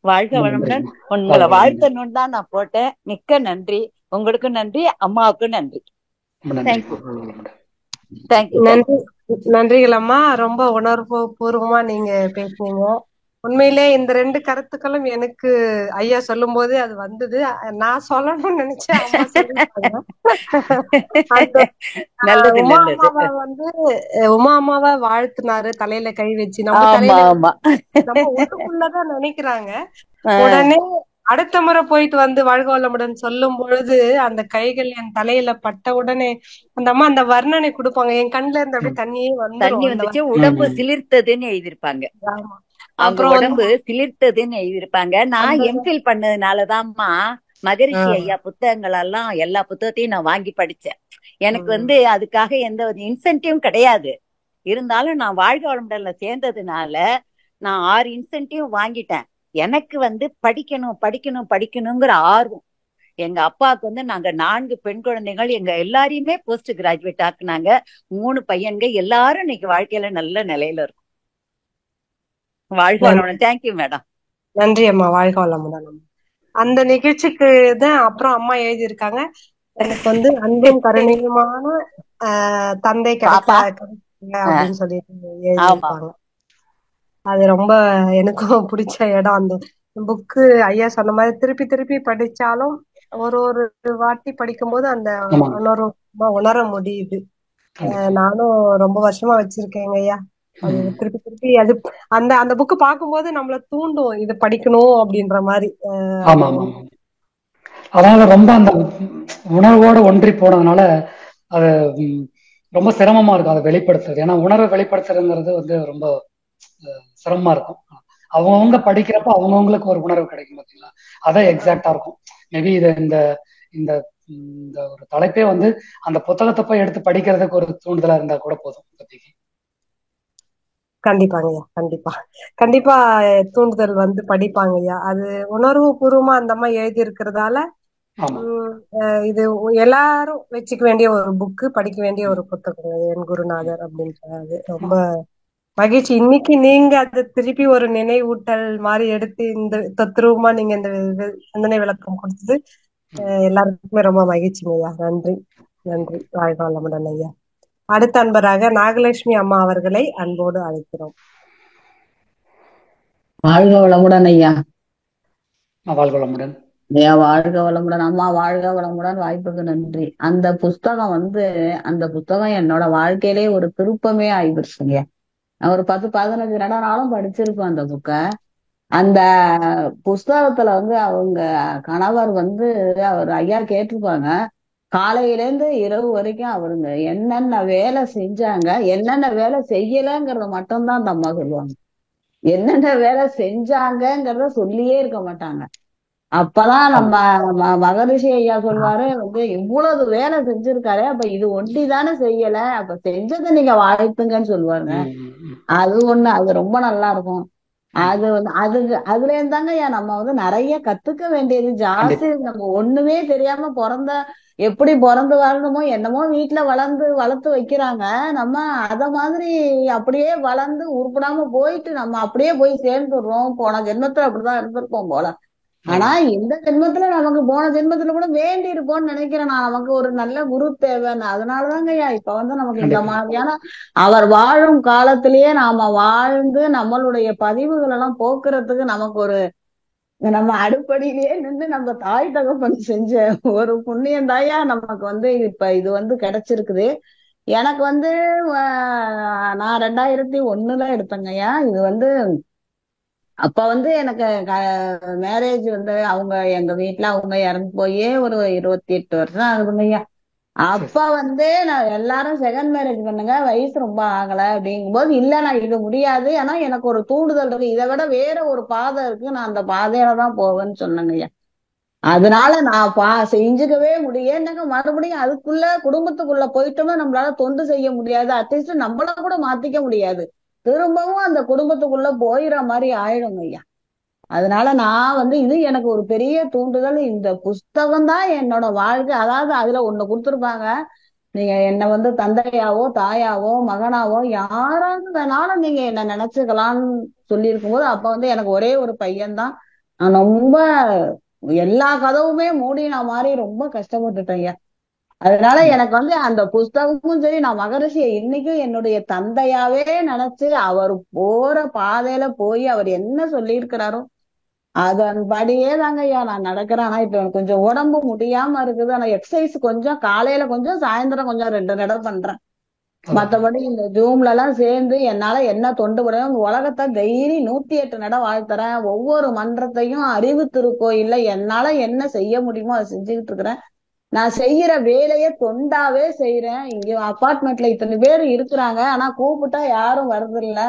வாழ்க வளமுடன். உங்களை வாழ்த்தணும்னு தான் நான் போட்டேன். மிக்க நன்றி. உங்களுக்கும் நன்றி, அம்மாவுக்கும் நன்றி. தேங்க்யூ. நன்றிகள் அம்மா. ரொம்ப உணர்வு பூர்வமா நீங்க பேசுனீங்க. உண்மையிலே இந்த 2 கருத்துக்களும் எனக்கு ஐயா சொல்லும் போது அது வந்தது. நான் சொல்லணும்னு நினைச்சேன், அம்மா சொல்லிட்டாங்க. அந்த நல்லது உமா நல்லது. அம்மாவை வந்து உமா அம்மாவை வாழ்த்துனாரு தலையில கை வச்சு. நம்ம ஆமா தலையில ஆமா. நம்ம உள்ளுக்குள்ளதான் நினைக்கிறாங்க. உடனே அடுத்த முறை போயிட்டு வந்து வாழ்க வளமுடன் சொல்லும் பொழுது அந்த கைகள் என் தலையில பட்ட உடனே அந்த அம்மா அந்த வர்ணனை கொடுப்பாங்க. என் கண்ணுல இருந்து அப்படியே தண்ணியே தண்ணி வந்துரும். வந்துச்சு, உடம்பு சிலிர்த்ததுன்னு எழுதியிருப்பாங்க. ஆமா. அவங்க அப்புறம் வந்து உடம்பு சிலிர்த்ததுன்னு எழுதியிருப்பாங்க. நான் அந்த எம்ஃபில் பண்ணதுனாலதான்மா மகரிஷி ஐயா புத்தகங்கள் எல்லாம் எல்லா புத்தகத்தையும் நான் வாங்கி படிச்சேன். எனக்கு வந்து அதுக்காக எந்த ஒரு இன்சென்டிவும் கிடையாது. இருந்தாலும் நான் வாழ்க வளமுடன்ல சேர்ந்ததுனால நான் 6 இன்சென்டிவ் வாங்கிட்டேன். எனக்கு வந்து படிக்கணும் படிக்கணும் படிக்கணுங்கிற ஆர்வம். எங்க அப்பாவுக்கு வந்து நாங்க 4 பெண் குழந்தைகள், எங்க எல்லாரையுமே போஸ்ட் கிராஜுவேட் ஆக்குனாங்க. 3 பையன்க, எல்லாரும் இன்னைக்கு வாழ்க்கையில நல்ல நிலையில இருக்கும். வாழ்க வளமுடன். Thank you madam. நன்றி அம்மா, வாழ்க வளமுடன். அந்த நிகழ்ச்சிக்கு தான் அப்புறம் அம்மா எழுதியிருக்காங்க, எனக்கு வந்து அன்பும் கருணையுமான தந்தை கிடைக்க அப்படின்னு சொல்லிட்டு எழுதியிருப்பாங்க. அது ரொம்ப எனக்கும் பிடிச்ச இடம். அந்த புக்கு ஐயா சொன்ன மாதிரி திருப்பி திருப்பி படிச்சாலும் ஒரு வாட்டி படிக்கும் போது அந்த உணர முடியுது. நானும் ரொம்ப வருஷமா வச்சிருக்கேங்க ஐயா. அது திருப்பி திருப்பி அது அந்த அந்த புக்கு பார்க்கும்போது நம்மள தூண்டும், இது படிக்கணும் அப்படின்ற மாதிரி. அதாவது ரொம்ப அந்த உணர்வோட ஒன்றி போனதுனால அது ரொம்ப சிரமமா இருக்கும் அதை வெளிப்படுத்துறது. ஏன்னா உணர்வை வெளிப்படுத்துறதுங்கிறது வந்து ரொம்ப சிரமமா இருக்கும். அவங்கவுங்க படிக்கிறப்ப அவங்கவுங்களுக்கு ஒரு உணர்வு கிடைக்கும் பார்த்தீங்களா, அதான் எக்ஸாக்டா இருக்கும். மேபி இது இந்த இந்த இந்த ஒரு தலைப்பே வந்து அந்த புத்தகத்தை போய் எடுத்து படிக்கிறதுக்கு ஒரு தூண்டுதலா இருந்தா கூட போதும். பத்திக்கு கண்டிப்பாங்கய்யா, கண்டிப்பா கண்டிப்பா தூண்டுதல் வந்து படிப்பாங்கய்யா. அது உணர்வு பூர்வமா அந்த அம்மா எழுதி இருக்கிறதால இது எல்லாரும் வச்சுக்க வேண்டிய ஒரு புக்கு, படிக்க வேண்டிய ஒரு புத்தகம் என் குருநாதர் அப்படின்றது. ரொம்ப மகிழ்ச்சி. இன்னைக்கு நீங்க அதை திருப்பி ஒரு நினைவூட்டல் மாதிரி எடுத்து இந்த தத்ரூபமா நீங்க இந்த சிந்தனை விளக்கம் கொடுத்தது எல்லாருக்குமே ரொம்ப மகிழ்ச்சிங்கய்யா. நன்றி நன்றி. வாழ்க வளமுடன் ஐயா. அடுத்த அன்பராக நாகலட்சுமி அம்மா அவர்களை அன்போடு அழைக்கிறோம். வாழ்க வளமுடன் ஐயா. வாழ்க வளமுடன் ஐயா. வாழ்க வளமுடன் அம்மா. வாழ்க வளமுடன். வாய்ப்புக்கு நன்றி. அந்த புஸ்தகம் வந்து அந்த புத்தகம் என்னோட வாழ்க்கையிலே ஒரு திருப்பமே ஆயிடுச்சுங்க. நான் ஒரு 10-15 நாளும் படிச்சிருப்பேன் அந்த புக்க. அந்த புஸ்தகத்துல வந்து அவங்க கணவர் வந்து அவர் ஐயா கேட்டிருப்பாங்க, காலையிலேருந்து இரவு வரைக்கும் அவருங்க என்னென்ன வேலை செஞ்சாங்க, என்னென்ன வேலை செய்யலங்கிறத மட்டும்தான் அந்த அம்மா சொல்லுவாங்க. என்னென்ன வேலை செஞ்சாங்கங்கிறத சொல்லியே இருக்க மாட்டாங்க. அப்பதான் நம்ம மகரிஷி ஐயா சொல்வாரு வந்து, இவ்வளவு வேலை செஞ்சிருக்காரு, அப்ப இது ஒண்டிதானே செய்யல, அப்ப செஞ்சதை நீங்க வாழ்த்துங்கன்னு சொல்லுவாருங்க. அது ஒண்ணு, அது ரொம்ப நல்லா இருக்கும். அது வந்து அதுல இருந்தாங்க நம்ம வந்து நிறைய கத்துக்க வேண்டியது ஜாஸ்தி. நம்ம ஒண்ணுமே தெரியாம எப்படி பிறந்து வரணுமோ என்னமோ வீட்டுல வளர்த்து வைக்கிறாங்க. நம்ம அத மாதிரி அப்படியே வளர்ந்து உருப்படாம போயிட்டு நம்ம அப்படியே போய் சேர்ந்துடுறோம். போன ஜென்மத்துல அப்படிதான் இருந்திருப்போம் போல. ஆனா இந்த ஜென்மத்துல நமக்கு போன ஜென்மத்துல கூட வேண்டி இருப்போம்னு நினைக்கிறேன் நான். நமக்கு ஒரு நல்ல குரு தேவைன்னு. அதனாலதாங்க இப்ப வந்து நமக்கு இந்த மாதிரியான அவர் வாழும் காலத்திலேயே நாம வாழ்ந்து நம்மளுடைய பதிவுகள் எல்லாம் போக்குறதுக்கு நமக்கு ஒரு நம்ம அடுப்படியிலேயே நின்று நம்ம தாய் தகப்பன் செஞ்ச ஒரு புண்ணியம் தாயா நமக்கு வந்து இப்ப இது வந்து கிடைச்சிருக்குது. எனக்கு வந்து நான் 2001 எடுத்தேங்கய்யா. இது வந்து அப்ப வந்து எனக்கு மேரேஜ் வந்து எங்க வீட்டுல அவங்க இறந்து போயே ஒரு 28 வருஷம் ஆகுதுங்கய்யா. அப்ப வந்து நான் எல்லாரும் செகண்ட் மேரேஜ் பண்ணுங்க, வயசு ரொம்ப ஆகல அப்படிங்கும்போது, இல்ல நான் இது முடியாது, ஆனா எனக்கு ஒரு தூண்டுதல் இருக்கு, இதை விட வேற ஒரு பாதை இருக்கு, நான் அந்த பாதையில தான் போவேன்னு சொன்னேங்கய்யா. அதனால நான் செஞ்சுக்கவே என்னங்க மறுபடியும் அதுக்குள்ள குடும்பத்துக்குள்ள போயிட்டோம்னா நம்மளால தொண்டு செய்ய முடியாது, அட்லீஸ்ட் நம்மள கூட மாத்திக்க முடியாது, திரும்பவும் அந்த குடும்பத்துக்குள்ள போயிற மாதிரி ஆயிடுங்க ஐயா. அதனால நான் வந்து இது எனக்கு ஒரு பெரிய தூண்டுதல். இந்த புஸ்தகம் தான் என்னோட வாழ்க்கை. அதாவது அதுல ஒண்ணு கொடுத்துருப்பாங்க, நீங்க என்ன வந்து தந்தையாவோ தாயாவோ மகனாவோ யாராவது வேணாலும் நீங்க என்ன நினைச்சுக்கலாம்னு சொல்லியிருக்கும் போது, அப்ப வந்து எனக்கு ஒரே ஒரு பையன்தான். நான் ரொம்ப எல்லா கதவுமே மூடின மாதிரி ரொம்ப கஷ்டப்பட்டுட்டேன் ஐயா. அதனால எனக்கு வந்து அந்த புஸ்தகமும் சரி, நான் மகரிஷியை இன்னைக்கும் என்னுடைய தந்தையாவே நினைச்சு அவர் போற பாதையில போய் அவர் என்ன சொல்லியிருக்கிறாரோ அதன்படியே தாங்க ஐயா நான் நடக்கிறேன். ஆனா இப்ப எனக்கு கொஞ்சம் உடம்பு முடியாம இருக்குது. ஆனா எக்ஸசைஸ் கொஞ்சம் காலையில கொஞ்சம் சாயந்தரம் கொஞ்சம் 2 தடவை பண்றேன். மத்தபடி இந்த ஜூம்ல எல்லாம் சேர்ந்து என்னால என்ன தொண்டு விடணும். உலகத்தை டெய்லி 108 நட வாழ்த்துறேன். ஒவ்வொரு மன்றத்தையும் அறிவு திருக்கோயில்ல என்னால என்ன செய்ய முடியுமோ அதை செஞ்சுக்கிட்டு இருக்கிறேன். நான் செய்யற வேலையை தொண்டாவே செய்யறேன். இங்க அபார்ட்மெண்ட்ல இத்தனை பேர் இருக்கிறாங்க, ஆனா கூப்பிட்டா யாரும் வர்றதில்ல,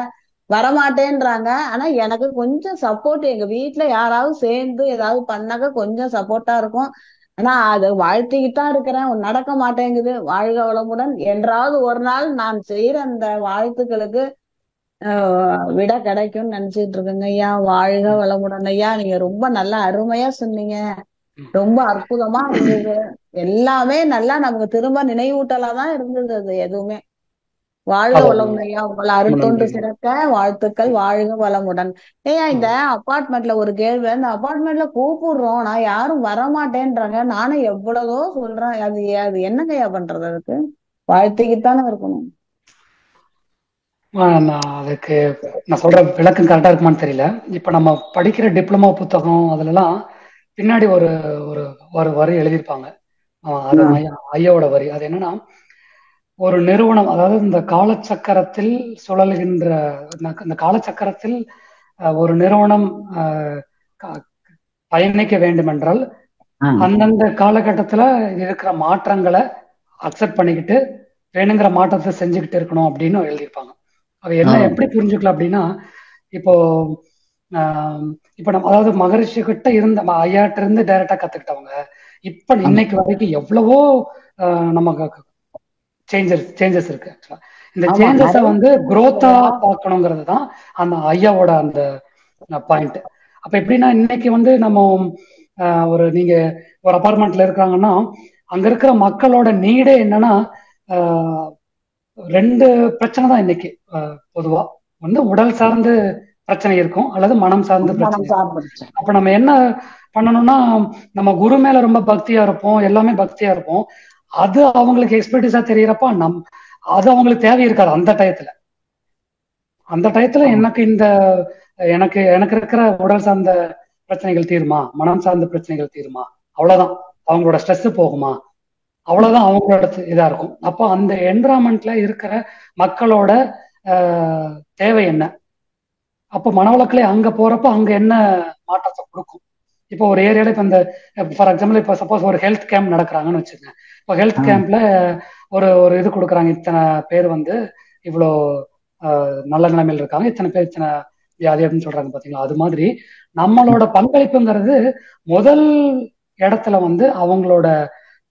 வரமாட்டேன்றாங்க. ஆனா எனக்கு கொஞ்சம் சப்போர்ட் எங்க வீட்டுல யாராவது சேர்ந்து ஏதாவது பண்ணாக்க கொஞ்சம் சப்போர்ட்டா இருக்கும். ஆனா அது வாழ்த்திக்கிட்டு தான் இருக்கிறேன். நடக்க மாட்டேங்குது. வாழ்க வளமுடன். என்றாவது ஒரு நாள் நான் செய்யற அந்த வாழ்த்துக்களுக்கு விட கிடைக்கும்னு நினைச்சிட்டு இருக்கேங்க ஐயா. வாழ்க வளமுடன் ஐயா. நீங்க ரொம்ப நல்லா அருமையா சொன்னீங்க. ரொம்ப அற்புதமா இருந்தது. எல்லாமே நல்லா நமக்கு திரும்ப நினைவூட்டலாதான் இருந்தது. அது எதுவுமே வாழ்க வளமுடன் ஐயா. உங்களை அருட்தொண்டு சிறக்க வாழ்த்துக்கள். வாழ்க வளமுடன். ஏயா இந்த அபார்ட்மெண்ட்ல ஒரு கேள்வி, இந்த அபார்ட்மெண்ட்ல கூப்பிடுறோம், நான் யாரும் வரமாட்டேன்றாங்க. நானும் எவ்வளவோ சொல்றேன். அது அது என்னங்கய்யா பண்றது? அதுக்கு வாழ்த்துக்கிட்டானே இருக்கணும். அதுக்கு நான் சொல்ற விளக்கம் கரெக்டா இருக்குமான்னு தெரியல. இப்ப நம்ம படிக்கிற டிப்ளமோ புத்தகம் அதுலலாம் பின்னாடி ஒரு ஒரு வரி எழுதியிருப்பாங்க. அது ஐயாவோட வரி. அது என்னன்னா, ஒரு நிறுவனம், அதாவது இந்த காலச்சக்கரத்தில் சுழல்கின்ற இந்த காலச்சக்கரத்தில் ஒரு நிறுவனம் பயணிக்க வேண்டும் என்றால் அந்தந்த காலகட்டத்துல இருக்கிற மாற்றங்களை அக்செப்ட் பண்ணிக்கிட்டு வேணுங்கிற மாற்றத்தை செஞ்சுக்கிட்டு இருக்கணும் அப்படின்னு எழுதியிருப்பாங்க. அது என்ன எப்படி புரிஞ்சுக்கலாம் அப்படின்னா, இப்போ நம்ம அதாவது மகரிஷி கிட்ட இருந்த ஐயாட்ட இருந்து டைரக்டா கத்துக்கிட்டவங்க இப்ப இன்னைக்கு வரைக்கும் எவ்வளவோ நமக்கு சேஞ்சஸ் இருக்கு. ஆக்சுவலா இந்த சேஞ்சஸை வந்து குரோத்தா பார்க்கணுங்கிறது தான் அந்த ஐயாவோட அந்த பாயிண்ட். அப்ப எப்படின்னா, இன்னைக்கு வந்து நம்ம நீங்க ஒரு அபார்ட்மெண்ட்ல இருக்காங்கன்னா அங்க இருக்கிற மக்களோட நீடே என்னன்னா 2 பிரச்சனை தான் இன்னைக்கு. பொதுவா வந்து உடல் சார்ந்து பிரச்சனை இருக்கும் அல்லது மனம் சார்ந்த பிரச்சனை. அப்ப நம்ம என்ன பண்ணணும்னா, நம்ம குரு மேல ரொம்ப பக்தியா இருப்போம், எல்லாமே பக்தியா இருப்போம். அது அவங்களுக்கு எக்ஸ்பர்டிஸா தெரியறப்ப அது அவங்களுக்கு தேவை இருக்காது. அந்த டயத்துல எனக்கு இருக்கிற உடல் சார்ந்த பிரச்சனைகள் தீருமா, மனம் சார்ந்த பிரச்சனைகள் தீருமா, அவ்வளவுதான். அவங்களோட ஸ்ட்ரெஸ் போகுமா, அவ்வளவுதான் அவங்களோட இதா இருக்கும். அப்போ அந்த என்விரான்மெண்ட்ல இருக்கிற மக்களோட தேவை என்ன, அப்போ மனவளக்கலை அங்க போறப்ப அங்க என்ன மாற்றத்தை கொடுக்கும். இப்போ ஒரு ஏரியால இப்ப இந்த ஃபார் எக்ஸாம்பிள் இப்ப சப்போஸ் ஒரு ஹெல்த் கேம்ப் நடக்கிறாங்கன்னு வச்சுக்கோங்க. இப்போ ஹெல்த் கேம்ப்ல ஒரு இது கொடுக்குறாங்க, இத்தனை பேர் வந்து இவ்வளோ நல்ல நிலைமையில் இருக்காங்க, இத்தனை பேர் இத்தனை வியாதி அப்படின்னு சொல்றாங்க பாத்தீங்களா. அது மாதிரி நம்மளோட பங்களிப்புங்கிறது முதல் இடத்துல வந்து அவங்களோட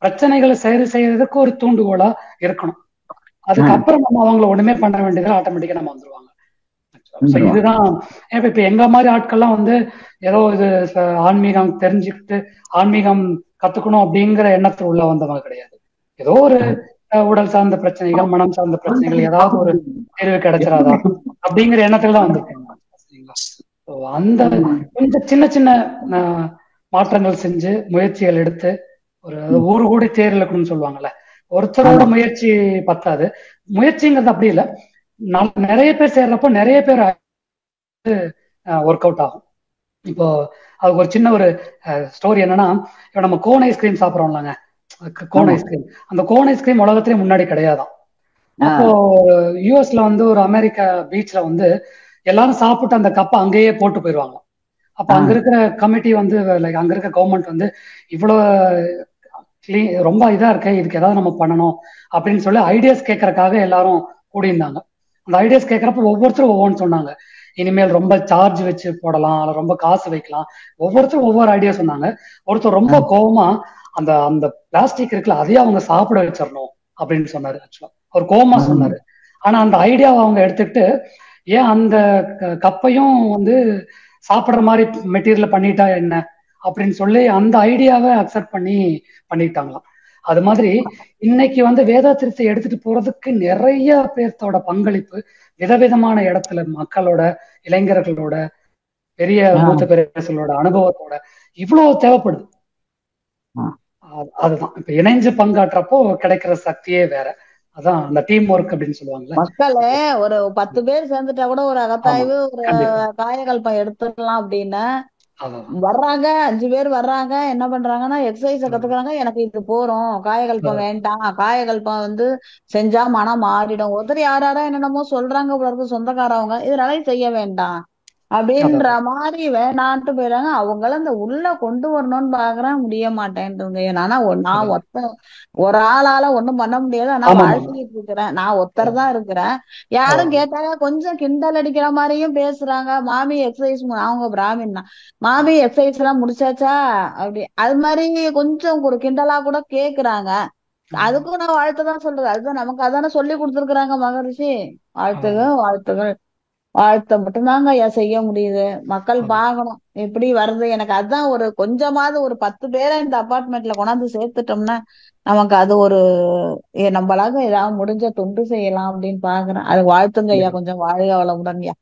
பிரச்சனைகளை சரி செய்யறதுக்கு ஒரு தூண்டுகோலா இருக்கணும். அதுக்கப்புறம் நம்ம அவங்கள ஒண்ணுமே பண்ண வேண்டியது ஆட்டோமேட்டிக்கா நம்ம வந்துருவாங்க. இதுதான் இப்ப எங்க மாதிரி ஆட்கள்லாம் வந்து ஏதோ இது ஆன்மீகம் தெரிஞ்சுக்கிட்டு ஆன்மீகம் கத்துக்கணும் அப்படிங்கிற எண்ணத்துல உள்ள வந்தவங்க கிடையாது. ஏதோ ஒரு உடல் சார்ந்த பிரச்சனைகள், மனம் சார்ந்த பிரச்சனைகள், ஏதாவது ஒரு தீர்வு கிடைச்சிடாதா அப்படிங்கிற எண்ணத்துல தான் வந்திருக்காங்க. அந்த கொஞ்சம் சின்ன சின்ன மாற்றங்கள் செஞ்சு முயற்சிகள் எடுத்து ஒரு ஊரு கூடி தேர் இழுக்கணும்னு சொல்லுவாங்கல்ல, ஒருத்தரோட முயற்சி பத்தாது. முயற்சிங்கிறது அப்படி இல்லை, நிறைய பேர் சேர்றப்போ நிறைய பேர் ஒர்க் அவுட் ஆகும். இப்போ அதுக்கு ஒரு சின்ன ஒரு ஸ்டோரி என்னன்னா, இப்போ நம்ம கோன் ஐஸ்கிரீம் சாப்பிட்றோம்லாங்க, கோன் ஐஸ்கிரீம். அந்த கோன் ஐஸ்கிரீம் உலகத்திலே முன்னாடி கிடையாதான். அப்போ யூஎஸ்ல வந்து ஒரு அமெரிக்கா பீச்ல வந்து எல்லாரும் சாப்பிட்டு அந்த கப்பை அங்கேயே போட்டு போயிடுவாங்க. அப்ப அங்க இருக்கிற கமிட்டி வந்து லைக் அங்க இருக்க கவர்மெண்ட் வந்து இவ்வளவு ரொம்ப இதா இருக்கு, இதுக்கு ஏதாவது நம்ம பண்ணணும் அப்படின்னு சொல்லி ஐடியாஸ் கேட்கறதுக்காக எல்லாரும் கூடியிருந்தாங்க. அந்த ஐடியாஸ் கேட்கறப்ப ஒவ்வொருத்தரும் ஒவ்வொன்று சொன்னாங்க. இனிமேல் ரொம்ப சார்ஜ் வச்சு போடலாம், அல்ல ரொம்ப காசு வைக்கலாம். ஒவ்வொருத்தரும் ஒவ்வொரு ஐடியா சொன்னாங்க. ஒருத்தர் ரொம்ப கோவமா அந்த அந்த பிளாஸ்டிக் இருக்குல்ல அதையே அவங்க சாப்பிட வச்சிடணும் அப்படின்னு சொன்னாரு. ஆக்சுவலா அவர் கோவமா சொன்னாரு. ஆனா அந்த ஐடியாவை அவங்க எடுத்துக்கிட்டு ஏன் அந்த கப்பையும் வந்து சாப்பிட்ற மாதிரி மெட்டீரியல் பண்ணிட்டா என்ன அப்படின்னு சொல்லி அந்த ஐடியாவை அக்செப்ட் பண்ணிட்டாங்களாம். அது மாதிரி இன்னைக்கு வந்து வேதாத்திரத்தை எடுத்துட்டு போறதுக்கு நிறைய பேர்த்தோட பங்களிப்பு விதவிதமான இடத்துல மக்களோட, இளைஞர்களோட, பெரிய மூத்த பேரரசர்களோட அனுபவத்தோட இவ்வளவு தேவைப்படுது. அதுதான் இப்ப இணைஞ்சு பங்காற்றப்போ கிடைக்கிற சக்தியே வேற. அதான் அந்த டீம் ஒர்க் அப்படின்னு சொல்லுவாங்கல்ல. மக்களே ஒரு 10 பேர் சேர்ந்துட்டா கூட ஒரு ஆமா, அகத்தாய்வு ஒரு கண்டிப்பா. காயகல்பம் எடுத்துடலாம் அப்படின்னு அதான் வர்றாங்க. 5 பேர் வர்றாங்க, என்ன பண்றாங்கன்னா எக்ஸசைஸ கத்துக்கிறாங்க. எனக்கு இது போறோம், காயகல்பம் வேண்டாம், காயகல்பம் வந்து செஞ்சா மனம் மாறிடும். ஒருத்தர் யாராரா என்னென்னமோ சொல்றாங்க போல இருக்கு சொந்தக்காரவங்க, இதனால செய்ய வேண்டாம் அப்படின்ற மாதிரி வேணான்ட்டு போயிடுறாங்க. அவங்கள இந்த உள்ள கொண்டு வரணும்னு பாக்குறேன், முடிய மாட்டேன்ட்டுங்க. ஆனா நான் ஒரு ஆளால ஒண்ணும் பண்ண முடியாது. ஆனா ஆமா, ஆமா. வாழ்த்திக்கிட்டு இருக்கிறேன். நான் ஒருத்தர் தான் இருக்கிறேன். யாரும் கேட்டாங்க கொஞ்சம் கிண்டல் அடிக்கிற மாதிரியும் பேசுறாங்க. மாமி எக்ஸசைஸ், அவங்க பிராமின் தான், மாமி எக்ஸசைஸ் எல்லாம் முடிச்சாச்சா அப்படி அது மாதிரி கொஞ்சம் ஒரு கிண்டலா கூட கேக்குறாங்க. அதுக்கும் நான் வாழ்த்து தான் சொல்றது. அதுதான் நமக்கு அதானே சொல்லி கொடுத்துருக்குறாங்க மகரிஷி. வாழ்த்துகள் வாழ்த்துகள் வாழ்த்த மட்டும்தாங்க ஐயா செய்ய முடியுது. மக்கள் பார்க்கணும் எப்படி வருது. எனக்கு அதுதான் ஒரு கொஞ்சமாவது ஒரு 10 பேரை இந்த அபார்ட்மெண்ட்ல கொண்டாந்து சேர்த்துட்டோம்னா நமக்கு அது ஒரு நம்மளாக ஏதாவது முடிஞ்ச தொண்டு செய்யலாம் அப்படின்னு பாக்குறேன். அது வாழ்த்துங்க ஐயா. கொஞ்சம் வாழ்க வளமுடன் ஐயா.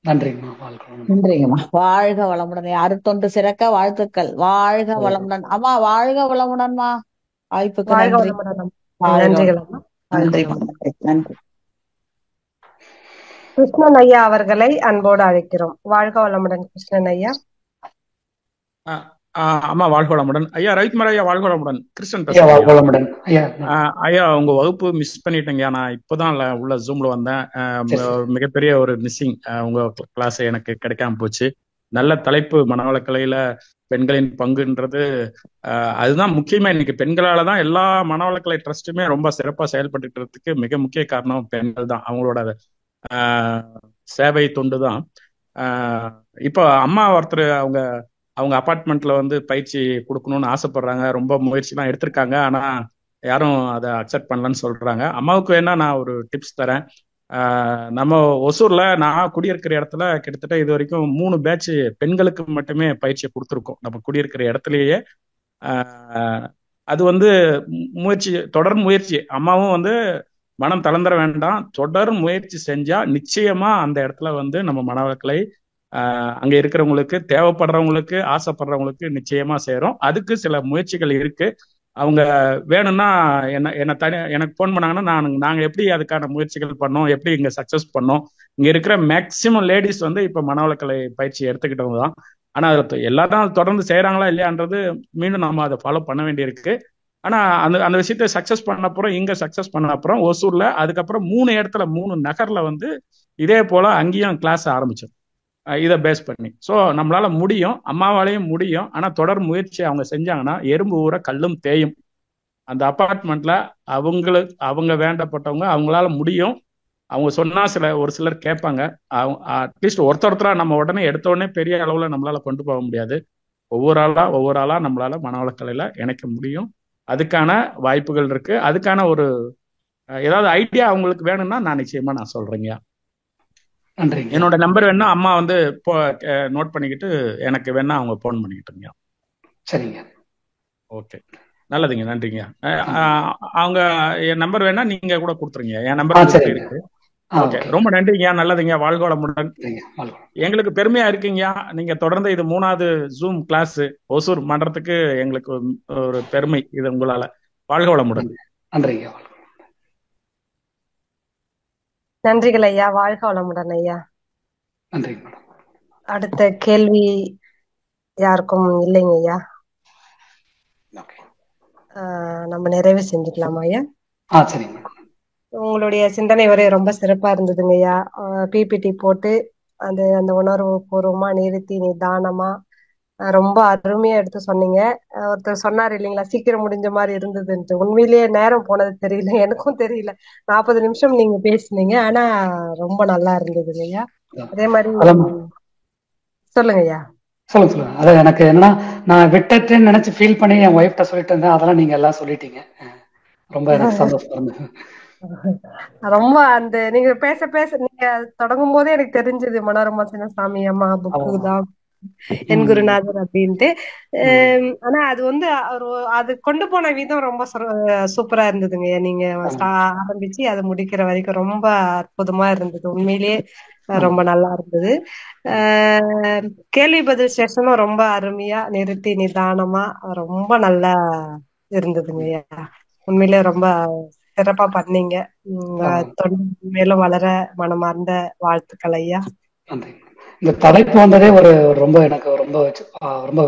நன்றிங்கம்மா. வாழ்க நன்றிங்கம்மா. வாழ்க வளமுடன். அருத்தொண்டு சிறக்க வாழ்த்துக்கள். வாழ்க வளமுடன் அம்மா. வாழ்க வளமுடன்மா. வாய்ப்புக்கு நன்றி. நன்றி. நன்றி. கிருஷ்ணன் ஐயா அவர்களை அன்போடு அழைக்கிறோம். வாழ்க வளமுடன் கிருஷ்ணன் ஐயா. அம்மா வாழ்க வளமுடன். ஐயா ரவிக்குமார் ஐயா வாழ்க வளமுடன். கிருஷ்ணன் பேசுறேன் ஐயா. உங்க வகுப்பு மிஸ் பண்ணிட்டேங்க. நான் இப்பதான் உள்ள ஜூம்ல வந்தேன். மிகப்பெரிய ஒரு மிஸ்ஸிங். உங்க கிளாஸ் எனக்கு கிடைக்காம போச்சு. நல்ல தலைப்பு, மனவளக்கலையில பெண்களின் பங்குன்றது அதுதான் முக்கியமா. இன்னைக்கு பெண்களாலதான் எல்லா மனவளக்கலை ட்ரஸ்ட்டுமே ரொம்ப சிறப்பா செயல்பட்டுக்கிறதுக்கு மிக முக்கிய காரணம் பெண்கள் தான். அவங்களோட சேவை தொண்டு தான். இப்போ அம்மா ஒருத்தர் அவங்க அபார்ட்மெண்ட்ல வந்து பயிற்சி கொடுக்கணும்னு ஆசைப்படுறாங்க. ரொம்ப முயற்சிலாம் எடுத்திருக்காங்க. ஆனா யாரும் அதை அக்செப்ட் பண்ணலன்னு சொல்றாங்க. அம்மாவுக்கு வேணா நான் ஒரு டிப்ஸ் தரேன். நம்ம ஒசூர்ல நான் குடியிருக்கிற இடத்துல கிட்டத்தட்ட இது வரைக்கும் 3 பேட்ச் பெண்களுக்கு மட்டுமே பயிற்சியை கொடுத்துருக்கோம். நம்ம குடியிருக்கிற இடத்துலயே. அது வந்து முயற்சி, தொடர் முயற்சி. அம்மாவும் வந்து மனம் தளர்ந்துட வேண்டாம், தொடர் முயற்சி செஞ்சா நிச்சயமா அந்த இடத்துல வந்து நம்ம மனவளக்கலை அங்க இருக்கிறவங்களுக்கு, தேவைப்படுறவங்களுக்கு, ஆசைப்படுறவங்களுக்கு நிச்சயமா சேரும். அதுக்கு சில முயற்சிகள் இருக்கு. அவங்க வேணும்னா எனக்கு போன் பண்ணாங்கன்னா நாங்க எப்படி அதுக்கான முயற்சிகள் பண்ணோம், எப்படி இங்க சக்சஸ் பண்ணோம். இங்க இருக்கிற மேக்சிமம் லேடிஸ் வந்து இப்ப மனவளக்கலை பயிற்சி எடுத்துக்கிட்டவங்க தான். ஆனா அதுல எல்லாரும் தொடர்ந்து செய்யறாங்களா இல்லையான்றது மீண்டும் நம்ம அதை ஃபாலோ பண்ண வேண்டியிருக்கு. ஆனா அந்த விஷயத்த சக்சஸ் பண்ண அப்புறம், இங்க சக்சஸ் பண்ண அப்புறம் ஒசூர்ல, அதுக்கப்புறம் 3 இடத்துல 3 நகர்ல வந்து இதே போல அங்கேயும் கிளாஸ் ஆரம்பிச்சோம் இதை பேஸ் பண்ணி. ஸோ நம்மளால முடியும், அம்மாவாலையும் முடியும். ஆனா தொடர் முயற்சி அவங்க செஞ்சாங்கன்னா எறும்பு ஊற கல்லும் தேயும். அந்த அபார்ட்மெண்ட்ல அவங்க வேண்டப்பட்டவங்க, அவங்களால முடியும். அவங்க சொன்னா ஒரு சிலர் கேட்பாங்க. அட்லீஸ்ட் ஒருத்தரா நம்ம உடனே எடுத்த உடனே பெரிய அளவுல நம்மளால கொண்டு போக முடியாது. ஒவ்வொரு ஆளா நம்மளால மனவளக்கலையில இணைக்க முடியும். அதுக்கான வாய்ப்புகள் இருக்கு. அதுக்கான ஒரு ஏதாவது ஐடியா அவங்களுக்கு வேணும்னா நான் நிச்சயமா நான் சொல்றேங்க. என்னோட நம்பர் வேணா அம்மா வந்து நோட் பண்ணிக்கிட்டு எனக்கு வேணா அவங்க போன் பண்ணிக்கிட்டுங்க. சரிங்க. ஓகே, நல்லதுங்க, நன்றிங்க. அவங்க என் நம்பர் வேணா நீங்க கூட கொடுத்துருங்க. என் நம்பர் இருக்கு. ஓகே, ரொம்ப நன்றிங்க, நல்லதுங்க. வாழ்க வளமுடன். எங்களுக்கு பெருமையா இருக்குங்க. நீங்க தொடர்ந்து இது 3வது ஜூம் கிளாஸ் ஒசூர் பண்றதுக்கு எங்களுக்கு ஒரு பெருமை இது உங்களால. வாழ்க வளமுடன். நன்றிங்க. நன்றிகள் ஐயா. வாழ்க வளமுடன் ஐயா. நன்றிங்க மேடம். அடுத்த கேள்வி யாருக்கும் இல்லைங்க ஐயா. நம்ம நிறைவு செஞ்சுக்கலாமா ஐயா? சரிங்க மேடம். உங்களுடைய சிந்தனை உரை ரொம்ப சிறப்பா இருந்ததுங்க ஐயா. பிபிடி போட்டு அந்த உணர்வு பூர்வமா, நிறுத்தி, நிதானமா ரொம்ப அருமையா எடுத்து சொன்னீங்க. ஒருத்தர் சொன்னார் இல்லைங்களா, சீக்கிரம் முடிஞ்ச மாதிரி இருந்ததுன்ட்டு. உண்மையிலேயே நேரம் போனது தெரியல, எனக்கும் தெரியல. 40 நிமிஷம் நீங்க பேசுனீங்க. ஆனா ரொம்ப நல்லா இருந்ததுங்க ஐயா. அதே மாதிரி சொல்லுங்க ஐயா. சொல்லுங்க. அது எனக்கு என்னன்னா, நான் விட்டுட்டேன்னு நினைச்சு ஃபீல் பண்ணி என் ஒய்ஃப்ட்ட சொல்லிட்டு இருந்தேன். அதெல்லாம் நீங்க எல்லாம் சொல்லிட்டீங்க. ரொம்ப எனக்கு சந்தோஷமா இருந்தது. ரொம்ப நீங்க பேச நீங்க தொடங்கும் போதே எனக்கு தெரிஞ்சது மனோரமா சின்னசாமி அம்மா புக்கு தான் என் குருநாதர் அப்படின்ட்டு. ஆனா அது வந்து அது கொண்டு போன விதம் ரொம்ப சூப்பரா இருந்ததுங்க. நீங்க ஆரம்பிச்சு அதை முடிக்கிற வரைக்கும் ரொம்ப அற்புதமா இருந்தது. உண்மையிலேயே ரொம்ப நல்லா இருந்தது. கேள்வி பதில் செஷனும் ரொம்ப அருமையா, நிறுத்தி, நிதானமா ரொம்ப நல்லா இருந்ததுங்க ஐயா. உண்மையிலே ரொம்ப சிறப்பா பண்ணீங்க. மேலும் வளர மனமார்ந்த வாழ்த்துக்கள் ஐயா. இந்த தலைப்பு வந்ததே ரொம்ப எனக்கு ரொம்ப ரொம்ப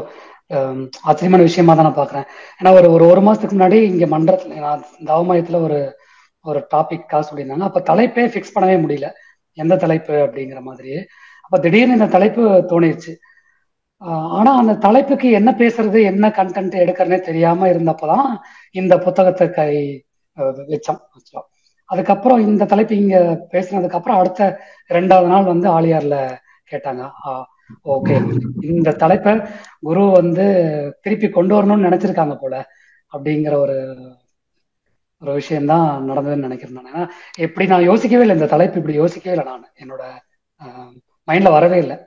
ஆச்சரியமான விஷயமா தான் நான் பாக்குறேன். ஏன்னா ஒரு மாசத்துக்கு முன்னாடி இங்க மன்றத்துல நான் தவமயத்துல ஒரு டாபிக்காக சொல்லியிருந்தாங்க. அப்ப தலைப்பே ஃபிக்ஸ் பண்ணவே முடியல, எந்த தலைப்பு அப்படிங்கிற மாதிரியே. அப்ப திடீர்னு இந்த தலைப்பு தோணிருச்சு. ஆனா அந்த தலைப்புக்கு என்ன பேசுறது, என்ன கண்டென்ட் எடுக்கிறதுனே தெரியாம இருந்தப்பதான் இந்த புத்தகத்தை வச்சோம். அதுக்கப்புறம் இந்த தலைப்பு இங்க பேசினதுக்கு அப்புறம் அடுத்த 2வது நாள் வந்து ஆலியார்ல கேட்டாங்க. ஓகே, இந்த தலைப்பை குரு வந்து திருப்பி கொண்டு வரணும்னு நினைச்சிருக்காங்க போல அப்படிங்கிற ஒரு விஷயம்தான் நடந்ததுன்னு நினைக்கிறேன். நான் ஏன்னா எப்படி நான் யோசிக்கவே இல்லை, இந்த தலைப்பு இப்படி யோசிக்கவே இல்லை, நான் என்னோட மைண்ட்ல வரவே இல்லை.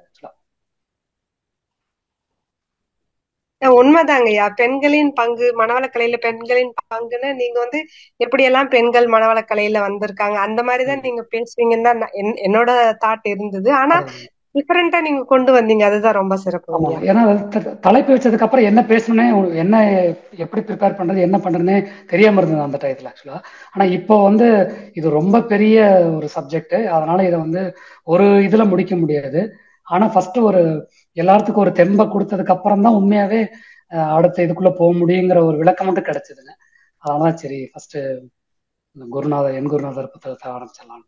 உண்மைதாங்கய்யா. பெண்களின் பங்கு மனவளக்கலையில பெண்களின் பங்குன்னு நீங்க வந்து எப்படியெல்லாம் பெண்கள் மனவளக்கலையில வந்திருக்காங்க அந்த மாதிரிதான் நீங்க பேசுவீங்கன்னு தான் என்னோட தாட் இருந்தது. ஆனா டிஃபரெண்டா நீங்க கொண்டு வந்தீங்க, அதுதான் ரொம்ப சிறப்பு. ஏன்னா தலைப்பு வச்சதுக்கு அப்புறம் என்ன பேசணும்னே, என்ன எப்படி ப்ரிப்பேர் பண்றது, என்ன பண்றதுன்னே தெரியாம இருந்தது அந்த டயத்துல ஆக்சுவலா. ஆனா இப்போ வந்து இது ரொம்ப பெரிய ஒரு சப்ஜெக்ட், அதனால இதை வந்து ஒரு இதுல முடிக்க முடியாது. ஆனா ஃபர்ஸ்ட் எல்லாத்துக்கும் ஒரு தெம்பை கொடுத்ததுக்கு அப்புறம் தான் உண்மையாவே அடுத்த இதுக்குள்ள போக முடியுங்கிற ஒரு விளக்கம் மட்டும் கிடைச்சதுங்க. அதனாலதான் சரி ஃபர்ஸ்ட் என் குருநாதர் புத்தகத்தை ஆரம்பிச்சிடலாம்.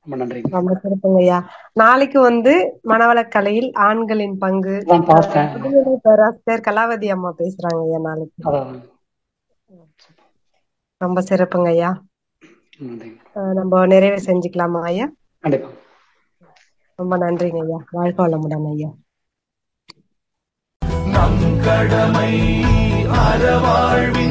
ரொம்ப நன்றி. ரொம்ப சிறப்புங்க ஐயா. நாளைக்கு வந்து மனவளக்கலையில் ஆண்களின் பங்கு பேராசிரியர் கலாவதி அம்மா பேசுறாங்க ஐயா நாளைக்கு. ரொம்ப சிறப்புங்க ஐயா. நம்ம நிறைவு செஞ்சுக்கலாமா ஐயா? கண்டிப்பா. ரொம்ப நன்றிங்க ஐயா. வாழ்க வளமுடன் ஐயா. நம் கடமை அறவாழ்வின்